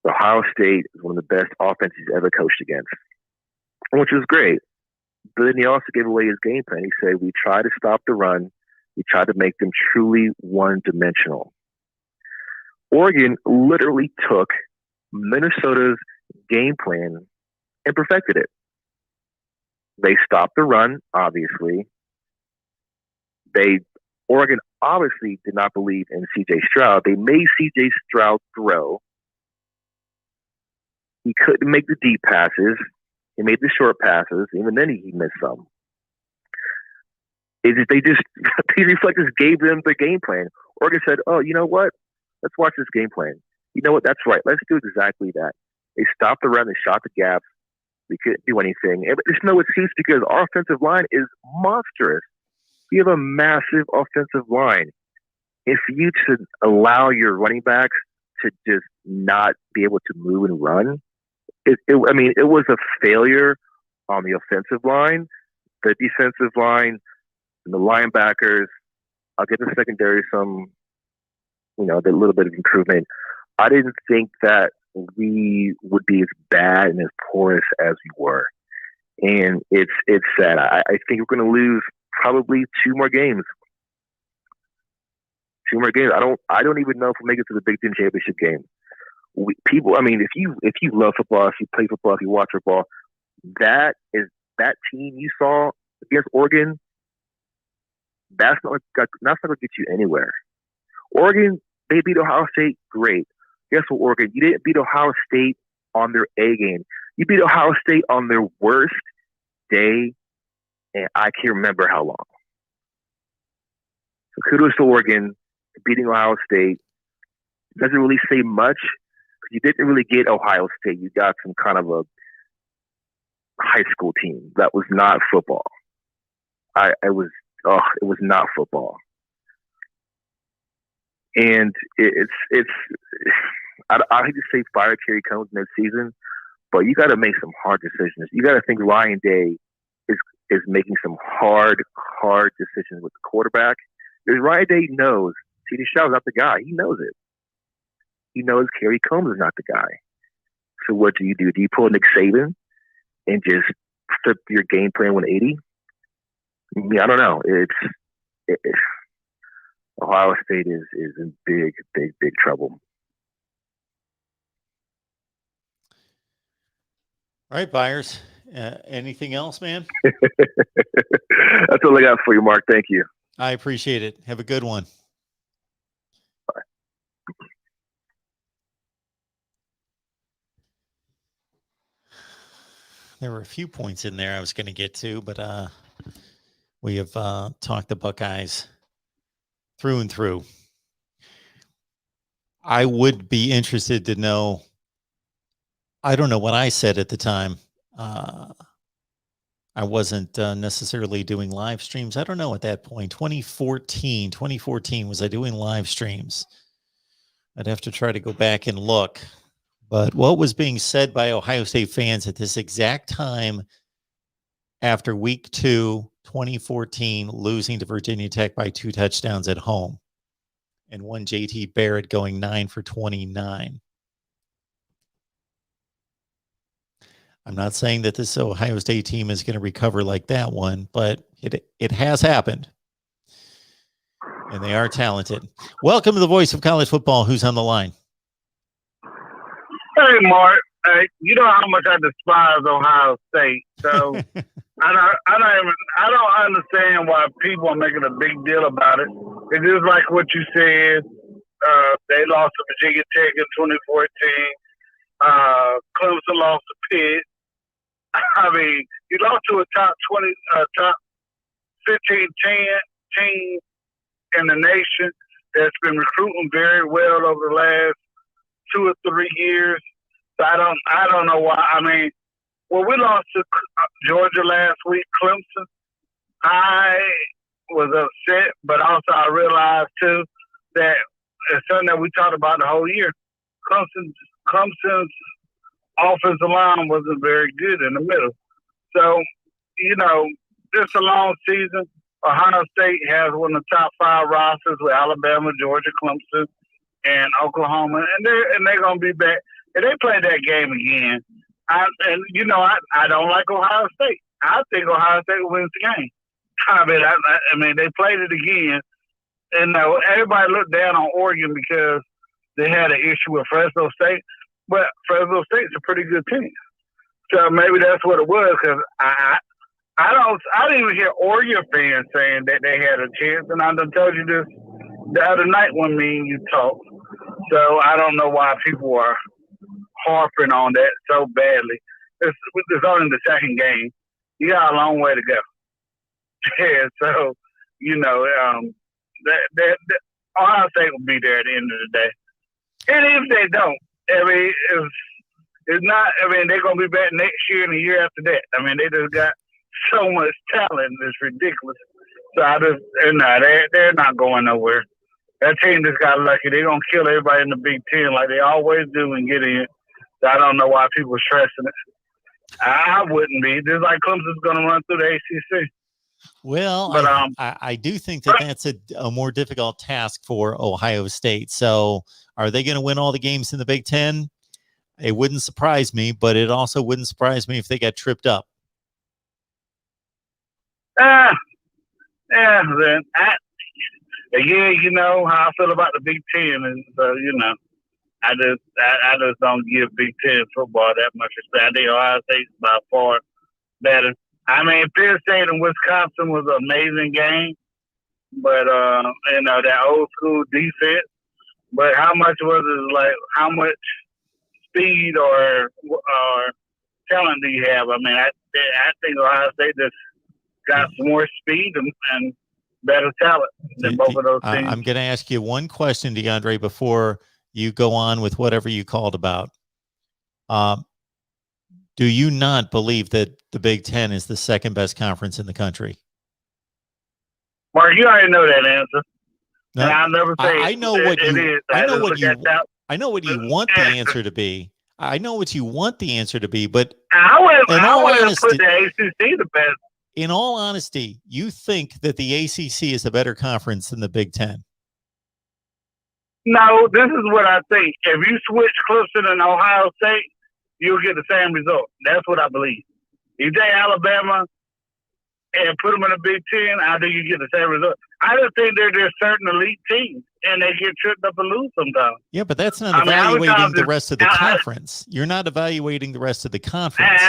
Ohio State is one of the best offenses he's ever coached against, which was great. But then he also gave away his game plan. He said, we try to stop the run. We try to make them truly one-dimensional. Oregon literally took Minnesota's game plan and perfected it. They stopped the run, obviously. Oregon obviously did not believe in C.J. Stroud. They made C.J. Stroud throw. He couldn't make the deep passes. He made the short passes. Even then, he missed some. PJ Fleck just gave them the game plan. Oregon said, oh, you know what? Let's watch this game plan. You know what? That's right. Let's do exactly that. They stopped the run. They shot the gaps. We couldn't do anything. And there's no excuse because our offensive line is monstrous. We have a massive offensive line. If you to allow your running backs to just not be able to move and run, it was a failure on the offensive line. The defensive line and the linebackers, I'll get the secondary some, a little bit of improvement. I didn't think that we would be as bad and as porous as we were. And it's sad. I think we're going to lose probably 2 more games. 2 more games. I don't even know if we'll make it to the Big Ten championship game. If you love football, if you play football, if you watch football, that team you saw against Oregon, that's not going to get you anywhere. Oregon, they beat Ohio State, great. Guess what, Oregon? You didn't beat Ohio State on their A game. You beat Ohio State on their worst day, and I can't remember how long. So kudos to Oregon beating Ohio State. Doesn't really say much. You didn't really get Ohio State. You got some kind of a high school team that was not football. It was not football. And I hate to say fire Kerry Combs mid-season, but you got to make some hard decisions. You got to think Ryan Day is making some hard decisions with the quarterback. Because Ryan Day knows C.J. Stroud's not the guy. He knows it. He knows Kerry Combs is not the guy. So what do? Do you pull Nick Saban and just flip your game plan 180? I don't know. Ohio State is in big trouble. All right, Byers. Anything else, man? That's all I got for you, Mark. Thank you. I appreciate it. Have a good one. Bye. There were a few points in there I was going to get to, but we have talked the Buckeyes through and through. I would be interested to know. I don't know what I said at the time. I wasn't necessarily doing live streams. I don't know at that point. 2014, was I doing live streams? I'd have to try to go back and look. But what was being said by Ohio State fans at this exact time after week 2, 2014, losing to Virginia Tech by 2 touchdowns at home, and one JT Barrett going 9 for 29. I'm not saying that this Ohio State team is going to recover like that one, but it has happened. And they are talented. Welcome to the voice of college football. Who's on the line? Hey, Mark. You know how much I despise Ohio State. So I don't understand why people are making a big deal about it. It's just like what you said. They lost to Virginia Tech in 2014. Clemson lost to Pitt. I mean, you lost to a top 20, top 15, 10 team in the nation that's been recruiting very well over the last 2 or 3 years. So I don't know why. I mean, well, we lost to Georgia last week, Clemson. I was upset, but also I realized too that it's something that we talked about the whole year. Clemson's offensive line wasn't very good in the middle. So, you know, it's a long season. Ohio State has one of the top 5 rosters with Alabama, Georgia, Clemson, and Oklahoma, and they're gonna be back. If they play that game again, I don't like Ohio State. I think Ohio State wins the game. I mean, they played it again, and everybody looked down on Oregon because they had an issue with Fresno State, but Fresno State's a pretty good team. So maybe that's what it was. Because I didn't even hear Oregon fans saying that they had a chance, and I done told you this the other night when me and you talked. So I don't know why people are harping on that so badly. It's only the second game. You got a long way to go. Yeah, so that Ohio State will be there at the end of the day. And if they don't, I mean, it's not. I mean, they're gonna be back next year and the year after that. I mean, they just got so much talent. It's ridiculous. So they're not going nowhere. That team just got lucky. They're gonna kill everybody in the Big Ten like they always do and get in. So I don't know why people are stressing it. I wouldn't be. Just like Clemson's gonna run through the ACC. Well, but I do think that that's a more difficult task for Ohio State. So are they going to win all the games in the Big Ten? It wouldn't surprise me, but it also wouldn't surprise me if they got tripped up. You know how I feel about the Big Ten, and so I just don't give Big Ten football that much respect. I think Ohio State's by far better. I mean, Penn State and Wisconsin was an amazing game, but that old school defense. But how much was it? Like, how much speed or talent do you have? I mean, I think Ohio State just got some more speed and better talent than both of those teams. I'm going to ask you one question, DeAndre, before you go on with whatever you called about. Do you not believe that the Big Ten is the second best conference in the country? Mark, you already know that answer. No, and I'll never say I know what it you. is. I know what you. I know what you want the answer to be. I know what you want the answer to be, but I wouldn't put the ACC the best. In all honesty, you think that the ACC is a better conference than the Big Ten? No, this is what I think. If you switch Clemson and Ohio State, you'll get the same result. That's what I believe. If you take Alabama and put them in the Big Ten, I think you get the same result. I just think there's certain elite teams, and they get tripped up and lose sometimes. Yeah, but that's not evaluating the rest of the conference. You're not evaluating the rest of the conference.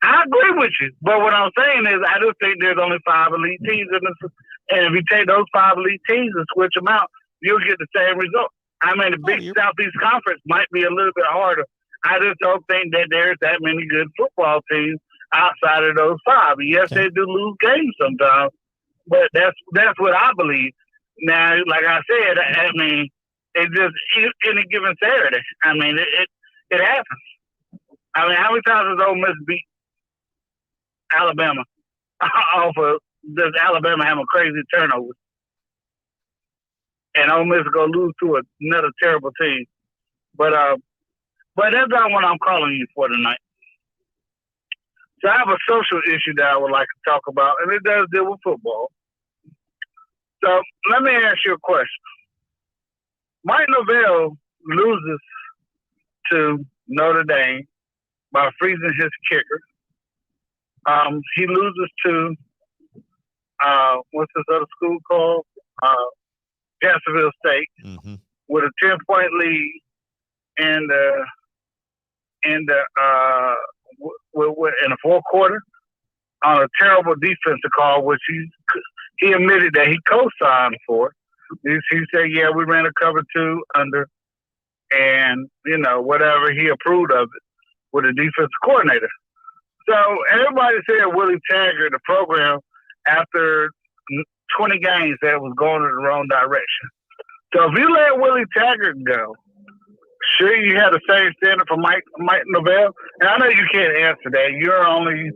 I agree with you, but what I'm saying is I just think there's only 5 elite teams in this, and if you take those 5 elite teams and switch them out, you'll get the same result. I mean, the Big Southeast Conference might be a little bit harder. I just don't think that there's that many good football teams outside of those 5. Yes, they do lose games sometimes, but that's what I believe. Now, like I said, I mean, it just any given Saturday. I mean, it happens. I mean, how many times has Ole Miss beat Alabama off of does Alabama have a crazy turnover? And Ole Miss go lose to another terrible team. But that's not what I'm calling you for tonight. So I have a social issue that I would like to talk about, and it does deal with football. So let me ask you a question. Mike Norvell loses to Notre Dame by freezing his kicker. He loses to what's this other school called? Jacksonville State with a 10-point lead in the fourth quarter on a terrible defensive call, which he admitted that he co-signed for. He said, "Yeah, we ran a cover 2 under, and whatever." He approved of it. with a defensive coordinator. So everybody said Willie Taggart, the program, after 20 games, that was going in the wrong direction. So if you let Willie Taggart go, sure you have the same standard for Mike Norvell? And I know you can't answer that. You're only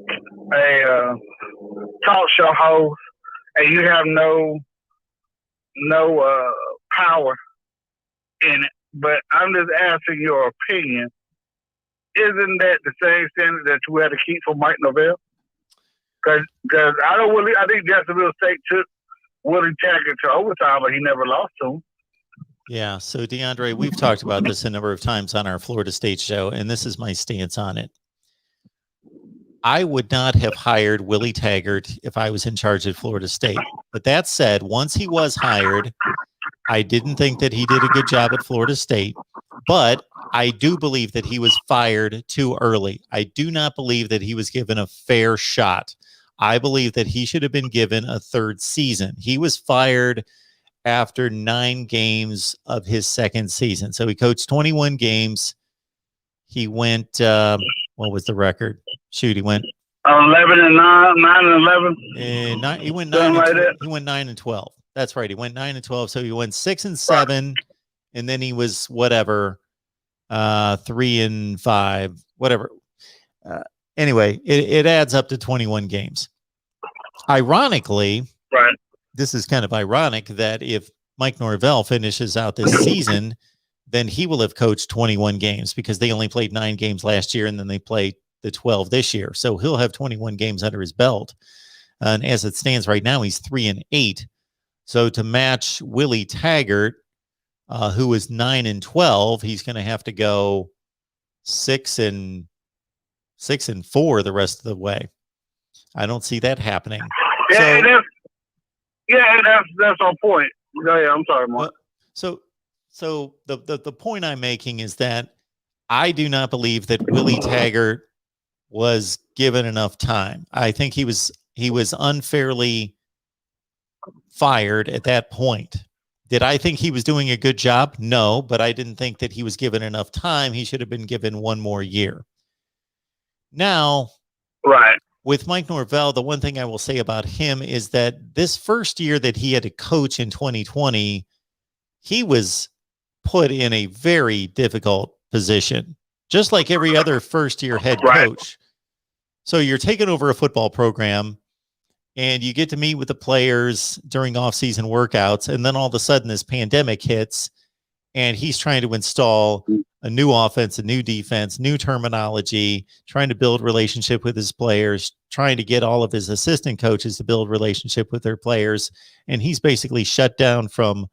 a talk show host, and you have no power in it. But I'm just asking your opinion. Isn't that the same standard that you had to keep for Mike Norvell? Because I think Jacksonville State took Willie Taggart to overtime, but he never lost to him. Yeah. So, DeAndre, we've talked about this a number of times on our Florida State show, and this is my stance on it. I would not have hired Willie Taggart if I was in charge at Florida State. But that said, once he was hired, I didn't think that he did a good job at Florida State, but I do believe that he was fired too early. I do not believe that he was given a fair shot. I believe that he should have been given a third season. He was fired after 9 games of his second season. So he coached 21 games. He went, what was the record? Shoot, he went 11-9, 9-11. He went 9 and 12. He went 9 and 12. That's right. He went 9 and 12. So he went 6 and 7, and then he was 3 and 5, whatever. Anyway, it adds up to 21 games. Ironically, right. This is kind of ironic that if Mike Norvell finishes out this season, then he will have coached 21 games because they only played 9 games last year and then they played the 12 this year. So he'll have 21 games under his belt. And as it stands right now, he's 3 and 8. So to match Willie Taggart, who is 9 and 12, he's going to have to go 6 and 4 the rest of the way. I don't see that happening. That's our point. Go ahead. I'm sorry, Mark. So the point I'm making is that I do not believe that Willie Taggart was given enough time. I think he was unfairly fired at that point. Did I think he was doing a good job? No, but I didn't think that he was given enough time. He should have been given 1 more year. Now, right. With Mike Norvell, the one thing I will say about him is that this first year that he had to coach in 2020, he was put in a very difficult position, just like every other first-year head coach. So you're taking over a football program, and you get to meet with the players during off-season workouts, and then all of a sudden this pandemic hits, and he's trying to install a new offense, a new defense, new terminology, trying to build relationship with his players, trying to get all of his assistant coaches to build relationship with their players. And he's basically shut down from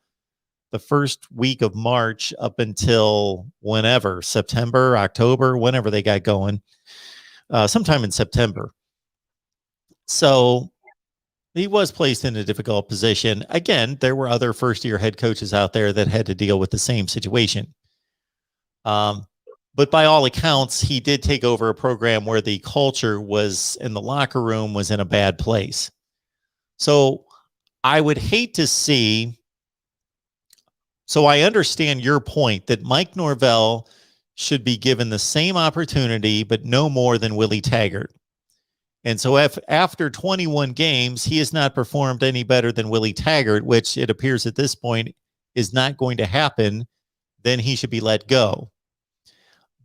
the first week of March up until whenever, September, October, whenever they got going, sometime in September. So he was placed in a difficult position. Again, there were other first-year head coaches out there that had to deal with the same situation. But by all accounts, he did take over a program where the culture was in the locker room was in a bad place. So I would hate to see. So I understand your point that Mike Norvell should be given the same opportunity, but no more than Willie Taggart. And so if after 21 games, he has not performed any better than Willie Taggart, which it appears at this point is not going to happen, then he should be let go.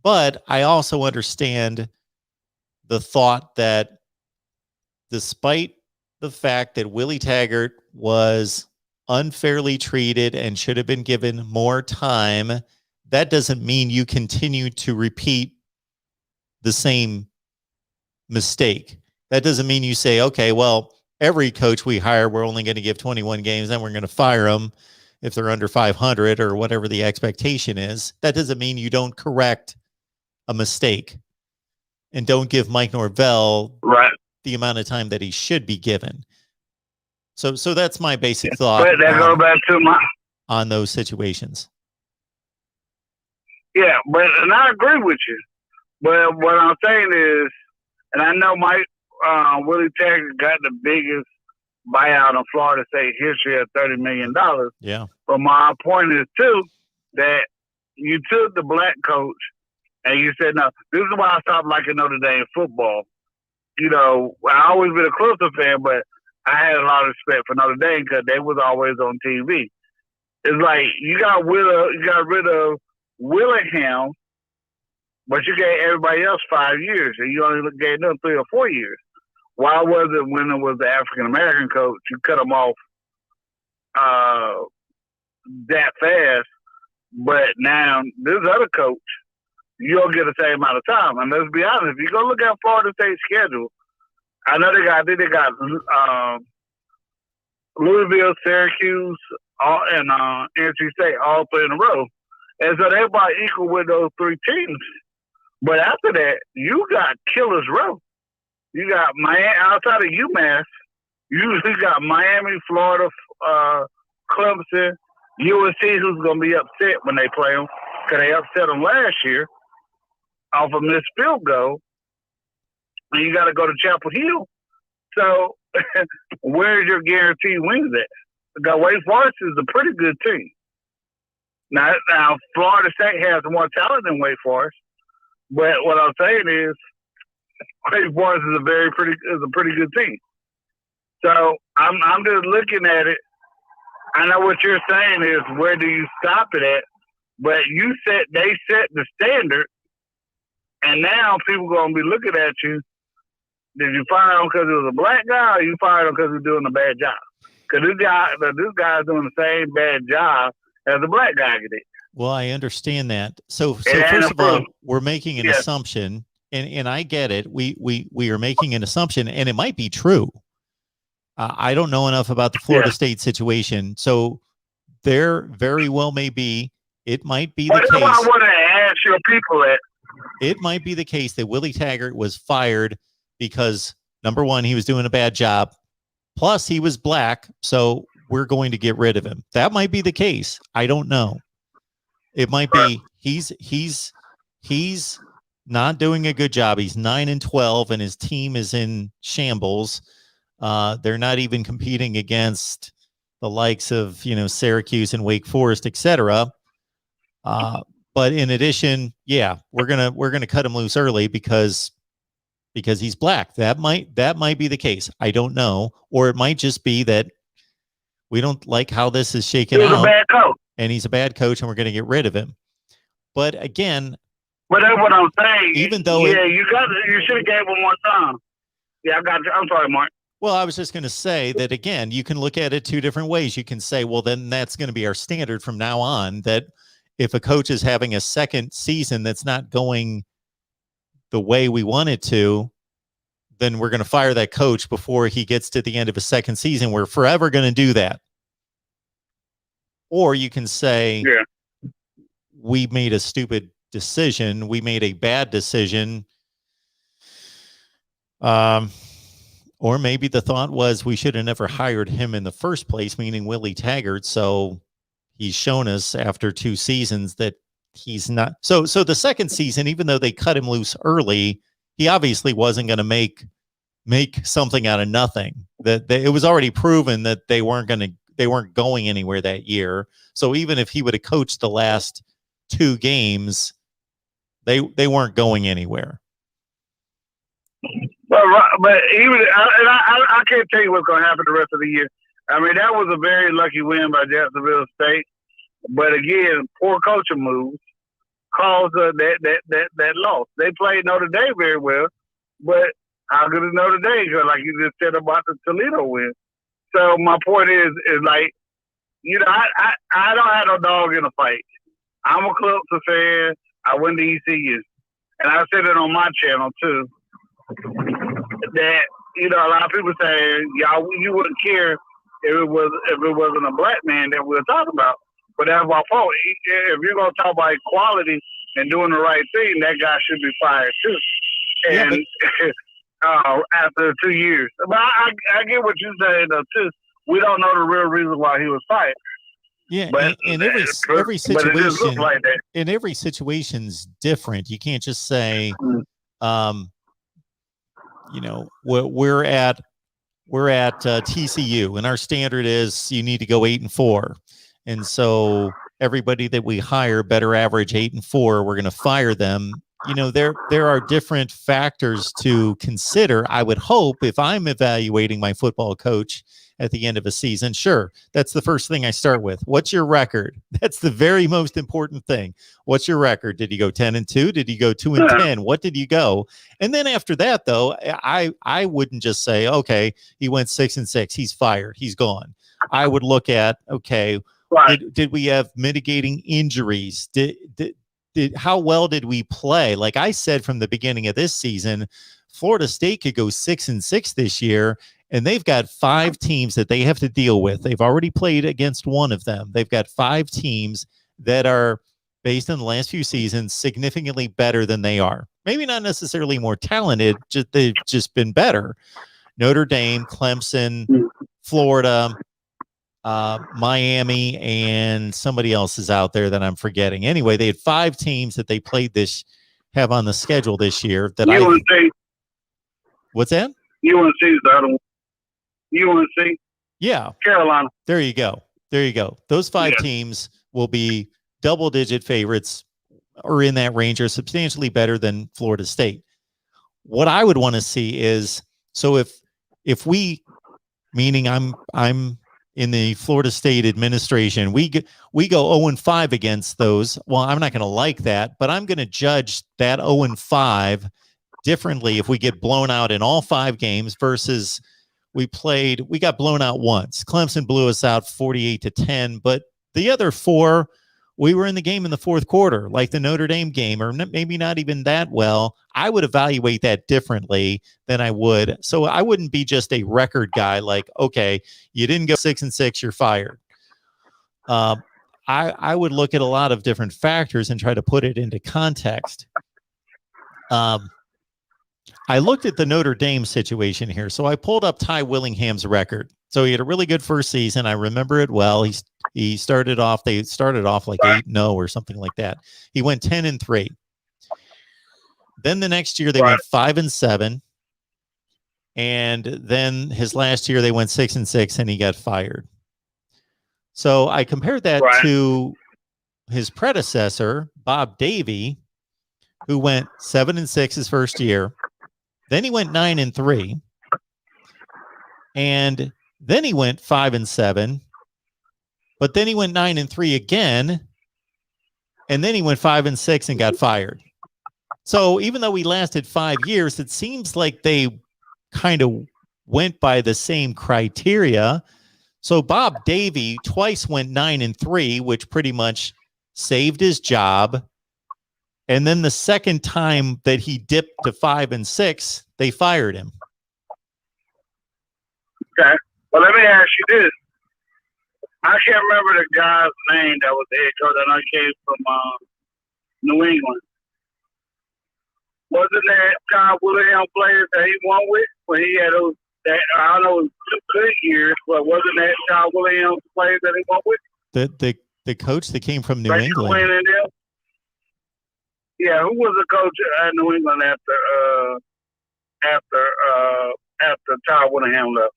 But I also understand the thought that despite the fact that Willie Taggart was unfairly treated and should have been given more time, that doesn't mean you continue to repeat the same mistake. That doesn't mean you say, okay, well, every coach we hire, we're only going to give 21 games, then we're going to fire them if they're under 500 or whatever the expectation is. That doesn't mean you don't correct a mistake and don't give Mike Norvell the amount of time that he should be given. So that's my basic thought on those situations. Yeah, and I agree with you. But what I'm saying is, and I know Willie Taggart got the biggest buyout in Florida State history of $30 million. Yeah. But my point is, too, that you took the black coach And you said, no, this is why I stopped liking Notre Dame football. You know, I always been a Clemson fan, but I had a lot of respect for Notre Dame because they was always on TV. It's like you got rid of Willingham, but you gave everybody else 5 years, and you only gave them 3 or 4 years. Why was it when it was the African American coach, you cut them off that fast? But now this other coach, you don't get the same amount of time. And let's be honest, if you go look at Florida State's schedule, I know they got Louisville, Syracuse, and NC State all 3 in a row. And so they're about equal with those 3 teams. But after that, you got Killer's Row. You got Miami, outside of UMass, you usually got Miami, Florida, Clemson, USC, who's going to be upset when they play them because they upset them last year off a missed field goal. And you got to go to Chapel Hill. So where's your guaranteed wins at? Because Wake Forest is a pretty good team. Now Florida State has more talent than Wake Forest, but what I'm saying is Wake Forest is a pretty good team. So I'm just looking at it. I know what you're saying is where do you stop it at? But they set the standard, and now people gonna be looking at you. Did you fire him because he was a black guy, or you fired him because he's doing a bad job? Because this guy's doing the same bad job as the black guy did. Well, I understand that. So first of all, we're making an assumption, and I get it. We are making an assumption, and it might be true. I don't know enough about the Florida State situation, so there very well may be. It might be the case. I want to ask your people that. It might be the case that Willie Taggart was fired because, number one, he was doing a bad job. Plus, he was black, so we're going to get rid of him. That might be the case. I don't know. It might be he's not doing a good job. He's 9-12, and his team is in shambles. They're not even competing against the likes of Syracuse and Wake Forest, etc. But in addition, we're gonna cut him loose early because he's black. That might be the case. I don't know, or it might just be that we don't like how this is shaken out. He's a bad coach, and he's a bad coach, and we're going to get rid of him. But again, but that's what I'm saying. Even though you should have gave him more time. Yeah, I got you. I'm sorry, Mark. Well, I was just going to say that, again, you can look at it 2 different ways. You can say, well, then that's going to be our standard from now on, that if a coach is having a second season that's not going the way we want it to, then we're going to fire that coach before he gets to the end of a second season. We're forever going to do that. Or you can say, we made a stupid decision. We made a bad decision. Or maybe the thought was we should have never hired him in the first place, meaning Willie Taggart. So he's shown us after 2 seasons that he's not. So the second season, even though they cut him loose early, he obviously wasn't going to make something out of nothing. It was already proven that they weren't going anywhere that year. So even if he would have coached the last 2 games, they weren't going anywhere. But even I can't tell you what's going to happen the rest of the year. I mean, that was a very lucky win by Jacksonville State. But again, poor coaching moves caused that loss. They played Notre Dame very well, but how good is Notre Dame? Like you just said about the Toledo win. So my point is like, I don't have no dog in a fight. I'm a Clemson fan. I went to ECU, and I said it on my channel too. That a lot of people say, you wouldn't care if it wasn't a black man that we were talking about. But that's my fault. If you're gonna talk about equality and doing the right thing, that guy should be fired too. And after 2 years, but I get what you're saying though too. We don't know the real reason why he was fired. Yeah, but in every situation, like in every situation's different. You can't just say, we're at TCU, and our standard is you need to go 8-4, and so everybody that we hire better average 8-4. We're going to fire them there are different factors to consider. I would hope if I'm evaluating my football coach at the end of a season, sure, that's the first thing I start with. What's your record? That's the very most important thing. What's your record? Did you go 10-2? Did you go 2-10? What did you go? And then after that, though, I wouldn't just say, okay, he went 6-6. He's fired. He's gone. I would look at, okay, Right. did we have mitigating injuries? How well did we play? Like I said from the beginning of this season, Florida State could go 6-6 this year, and they've got 5 teams that they have to deal with. They've already played against one of them. They've got 5 teams that are, based on the last few seasons, significantly better than they are. Maybe not necessarily more talented, they've just been better. Notre Dame, Clemson, Florida, Miami, and somebody else is out there that I'm forgetting. Anyway, they had 5 teams that they have on the schedule this year. UNC. What's that? UNC is the other one. UNC. Yeah. Carolina. There you go. Those 5 teams will be double-digit favorites or in that range, or substantially better than Florida State. What I would want to see is, so if we, meaning I'm in the Florida State administration, we go 0-5 against those. Well, I'm not going to like that, but I'm going to judge that 0-5 differently if we get blown out in all 5 games versus we got blown out once. Clemson blew us out 48-10, but the other 4, we were in the game in the fourth quarter, like the Notre Dame game, or maybe not even that well. I would evaluate that differently than I would. So I wouldn't be just a record guy like, okay, you didn't go 6-6, you're fired. I would look at a lot of different factors and try to put it into context. I looked at the Notre Dame situation here. So I pulled up Ty Willingham's record. So he had a really good first season. I remember it well. They started off like 8-0 or something like that. He went 10-3. Then the next year they went 5-7. And then his last year they went 6-6 and he got fired. So I compared that to his predecessor, Bob Davie, who went 7-6 his first year. Then he went 9-3. And then he went 5-7. But then he went 9-3 again. And then he went 5-6 and got fired. So even though we lasted 5 years, it seems like they kind of went by the same criteria. So Bob Davie twice went 9-3, which pretty much saved his job. And then the second time that he dipped to 5-6, they fired him. Okay. Well, let me ask you this. I can't remember the guy's name that was the head coach. I know he came from New England. Wasn't that Ty Willingham players that he won with when he had those? I don't know, it was 2 good years, but wasn't that Ty Willingham players that he won with? The coach that came from New England. Yeah, who was the coach at New England after Ty Willingham left?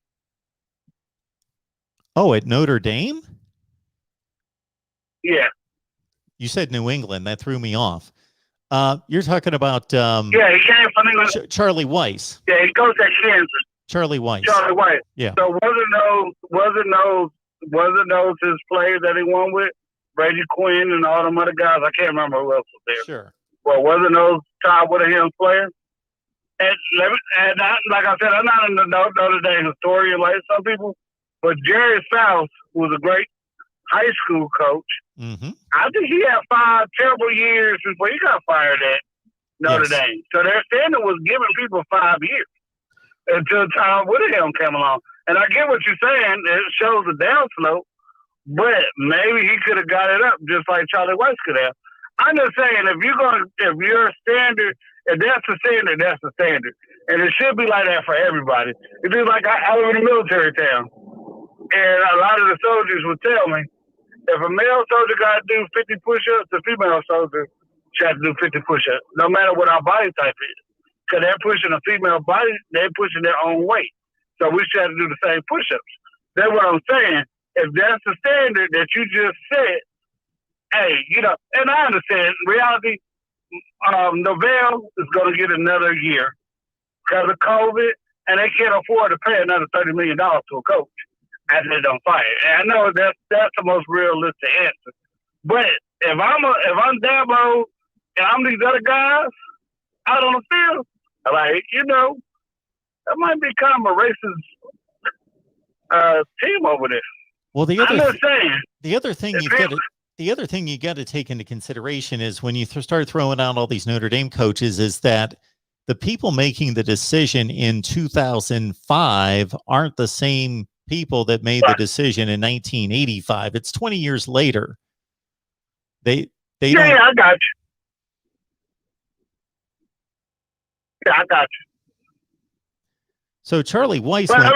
Oh, at Notre Dame? Yeah. You said New England. That threw me off. You're talking about yeah, he came from England. Charlie Weiss. Yeah, he coached at Kansas. Charlie Weiss. Charlie Weiss. Yeah. So wasn't those his players that he won with? Brady Quinn and all them other guys. I can't remember who else was there. Sure. Well, wasn't those Ty Willingham players? And like I said, I'm not in the Notre Dame historian like some people, but Jerry South was a great high school coach. Mm-hmm. I think he had 5 terrible years before he got fired at Notre Dame. So their standard was giving people 5 years until Ty Willingham came along. And I get what you're saying. It shows a downslope, but maybe he could have got it up just like Charlie Weiss could have. I'm just saying, if your standard, if that's the standard, that's the standard. And it should be like that for everybody. It's just like I live in a military town. And a lot of the soldiers would tell me, if a male soldier got to do 50 push-ups, the female soldier should have to do 50 push-ups, no matter what our body type is. Because they're pushing a female body, they're pushing their own weight. So we should have to do the same push-ups. That's what I'm saying. If that's the standard that you just said, hey, and I understand, reality, Novell is going to get another year because of COVID, and they can't afford to pay another $30 million to a coach after they don't fire. And I know that's the most realistic answer. But if I'm Dabo and I'm these other guys out on the field, like, that might be kind of a racist team over there. Well, the other thing you got to take into consideration is when you start throwing out all these Notre Dame coaches is that the people making the decision in 2005 aren't the same people that made the decision in 1985. It's 20 years later. They don't. Yeah, I got you. Yeah, I got you. So Charlie Weiss. But, go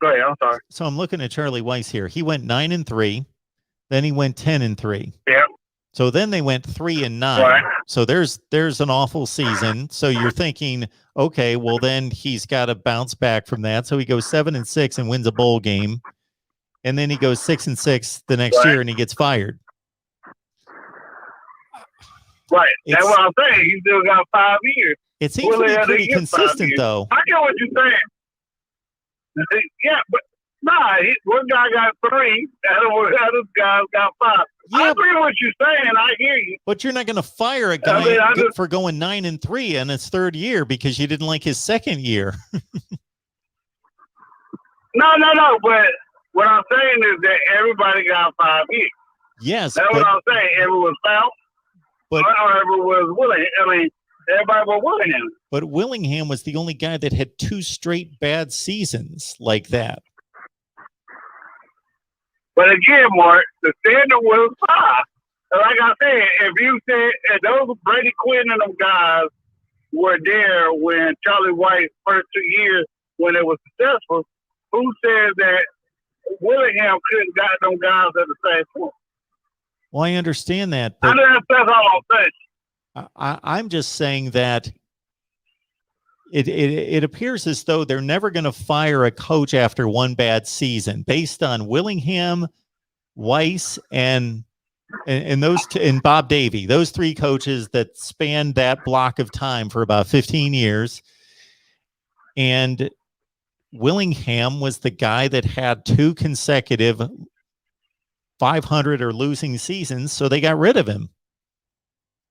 ahead. I'm sorry. So I'm looking at Charlie Weiss here. He went 9-3, then he went 10-3. Yeah. So then they went 3-9. Right. So there's an awful season. So you're thinking, okay, well then he's got to bounce back from that. So he goes 7-6 and wins a bowl game, and then he goes 6-6 the next year and he gets fired. Right. That's what I'm saying. He still got 5 years. It seems to be pretty consistent, though. I get what you're saying. Yeah, but one guy got 3, and other guys got 5. Yeah, I agree with what you're saying. I hear you. But you're not going to fire a guy for going 9-3 in his third year because you didn't like his second year. No. But what I'm saying is that everybody got 5 years. Yes. That's what I'm saying. Everyone was South. But everyone was Willingham. I mean, everybody was Willingham. But Willingham was the only guy that had 2 straight bad seasons like that. But again, Mark, the standard was 5. Like I said, if you said if those Brady Quinn and them guys were there when Charlie White's first 2 years when it was successful, who says that Willingham couldn't got them guys at the same point? Well, I understand that. But that's all I'm saying. I'm just saying that it appears as though they're never going to fire a coach after one bad season based on Willingham, Weiss, and those two, and Bob Davie, those 3 coaches that spanned that block of time for about 15 years. And Willingham was the guy that had 2 consecutive 500 or losing seasons, so they got rid of him.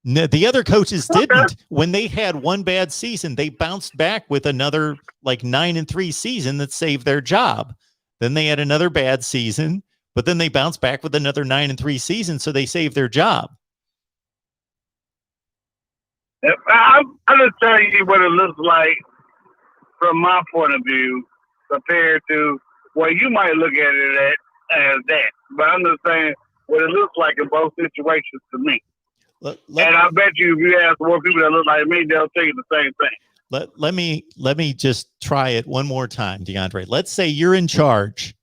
The other coaches didn't. When they had one bad season, they bounced back with another 9-3 season that saved their job. Then they had another bad season, but then they bounced back with another 9-3 season, so they saved their job. I'm just telling you what it looks like from my point of view compared to what you might look at it as that. But I'm just saying what it looks like in both situations to me. And I bet you if you ask more people that look like me, they'll tell you the same thing. Let me just try it one more time, DeAndre. Let's say you're in charge,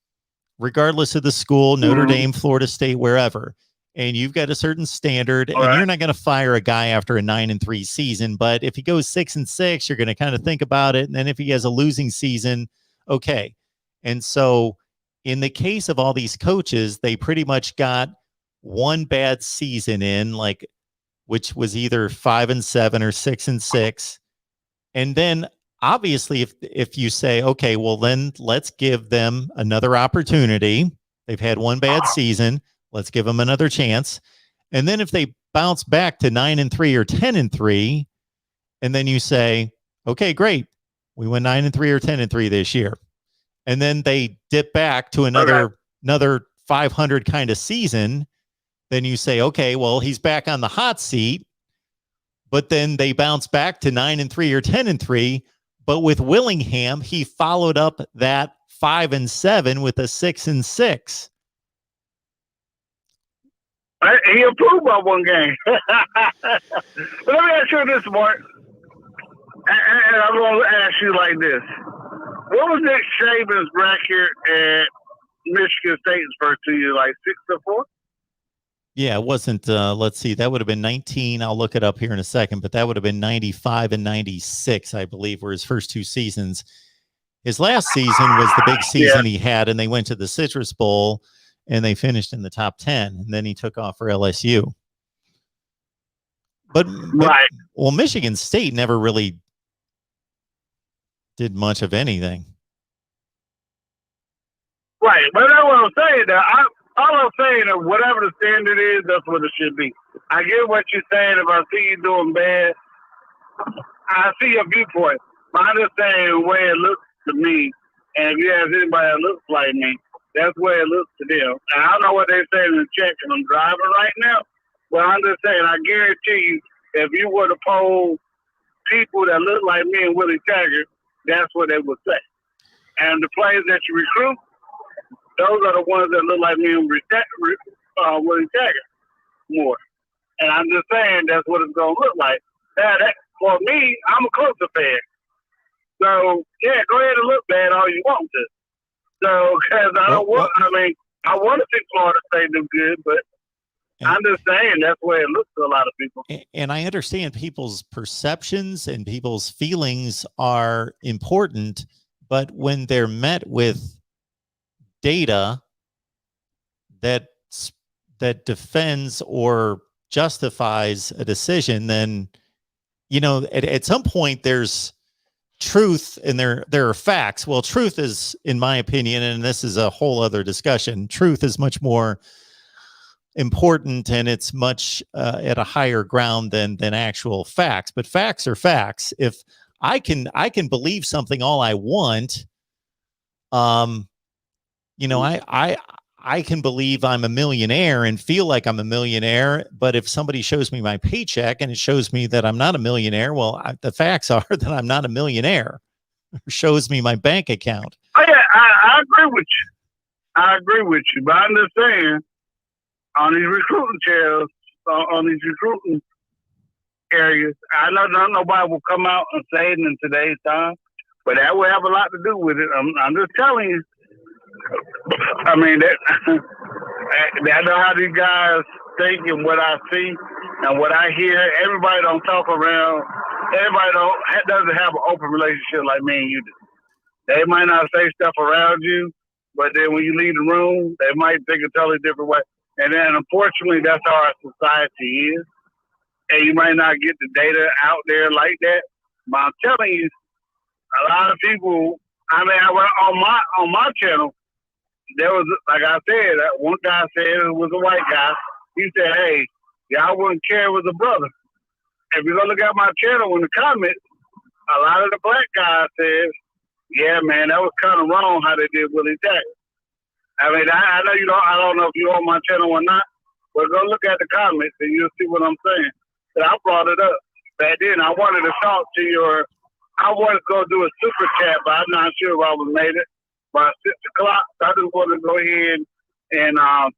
regardless of the school, Notre Dame, Florida State, wherever, and you've got a certain standard, and you're not going to fire a guy after a 9-3 season. But if he goes 6-6, you're going to kind of think about it. And then if he has a losing season, okay. And so in the case of all these coaches, they pretty much got one bad season in, which was either 5-7 or 6-6. And then obviously if you say, okay, well then let's give them another opportunity. They've had one bad season. Let's give them another chance. And then if they bounce back to 9-3 or 10-3, and then you say, okay, great. We went 9-3 or 10-3 this year. And then they dip back to another 500 kind of season. Then you say, okay, well, he's back on the hot seat, but then they bounce back to 9-3 or 10-3. But with Willingham, he followed up that 5-7 with a 6-6. He improved by one game. But let me ask you this, Mark. And I'm going to ask you like this. What was Nick Saban's record at Michigan State's first 2 years, 6-4? Yeah, it wasn't, let's see, that would have been 19. I'll look it up here in a second, but that would have been 95 and 96, I believe, were his first 2 seasons. His last season was the big season he had, and they went to the Citrus Bowl, and they finished in the top 10, and then he took off for LSU. But Right. Well, Michigan State never really did much of anything. Right. But that's what I'm saying. All I'm saying is whatever the standard is, that's what it should be. I get what you're saying. If I see you doing bad, I see your viewpoint. But I'm just saying the way it looks to me, and if you ask anybody that looks like me, that's the way it looks to them. And I don't know what they're saying in the check, and I'm driving right now. But I'm just saying, I guarantee you, if you were to poll people that look like me and Willie Taggart, that's what they would say. And the players that you recruit, those are the ones that look like me and Willie Taggart more. And I'm just saying that's what it's going to look like. For me, I'm a Clemson fan. So, yeah, go ahead and look bad all you want to. So, because I want to see Florida State do good, but I'm just saying that's the way it looks to a lot of people. And I understand people's perceptions and people's feelings are important, but when they're met with data that defends or justifies a decision, then, you know, at some point there's truth and there are facts. Well, truth is, in my opinion, and this is a whole other discussion, truth is much more important and it's much at a higher ground than actual facts. But facts are facts. If I can believe something all I want, you know, I can believe I'm a millionaire and feel like I'm a millionaire, but if somebody shows me my paycheck and it shows me that I'm not a millionaire, well, the facts are that I'm not a millionaire. It shows me my bank account. Oh, yeah, I agree with you. I agree with you, but I'm just saying, on these recruiting chairs, on these recruiting areas, I know nobody will come out and say it in today's time, but that will have a lot to do with it. I'm just telling you. I mean, I know how these guys think and what I see and what I hear. Everybody don't talk around. Everybody doesn't have an open relationship like me and you do. They might not say stuff around you, but then when you leave the room, they might think a totally different way. And then, unfortunately, that's how our society is. And you might not get the data out there like that. But I'm telling you, a lot of people. I mean, on my channel. There was, like I said, one guy said it was a white guy. He said, hey, y'all wouldn't care it was a brother. If you go look at my channel in the comments, a lot of the black guys said, yeah, man, that was kind of wrong how they did Willie Taggart. I mean, I know you don't, I don't know if you're on my channel or not, but go look at the comments and you'll see what I'm saying. But I brought it up back then. I wanted to talk to I wanted to go do a super chat, but I'm not sure if I would made it. By 6 o'clock, so I just wanted to go ahead and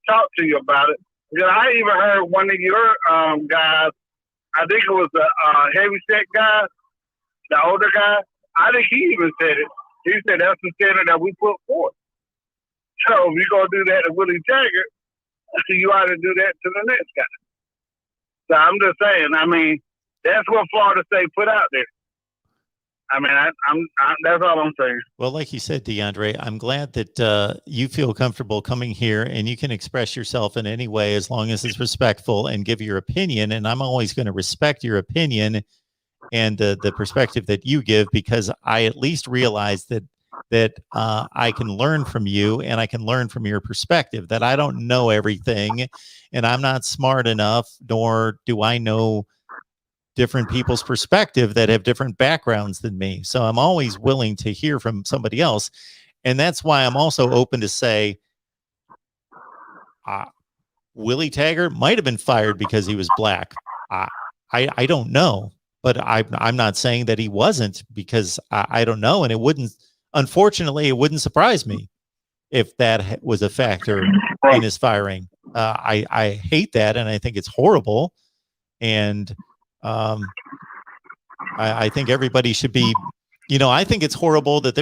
talk to you about it. Because I even heard one of your guys, I think it was the heavy-set guy, the older guy, I think he even said it. He said that's the standard that we put forth. So if you're going to do that to Willie Taggart, you ought to do that to the next guy. So I'm just saying, I mean, that's what Florida State put out there. I mean, that's all I'm saying. Well, like you said, DeAndre, I'm glad that you feel comfortable coming here and you can express yourself in any way as long as it's respectful and give your opinion. And I'm always going to respect your opinion and the perspective that you give, because I at least realize that I can learn from you and I can learn from your perspective, that I don't know everything and I'm not smart enough, nor do I know different people's perspective that have different backgrounds than me. So I'm always willing to hear from somebody else. And that's why I'm also open to say, Willie Taggart might have been fired because he was black. I don't know, but I'm not saying that he wasn't, because I don't know. And unfortunately, it wouldn't surprise me if that was a factor in his firing. I hate that. And I think it's horrible. And I think everybody should be, I think it's horrible that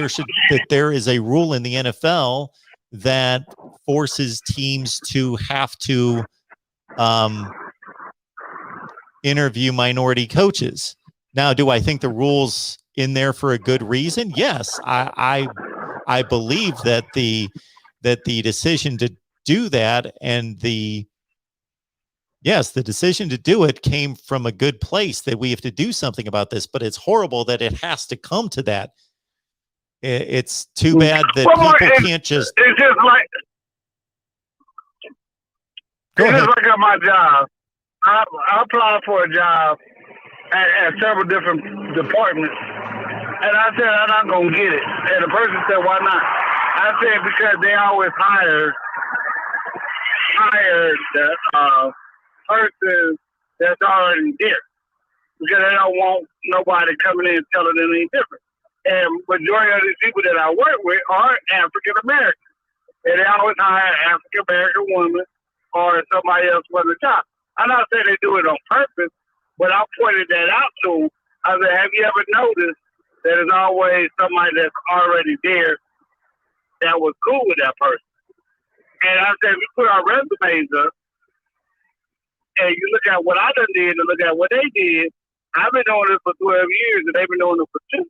there is a rule in the NFL that forces teams to have to interview minority coaches. Now, do I think the rule's in there for a good reason? Yes, I believe that the decision to do that and the Yes, the decision to do it came from a good place that we have to do something about this, but it's horrible that it has to come to that. It's too bad that people can't just. It's just like. It's just like at my job. I applied for a job at several different departments, and I said I'm not gonna get it. And the person said, "Why not?" I said because they always hire the person that's already there, because they don't want nobody coming in and telling them anything different. And majority of these people that I work with are African American, and they always hire an African American woman or somebody else for the job. I'm not saying they do it on purpose, but I pointed that out to them. I said, have you ever noticed that there's always somebody that's already there that was cool with that person? And I said, if you put our resumes up and you look at what I done did and look at what they did, I've been doing this for 12 years and they've been doing it for 2.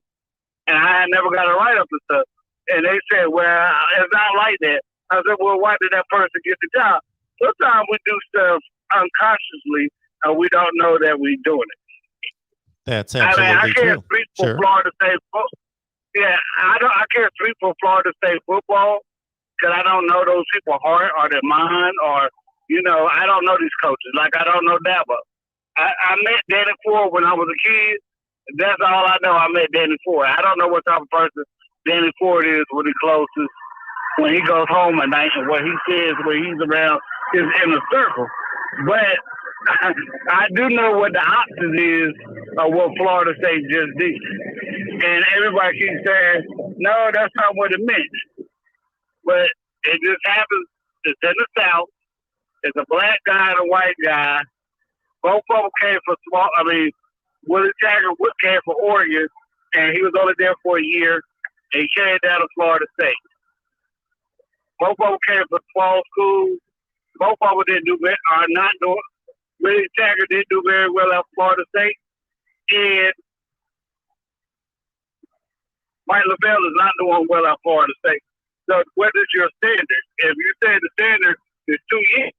And I had never got a write-up and stuff. And they said, well, it's not like that. I said, well, why did that person get the job? Sometimes we do stuff unconsciously and we don't know that we're doing it. That's absolutely I can't true. speak for Florida State football. Yeah, I can't speak for Florida State football because I don't know those people's heart or their mind or, I don't know these coaches. Like, I don't know Dabo. I met Danny Ford when I was a kid. That's all I know. I met Danny Ford. I don't know what type of person Danny Ford is when he closes, when he goes home at night and what he says when he's around his inner circle. But I do know what the opposite is of what Florida State just did. And everybody keeps saying, no, that's not what it meant. But it just happens. It's in the South. It's a black guy and a white guy. Both of them came for Willie Taggart came for Oregon, and he was only there for a year, and he came down to Florida State. Both of them came for small schools. Both of them didn't do are not doing. Willie Taggart didn't do very well at Florida State, and Mike LaBelle is not doing well at Florida State. So what is your standard? If you say the standard is 2 years,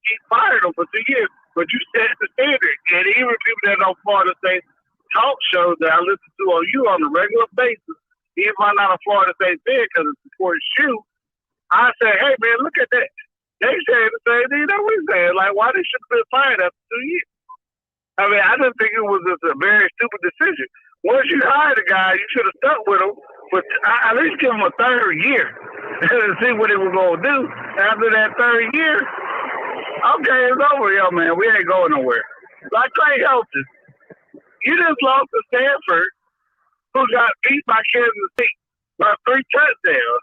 he fired him for 2 years, but you set the standard. And even people that know Florida State talk shows that I listen to on you on a regular basis, even if I'm not a Florida State fan because it supports you, I say, hey, man, look at that. They say the same thing that we say. Like, why they should have been fired after 2 years? I mean, I didn't think it was just a very stupid decision. Once you hired a guy, you should have stuck with him, but at least give him a 3rd year and see what he was going to do. After that 3rd year, okay, it's over, yo, man. We ain't going nowhere. Like Clay Helton, you just lost to Stanford, who got beat by Kansas State by 3 touchdowns.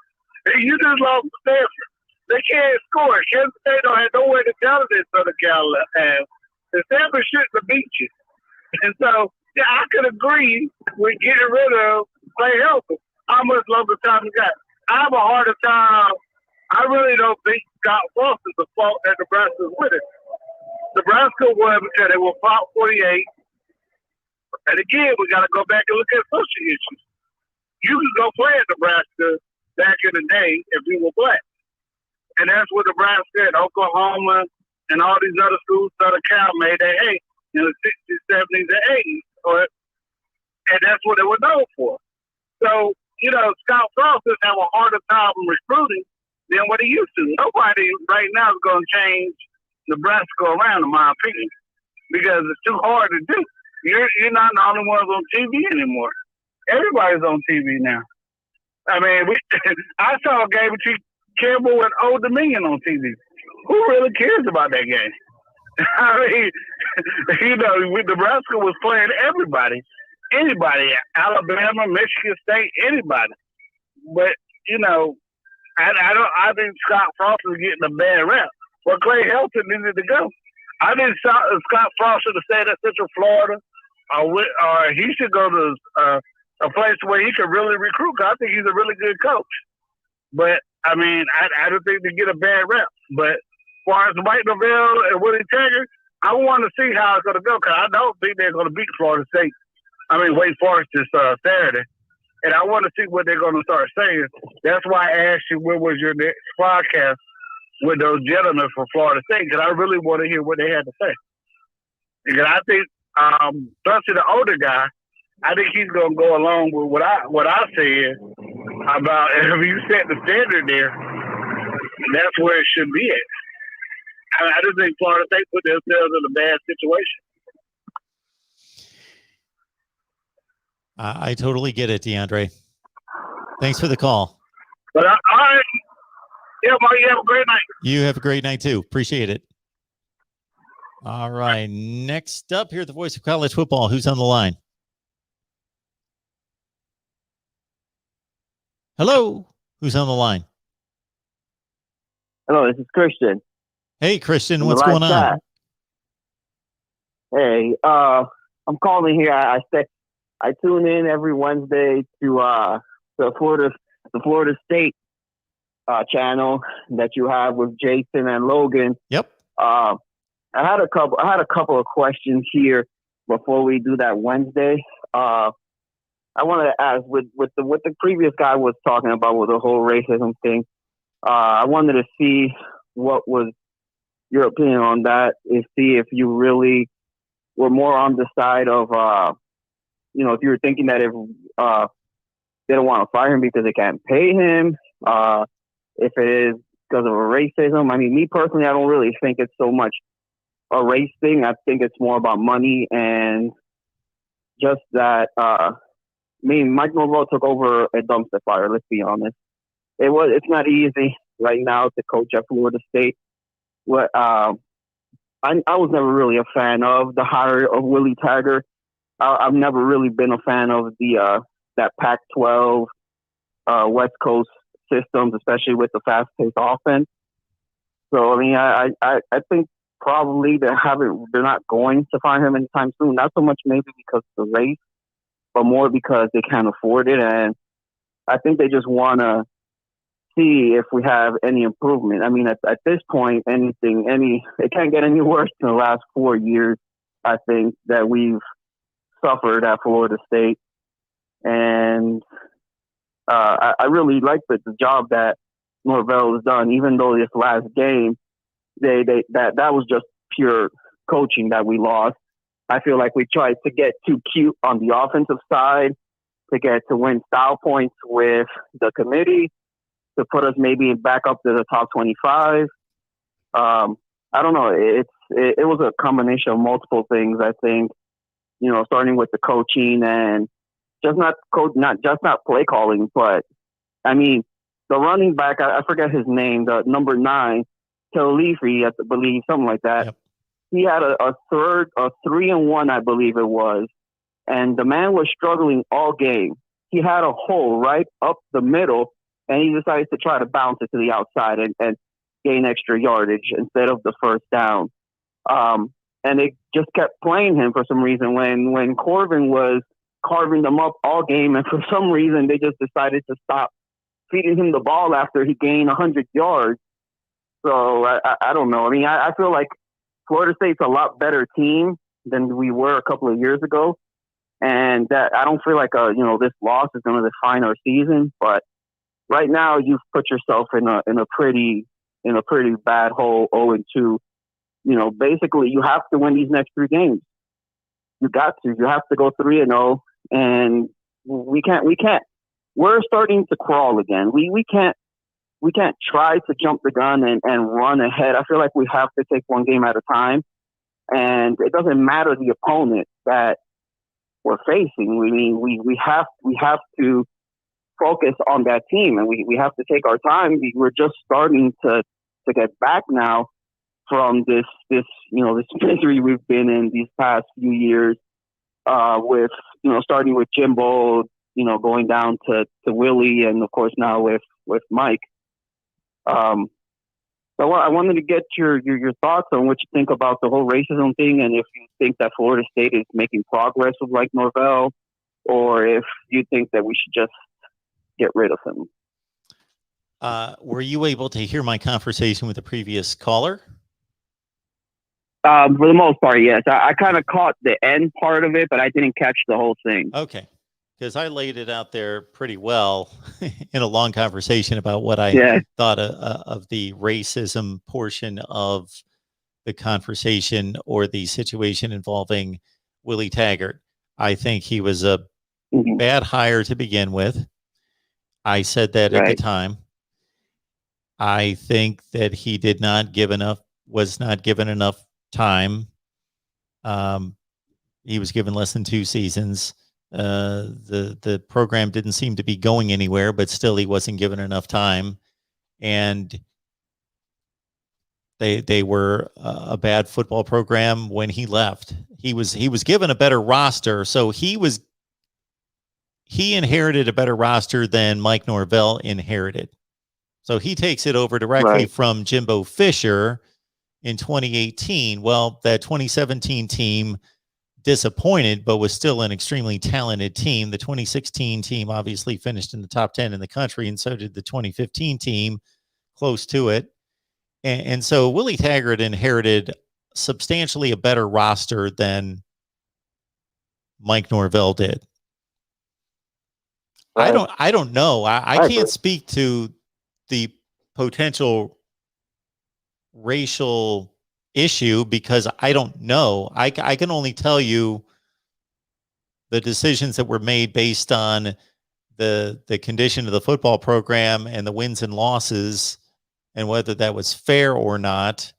And you just lost to Stanford. They can't score. Kansas State don't have nowhere to tell this Southern Carolina have. The Stanford shouldn't have beat you. And so, yeah, I could agree with getting rid of Clay Helton. How much longer time you got? I have a harder time. I really don't think Scott Frost is the fault that Nebraska's winning. Nebraska won because they were Prop 48. And again, we got to go back and look at social issues. You could go play at Nebraska back in the day if you were black. And that's what Nebraska and Oklahoma and all these other schools, Southern Cal, made their hay in the 60s, 70s, and 80s. And that's what they were known for. So, Scott Frost just have a harder time recruiting than what he used to. Nobody right now is going to change Nebraska around, in my opinion, because it's too hard to do. You're not the only ones on TV anymore. Everybody's on TV now. I mean, I saw a game between Campbell and Old Dominion on TV. Who really cares about that game? I mean, Nebraska was playing everybody. Anybody, Alabama, Michigan State, anybody. But, I think Scott Frost is getting a bad rap. Well, Clay Helton needed to go. I think Scott Frost should have stayed at Central Florida, or he should go to a place where he could really recruit. I think he's a really good coach. But, I mean, I don't think they get a bad rep. But as far as Mike Norvell and Willie Taggart, I want to see how it's going to go because I don't think they're going to beat Florida State. Wake Forest this Saturday. And I want to see what they're going to start saying. That's why I asked you, when was your next podcast? with those gentlemen from Florida State because I really want to hear what they had to say. Because I think, especially the older guy, I think he's going to go along with what I said about if you set the standard there, that's where it should be at. I just think Florida State put themselves in a bad situation. I totally get it, DeAndre. Thanks for the call. But all right. Yeah, Mark, you have a great night. You have a great night, too. Appreciate it. All right. Next up here, the voice of college football. Who's on the line? Hello. Who's on the line? Hello, this is Christian. Hey, Christian. What's going on? Hey, I'm calling here. I tune in every Wednesday to the Florida State channel that you have with Jason and Logan. Yep. I had a couple of questions here before we do that Wednesday. I wanted to ask with the previous guy was talking about with the whole racism thing. I wanted to see what was your opinion on that, and see if you really were more on the side of, if you were thinking that if they don't want to fire him because they can't pay him, if it is because of a racism. I mean, me personally, I don't really think it's so much a race thing. I think it's more about money and just that. Mike Norvell took over a dumpster fire. Let's be honest. It's not easy right now to coach at Florida State. I was never really a fan of the hire of Willie Taggart. I've never really been a fan of that Pac-12 West Coast systems, especially with the fast-paced offense. So I mean, I think probably they're not going to fire him anytime soon. Not so much maybe because of the race, but more because they can't afford it, and I think they just want to see if we have any improvement. I mean, at this point, it can't get any worse than the last 4 years, I think, that we've suffered at Florida State. And I really like the job that Norvell has done, even though this last game, that was just pure coaching that we lost. I feel like we tried to get too cute on the offensive side to win style points with the committee, to put us maybe back up to the top 25. I don't know. It was a combination of multiple things, I think, starting with the coaching and not play calling, but I mean, the running back, I forget his name, the number 9, Talifi, I believe, something like that. Yep. He had a 3-and-1, I believe it was. And the man was struggling all game. He had a hole right up the middle, and he decided to try to bounce it to the outside and gain extra yardage instead of the first down. And they just kept playing him for some reason when Corbin was carving them up all game, and for some reason they just decided to stop feeding him the ball after he gained 100 yards. So I don't know. I mean, I feel like Florida State's a lot better team than we were a couple of years ago, and that I don't feel like this loss is going to define our season. But right now, you've put yourself in a pretty bad hole, 0-2. Basically, you have to win these next 3 games. You got to. You have to go 3-0, and we can't. We're starting to crawl again. We can't try to jump the gun and run ahead. I feel like we have to take one game at a time, and it doesn't matter the opponent that we're facing. I mean, we have to focus on that team, and we have to take our time. We're just starting to get back now from this misery we've been in these past few years, with starting with Jimbo, going down to Willie, and of course now with Mike. So I wanted to get your thoughts on what you think about the whole racism thing, and if you think that Florida State is making progress with Mike Norvell, or if you think that we should just get rid of him. Were you able to hear my conversation with the previous caller? For the most part, yes. I kind of caught the end part of it, but I didn't catch the whole thing. Okay. because I laid it out there pretty well in a long conversation about what I thought of the racism portion of the conversation or the situation involving Willie Taggart. I think he was a bad hire to begin with. I said that at the time. I think that he was not given enough time. He was given less than 2 seasons. The program didn't seem to be going anywhere, but still he wasn't given enough time. And they were a bad football program when he left. He was given a better roster, so he inherited a better roster than Mike Norvell inherited. So he takes it over directly from Jimbo Fisher in 2018. Well, that 2017 team disappointed, but was still an extremely talented team. The 2016 team obviously finished in the top 10 in the country, and so did the 2015 team, close to it. And so Willie Taggart inherited substantially a better roster than Mike Norvell did. I don't know. I can't speak to the potential racial issue because I don't know. I can only tell you the decisions that were made based on the condition of the football program and the wins and losses and whether that was fair or not.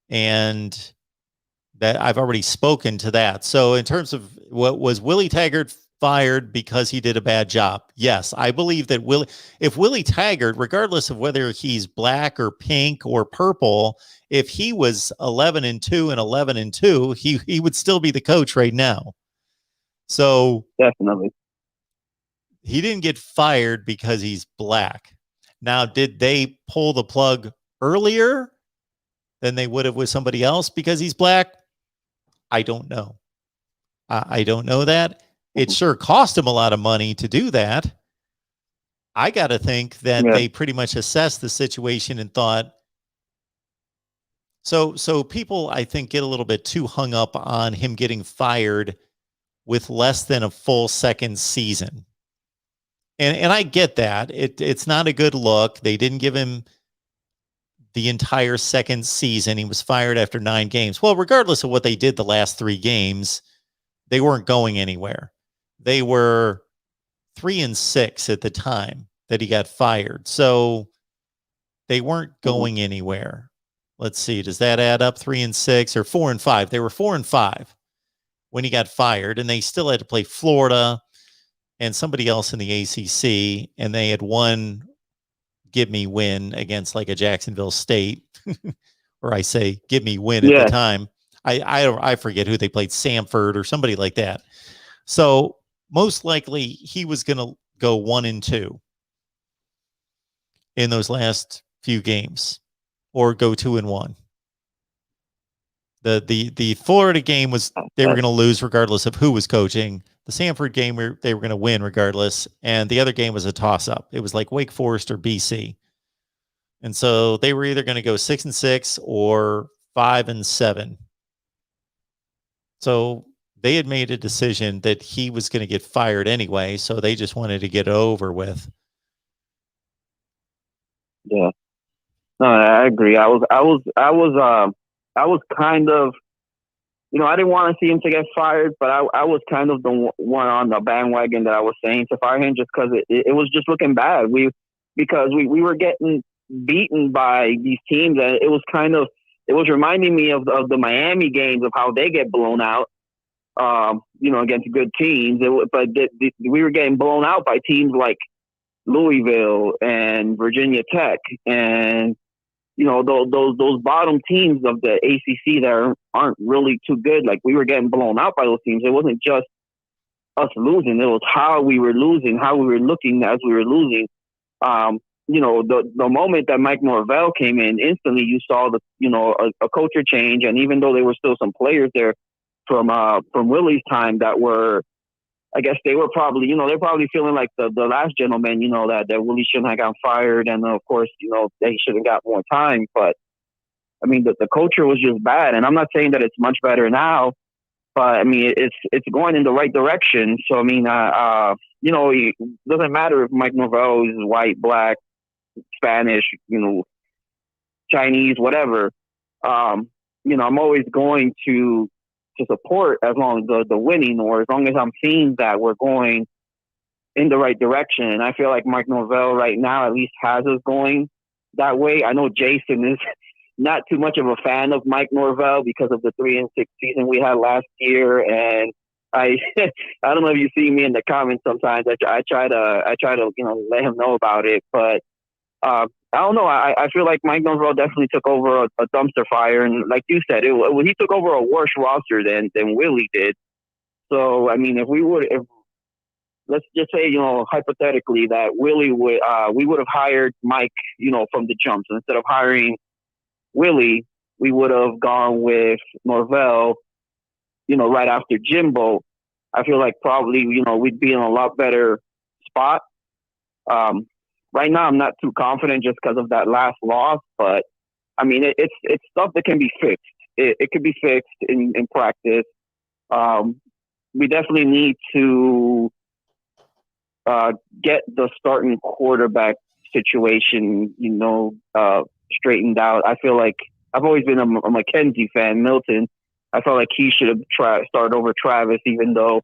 And that I've already spoken to that. So in terms of what was Willie Taggart fired because he did a bad job? Yes, I believe that if Willie Taggart, regardless of whether he's black or pink or purple, if he was 11-2 and 11-2, he would still be the coach right now. So definitely, he didn't get fired because he's black. Now, did they pull the plug earlier than they would have with somebody else because he's black? I don't know. I don't know that. It sure cost him a lot of money to do that. I got to think that they pretty much assessed the situation and thought. So people, I think, get a little bit too hung up on him getting fired with less than a full second season. And I get that. It's not a good look. They didn't give him the entire second season. He was fired after 9 games. Well, regardless of what they did the last 3 games, they weren't going anywhere. They were 3-6 at the time that he got fired. So they weren't going anywhere. Let's see. Does that add up? 3-6 or 4-5? They were 4-5 when he got fired, and they still had to play Florida and somebody else in the ACC, and they had one give me win against like a Jacksonville State, or I say give me win at the time. I forget who they played, Samford or somebody like that. So most likely he was going to go 1-2 in those last few games, or go 2-1. The Florida game was they were going to lose regardless of who was coaching. The Samford game they were going to win regardless, and the other game was a toss-up. It was like Wake Forest or BC, and so they were either going to go 6-6 or 5-7. So they had made a decision that he was going to get fired anyway, so they just wanted to get it over with. Yeah, no, I agree. I was kind of, I didn't want to see him to get fired, but I was kind of the one on the bandwagon that I was saying to fire him just because it was just looking bad. Because we were getting beaten by these teams, and it was reminding me of the Miami games of how they get blown out, against good teams. We were getting blown out by teams like Louisville and Virginia Tech, and those bottom teams of the ACC that aren't really too good. Like, we were getting blown out by those teams. It wasn't just us losing; it was how we were losing, how we were looking as we were losing. The moment that Mike Norvell came in, instantly you saw a culture change. And even though there were still some players there from Willie's time that were, I guess they were probably, they're probably feeling like the last gentleman, that Willie shouldn't have gotten fired. And of course, they should have got more time. But I mean, the culture was just bad. And I'm not saying that it's much better now, but I mean, it's going in the right direction. So I mean, it doesn't matter if Mike Norvell is white, black, Spanish, Chinese, whatever. I'm always going to support as long as the winning, or as long as I'm seeing that we're going in the right direction. And I feel like Mike Norvell right now at least has us going that way. I know Jason is not too much of a fan of Mike Norvell because of the 3-6 season we had last year, and I don't know if you see me in the comments sometimes. I try to let him know about it, but I don't know. I feel like Mike Norvell definitely took over a dumpster fire, and like you said, he took over a worse roster than Willie did. So I mean, if let's just say, hypothetically that Willie we would have hired Mike, from the jump. So instead of hiring Willie, we would have gone with Norvell, right after Jimbo. I feel like probably, we'd be in a lot better spot. Right now, I'm not too confident just because of that last loss, but I mean, it's stuff that can be fixed. It could be fixed in practice. We definitely need to get the starting quarterback situation, straightened out. I feel like I've always been a McKenzie fan. Milton, I felt like he should have started over Travis, even though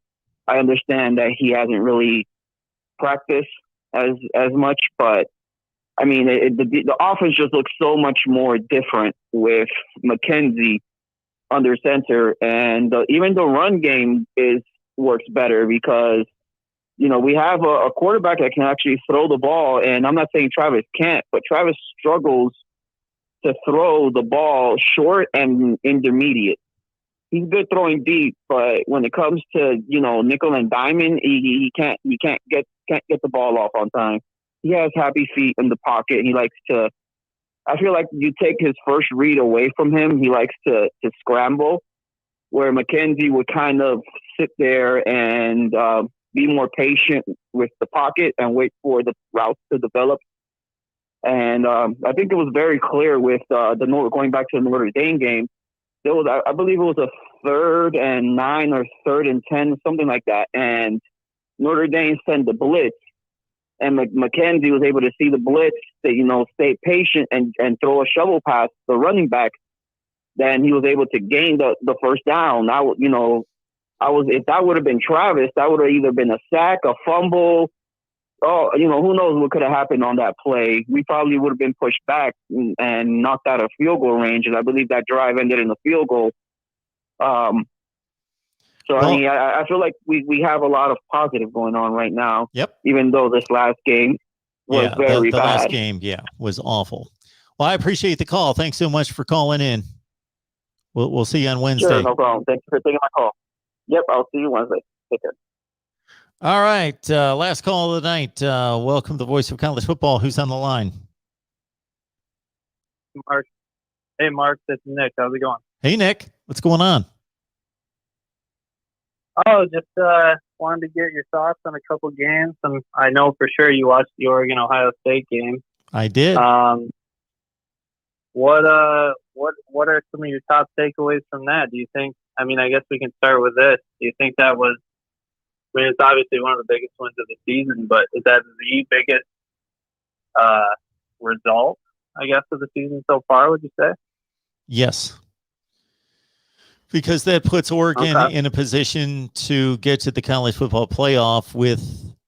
I understand that he hasn't really practiced as much. But I mean, the offense just looks so much more different with McKenzie under center, and even the run game works better because we have a quarterback that can actually throw the ball. And I'm not saying Travis can't, but Travis struggles to throw the ball short and intermediate. He's good throwing deep, but when it comes to nickel and diamond, he can't get the ball off on time. He has happy feet in the pocket. He likes to. I feel like you take his first read away from him. He likes to scramble, where McKenzie would kind of sit there and be more patient with the pocket and wait for the routes to develop. And I think it was very clear with going back to the Notre Dame game. There was, I believe it was a 3rd and 9 or 3rd and 10, something like that. And Notre Dame sent the blitz, and McKenzie was able to see the blitz, to, stay patient and throw a shovel pass the running back. Then he was able to gain the first down. If that would have been Travis, that would have either been a sack, a fumble. Oh, who knows what could have happened on that play. We probably would have been pushed back and knocked out of field goal range. And I believe that drive ended in a field goal. I feel like we have a lot of positive going on right now. Yep. Even though this last game was very bad. The last game, was awful. Well, I appreciate the call. Thanks so much for calling in. We'll see you on Wednesday. Sure, no problem. Thanks for taking my call. Yep, I'll see you Wednesday. Take care. All right, last call of the night. Welcome to the Voice of College Football. Who's on the line? Mark. Hey, Mark, this is Nick. How's it going? Hey, Nick. What's going on? Oh, just wanted to get your thoughts on a couple games. And I know for sure you watched the Oregon-Ohio State game. I did. What are some of your top takeaways from that? Do you think, I guess we can start with this. Do you think that was, it's obviously one of the biggest wins of the season, but is that the biggest result, I guess, of the season so far, would you say? Yes. Because that puts Oregon in a position to get to the college football playoff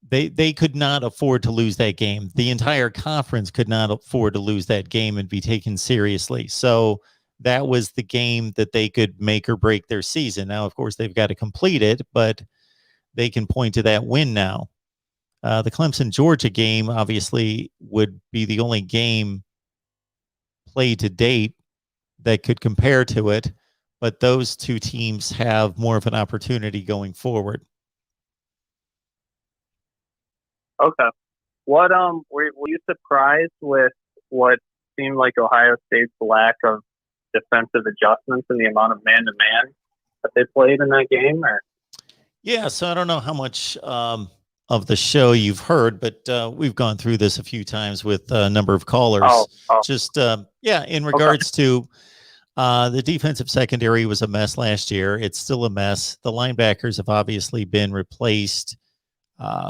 they could not afford to lose that game. The entire conference could not afford to lose that game and be taken seriously. So that was the game that they could make or break their season. Now, of course, they've got to complete it, but they can point to that win now. The Clemson-Georgia game obviously would be the only game played to date that could compare to it, but those two teams have more of an opportunity going forward. Okay. What were you surprised with what seemed like Ohio State's lack of defensive adjustments and the amount of man-to-man that they played in that game? Or? Yeah, so I don't know how much of the show you've heard, but we've gone through this a few times with a number of callers. Just in regards to The defensive secondary was a mess last year. It's still a mess. The linebackers have obviously been replaced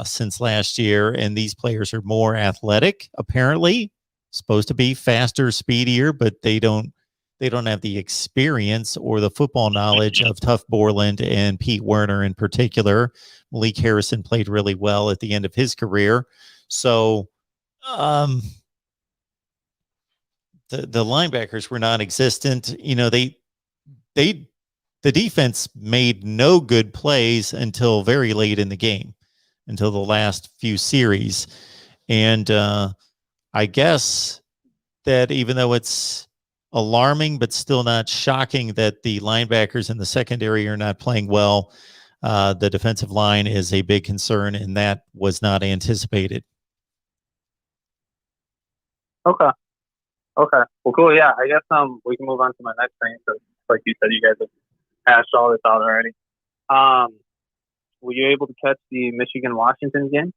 since last year, and these players are more athletic, apparently. Supposed to be faster, speedier, but they don't have the experience or the football knowledge of Tuff Borland and Pete Werner in particular. Malik Harrison played really well at the end of his career. So the linebackers were non-existent. You know, the defense made no good plays until very late in the game, until the last few series. And I guess that even though it's alarming, but still not shocking that the linebackers in the secondary are not playing well, the defensive line is a big concern, and that was not anticipated. Okay. Well, cool. Yeah, I guess we can move on to my next thing. So, like you said, you guys have hashed all this out already. Were you able to catch the Michigan-Washington game?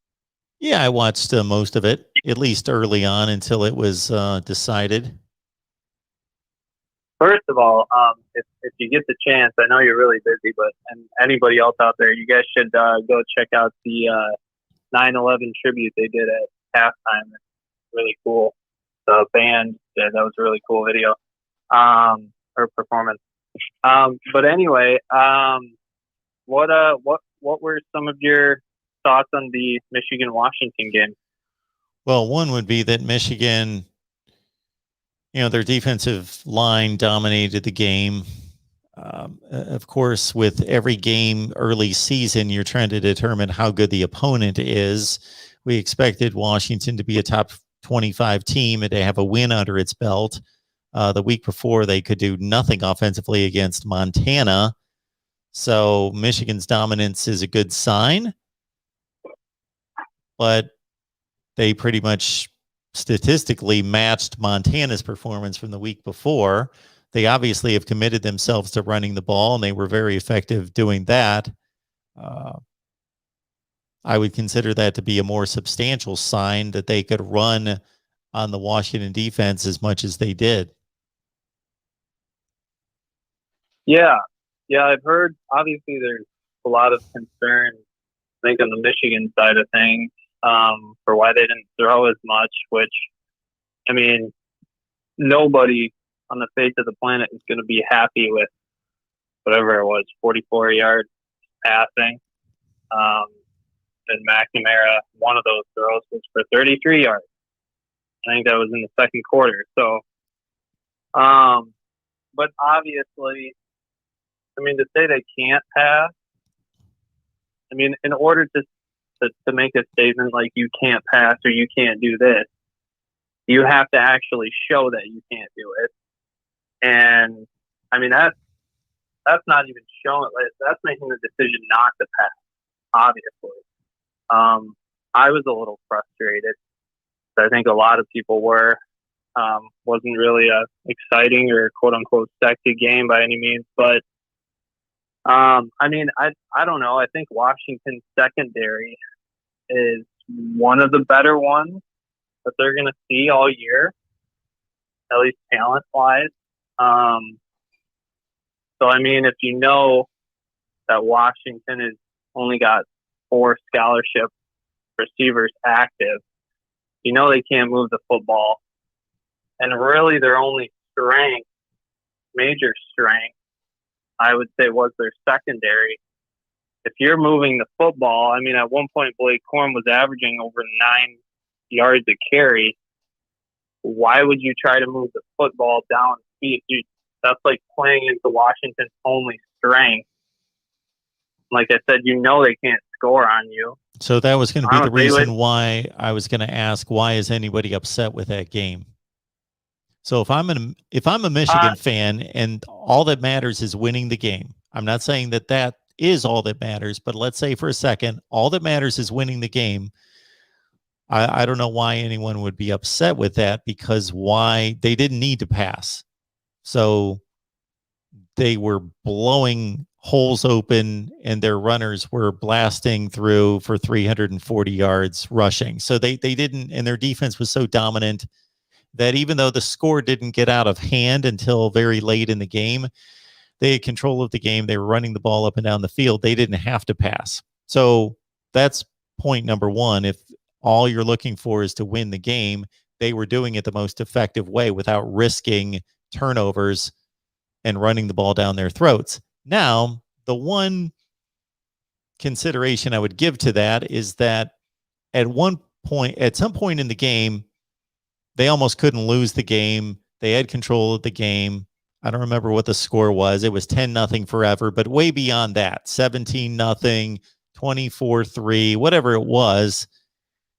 Yeah, I watched most of it, at least early on, until it was decided. First of all, if you get the chance, I know you're really busy, but and anybody else out there, you guys should go check out the 9/11 tribute they did at halftime. It's really cool. The band did. That was a really cool video or performance. But anyway, what were some of your thoughts on the Michigan-Washington game? Well, one would be that Michigan, you know, their defensive line dominated the game. Of course, with every game early season, you're trying to determine how good the opponent is. We expected Washington to be a top 25 team and to have a win under its belt. The week before, they could do nothing offensively against Montana. So Michigan's dominance is a good sign. But they pretty much statistically matched Montana's performance from the week before. They obviously have committed themselves to running the ball, and they were very effective doing that. I would consider that to be a more substantial sign that they could run on the Washington defense as much as they did. Yeah, I've heard, obviously, there's a lot of concern, I think, on the Michigan side of things, for why they didn't throw as much, which, I mean, nobody on the face of the planet is going to be happy with whatever it was, 44 yards passing. And McNamara, one of those throws was for 33 yards. I think that was in the second quarter. So, but obviously, I mean, to say they can't pass, I mean, in order to make a statement like you can't pass or you can't do this, you have to actually show that you can't do it. And I mean, that's not even showing, that's making the decision not to pass, obviously. I was a little frustrated. I think a lot of people were. Wasn't really a exciting or quote unquote sexy game by any means, but I mean, I don't know. I think Washington's secondary is one of the better ones that they're going to see all year, at least talent wise. So I mean, if you know that Washington has only got 4 scholarship receivers active, you know they can't move the football. And really their only strength, major strength, I would say, was their secondary. If you're moving the football, I mean, at one point Blake Corum was averaging over 9 yards a carry. Why would you try to move the football down speed? That's like playing into Washington's only strength. Like I said, you know they can't score on you. So that was going to be the reason why I was going to ask, why is anybody upset with that game? So if I'm a Michigan fan and all that matters is winning the game, I'm not saying that is all that matters, but let's say for a second, all that matters is winning the game. I don't know why anyone would be upset with that, because why they didn't need to pass. So they were blowing holes open and their runners were blasting through for 340 yards rushing. So they didn't, and their defense was so dominant that even though the score didn't get out of hand until very late in the game, they had control of the game. They were running the ball up and down the field. They didn't have to pass. So that's point number one. If all you're looking for is to win the game, they were doing it the most effective way without risking turnovers and running the ball down their throats. Now, the one consideration I would give to that is that at some point in the game, they almost couldn't lose the game. They had control of the game. I don't remember what the score was. It was 10-0 forever, but way beyond that, 17-0, 24-3, whatever it was,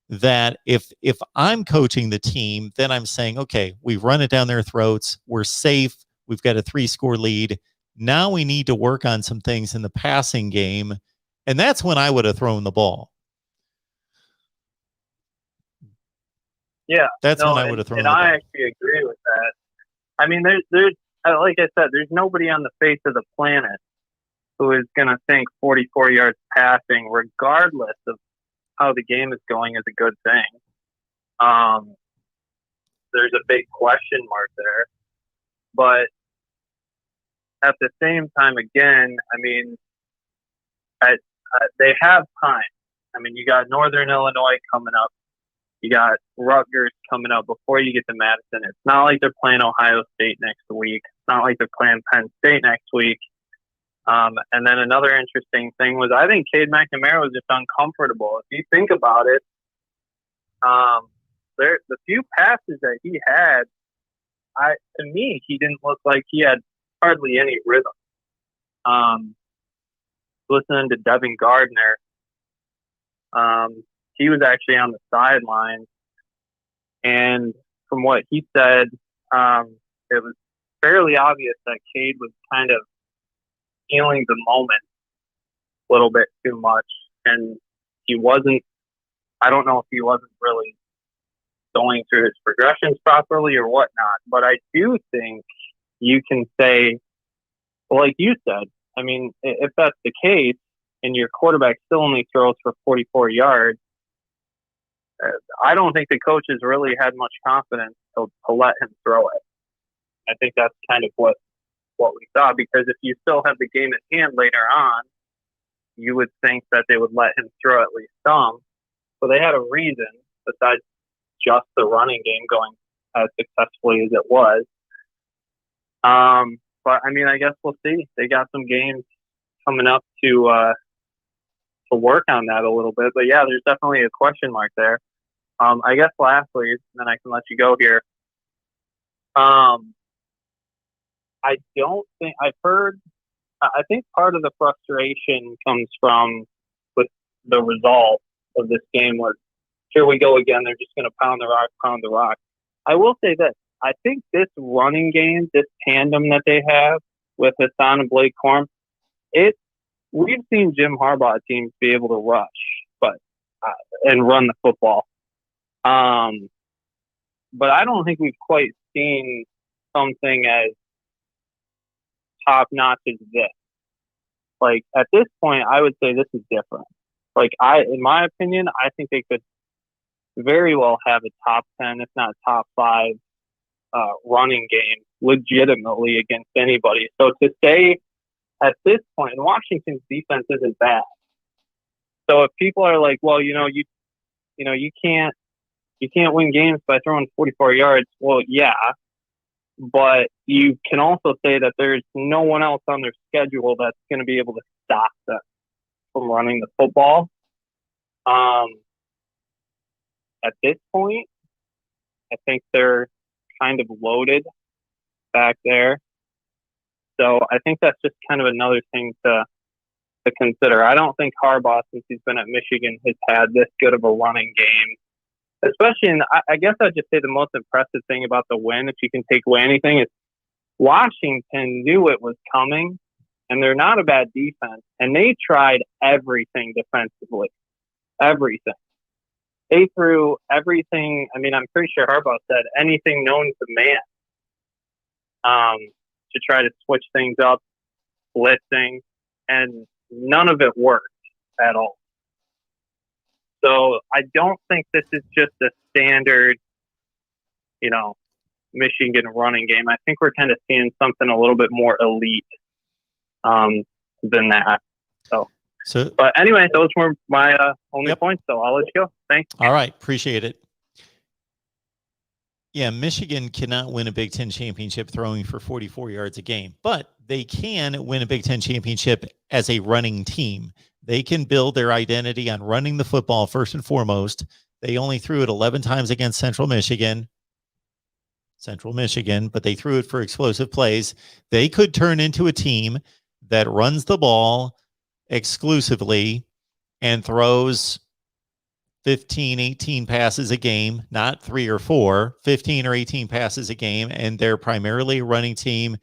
that if I'm coaching the team, then I'm saying, okay, we've run it down their throats. We're safe. We've got a 3-score lead. Now we need to work on some things in the passing game. And that's when I would have thrown the ball. Yeah. That's when I would have thrown the ball. And I actually agree with that. I mean, there's like I said, there's nobody on the face of the planet who is going to think 44 yards passing, regardless of how the game is going, is a good thing. There's a big question mark there. But at the same time, again, I mean, they have time. I mean, you got Northern Illinois coming up. You got Rutgers coming up before you get to Madison. It's not like they're playing Ohio State next week. It's not like they're playing Penn State next week. And then another interesting thing was I think Cade McNamara was just uncomfortable. If you think about it, the few passes that he had, to me, he didn't look like he had hardly any rhythm. Listening to Devin Gardner, he was actually on the sidelines, and from what he said, it was fairly obvious that Cade was kind of feeling the moment a little bit too much, and he wasn't. I don't know if he wasn't really going through his progressions properly or whatnot, but I do think you can say, like you said, I mean, if that's the case and your quarterback still only throws for 44 yards, I don't think the coaches really had much confidence to let him throw it. I think that's kind of what we saw, because if you still have the game at hand later on, you would think that they would let him throw at least some. So they had a reason besides just the running game going as successfully as it was. But I mean, I guess we'll see. They got some games coming up to work on that a little bit. But yeah, there's definitely a question mark there. I guess lastly, and then I can let you go here. I don't think I think part of the frustration comes from with the result of this game was, here we go again. They're just going to pound the rock. I will say that I think this running game, this tandem that they have with Hassan and Blake Corum, we've seen Jim Harbaugh teams be able to rush, and run the football. But I don't think we've quite seen something as top notch as this. Like at this point, I would say this is different. Like in my opinion, I think they could very well have a top 10, if not top 5, running game legitimately against anybody. So to say at this point, and Washington's defense isn't bad. So if people are like, well, you can't win games by throwing 44 yards. Well, yeah, but you can also say that there's no one else on their schedule that's going to be able to stop them from running the football. At this point, I think they're kind of loaded back there. So I think that's just kind of another thing to consider. I don't think Harbaugh, since he's been at Michigan, has had this good of a running game. Especially I guess I'd just say the most impressive thing about the win, if you can take away anything, is Washington knew it was coming, and they're not a bad defense, and they tried everything defensively. Everything. They threw everything. I mean, I'm pretty sure Harbaugh said anything known to man to try to switch things up, blitzing, and none of it worked at all. So I don't think this is just a standard, Michigan running game. I think we're kind of seeing something a little bit more elite than that. So, but anyway, those were my only points. So I'll let you go. Thanks. All right, appreciate it. Yeah, Michigan cannot win a Big Ten championship throwing for 44 yards a game, but they can win a Big Ten championship as a running team. They can build their identity on running the football first and foremost. They only threw it 11 times against Central Michigan, but they threw it for explosive plays. They could turn into a team that runs the ball exclusively and throws 15, 18 passes a game, not 3 or 4, 15 or 18 passes a game, and they're primarily a running team,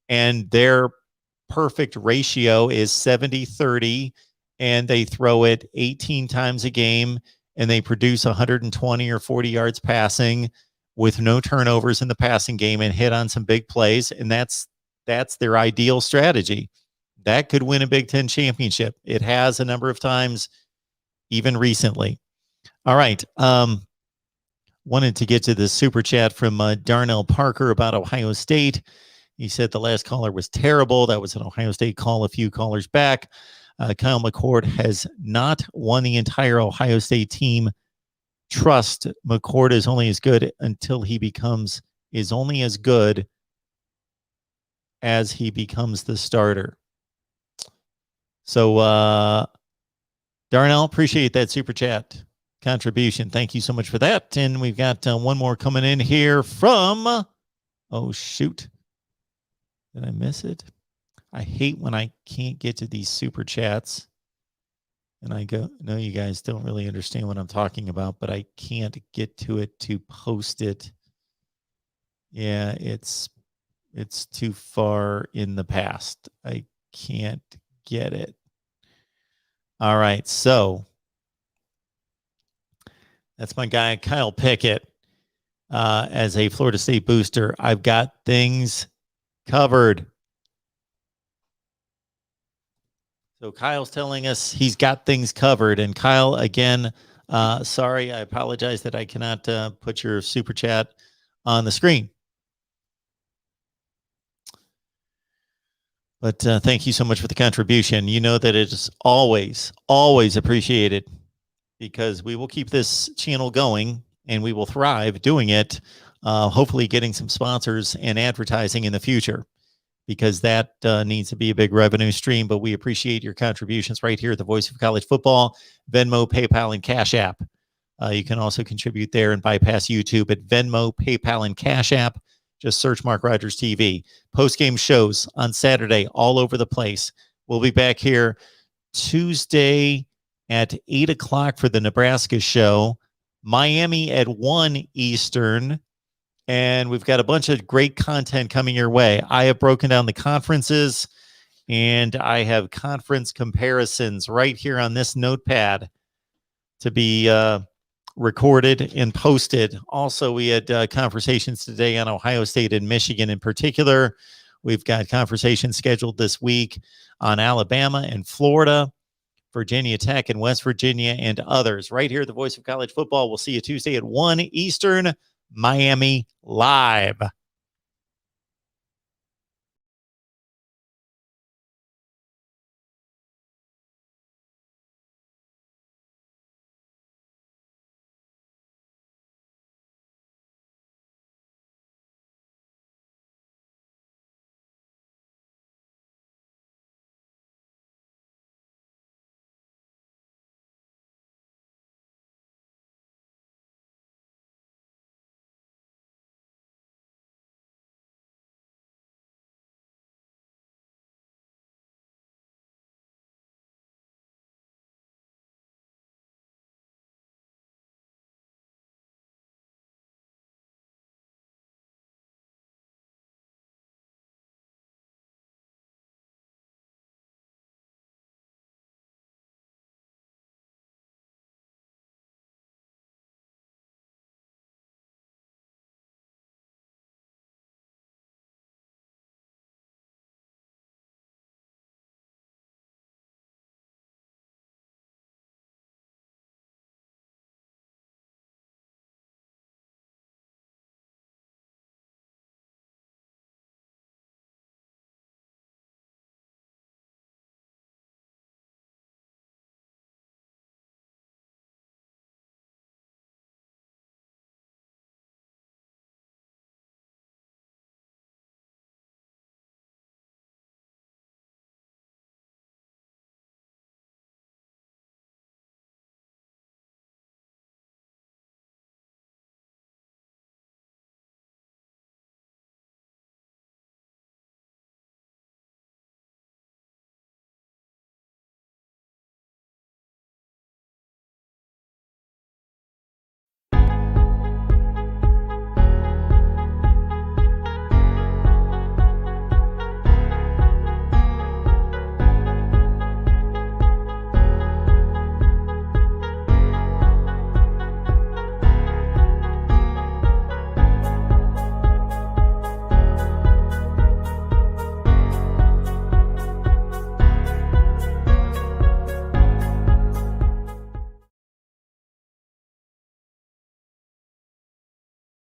and their perfect ratio is 70-30, and they throw it 18 times a game, and they produce 120 or 40 yards passing with no turnovers in the passing game and hit on some big plays, and that's their ideal strategy. That could win a Big Ten championship. It has a number of times, even recently. All right. Wanted to get to the super chat from Darnell Parker about Ohio State. He said the last caller was terrible. That was an Ohio State call a few callers back. Kyle McCord has not won the entire Ohio State team. Trust McCord is only as good until he becomes the starter. So, Darnell, appreciate that super chat contribution. Thank you so much for that. And we've got one more coming in here from, oh, shoot. Did I miss it? I hate when I can't get to these super chats. And I know you guys don't really understand what I'm talking about, but I can't get to it to post it. Yeah, it's too far in the past. I can't get it. All right, so that's my guy, Kyle Pickett, as a Florida State booster. I've got things covered. So Kyle's telling us he's got things covered. And Kyle, again, sorry, I apologize that I cannot put your super chat on the screen. But thank you so much for the contribution. You know that it is always, always appreciated, because we will keep this channel going and we will thrive doing it, hopefully getting some sponsors and advertising in the future, because that needs to be a big revenue stream. But we appreciate your contributions right here at the Voice of College Football, Venmo, PayPal, and Cash App. You can also contribute there and bypass YouTube at Venmo, PayPal, and Cash App. Just search Mark Rogers TV. Post-game shows on Saturday all over the place. We'll be back here Tuesday at 8 o'clock for the Nebraska show, Miami at 1 Eastern, and we've got a bunch of great content coming your way. I have broken down the conferences, and I have conference comparisons right here on this notepad to be recorded and posted. Also, we had conversations today on Ohio State and Michigan in particular. We've got conversations scheduled this week on Alabama and Florida, Virginia Tech and West Virginia, and others. Right here at the Voice of College Football. We'll see you Tuesday at 1 Eastern, Miami Live.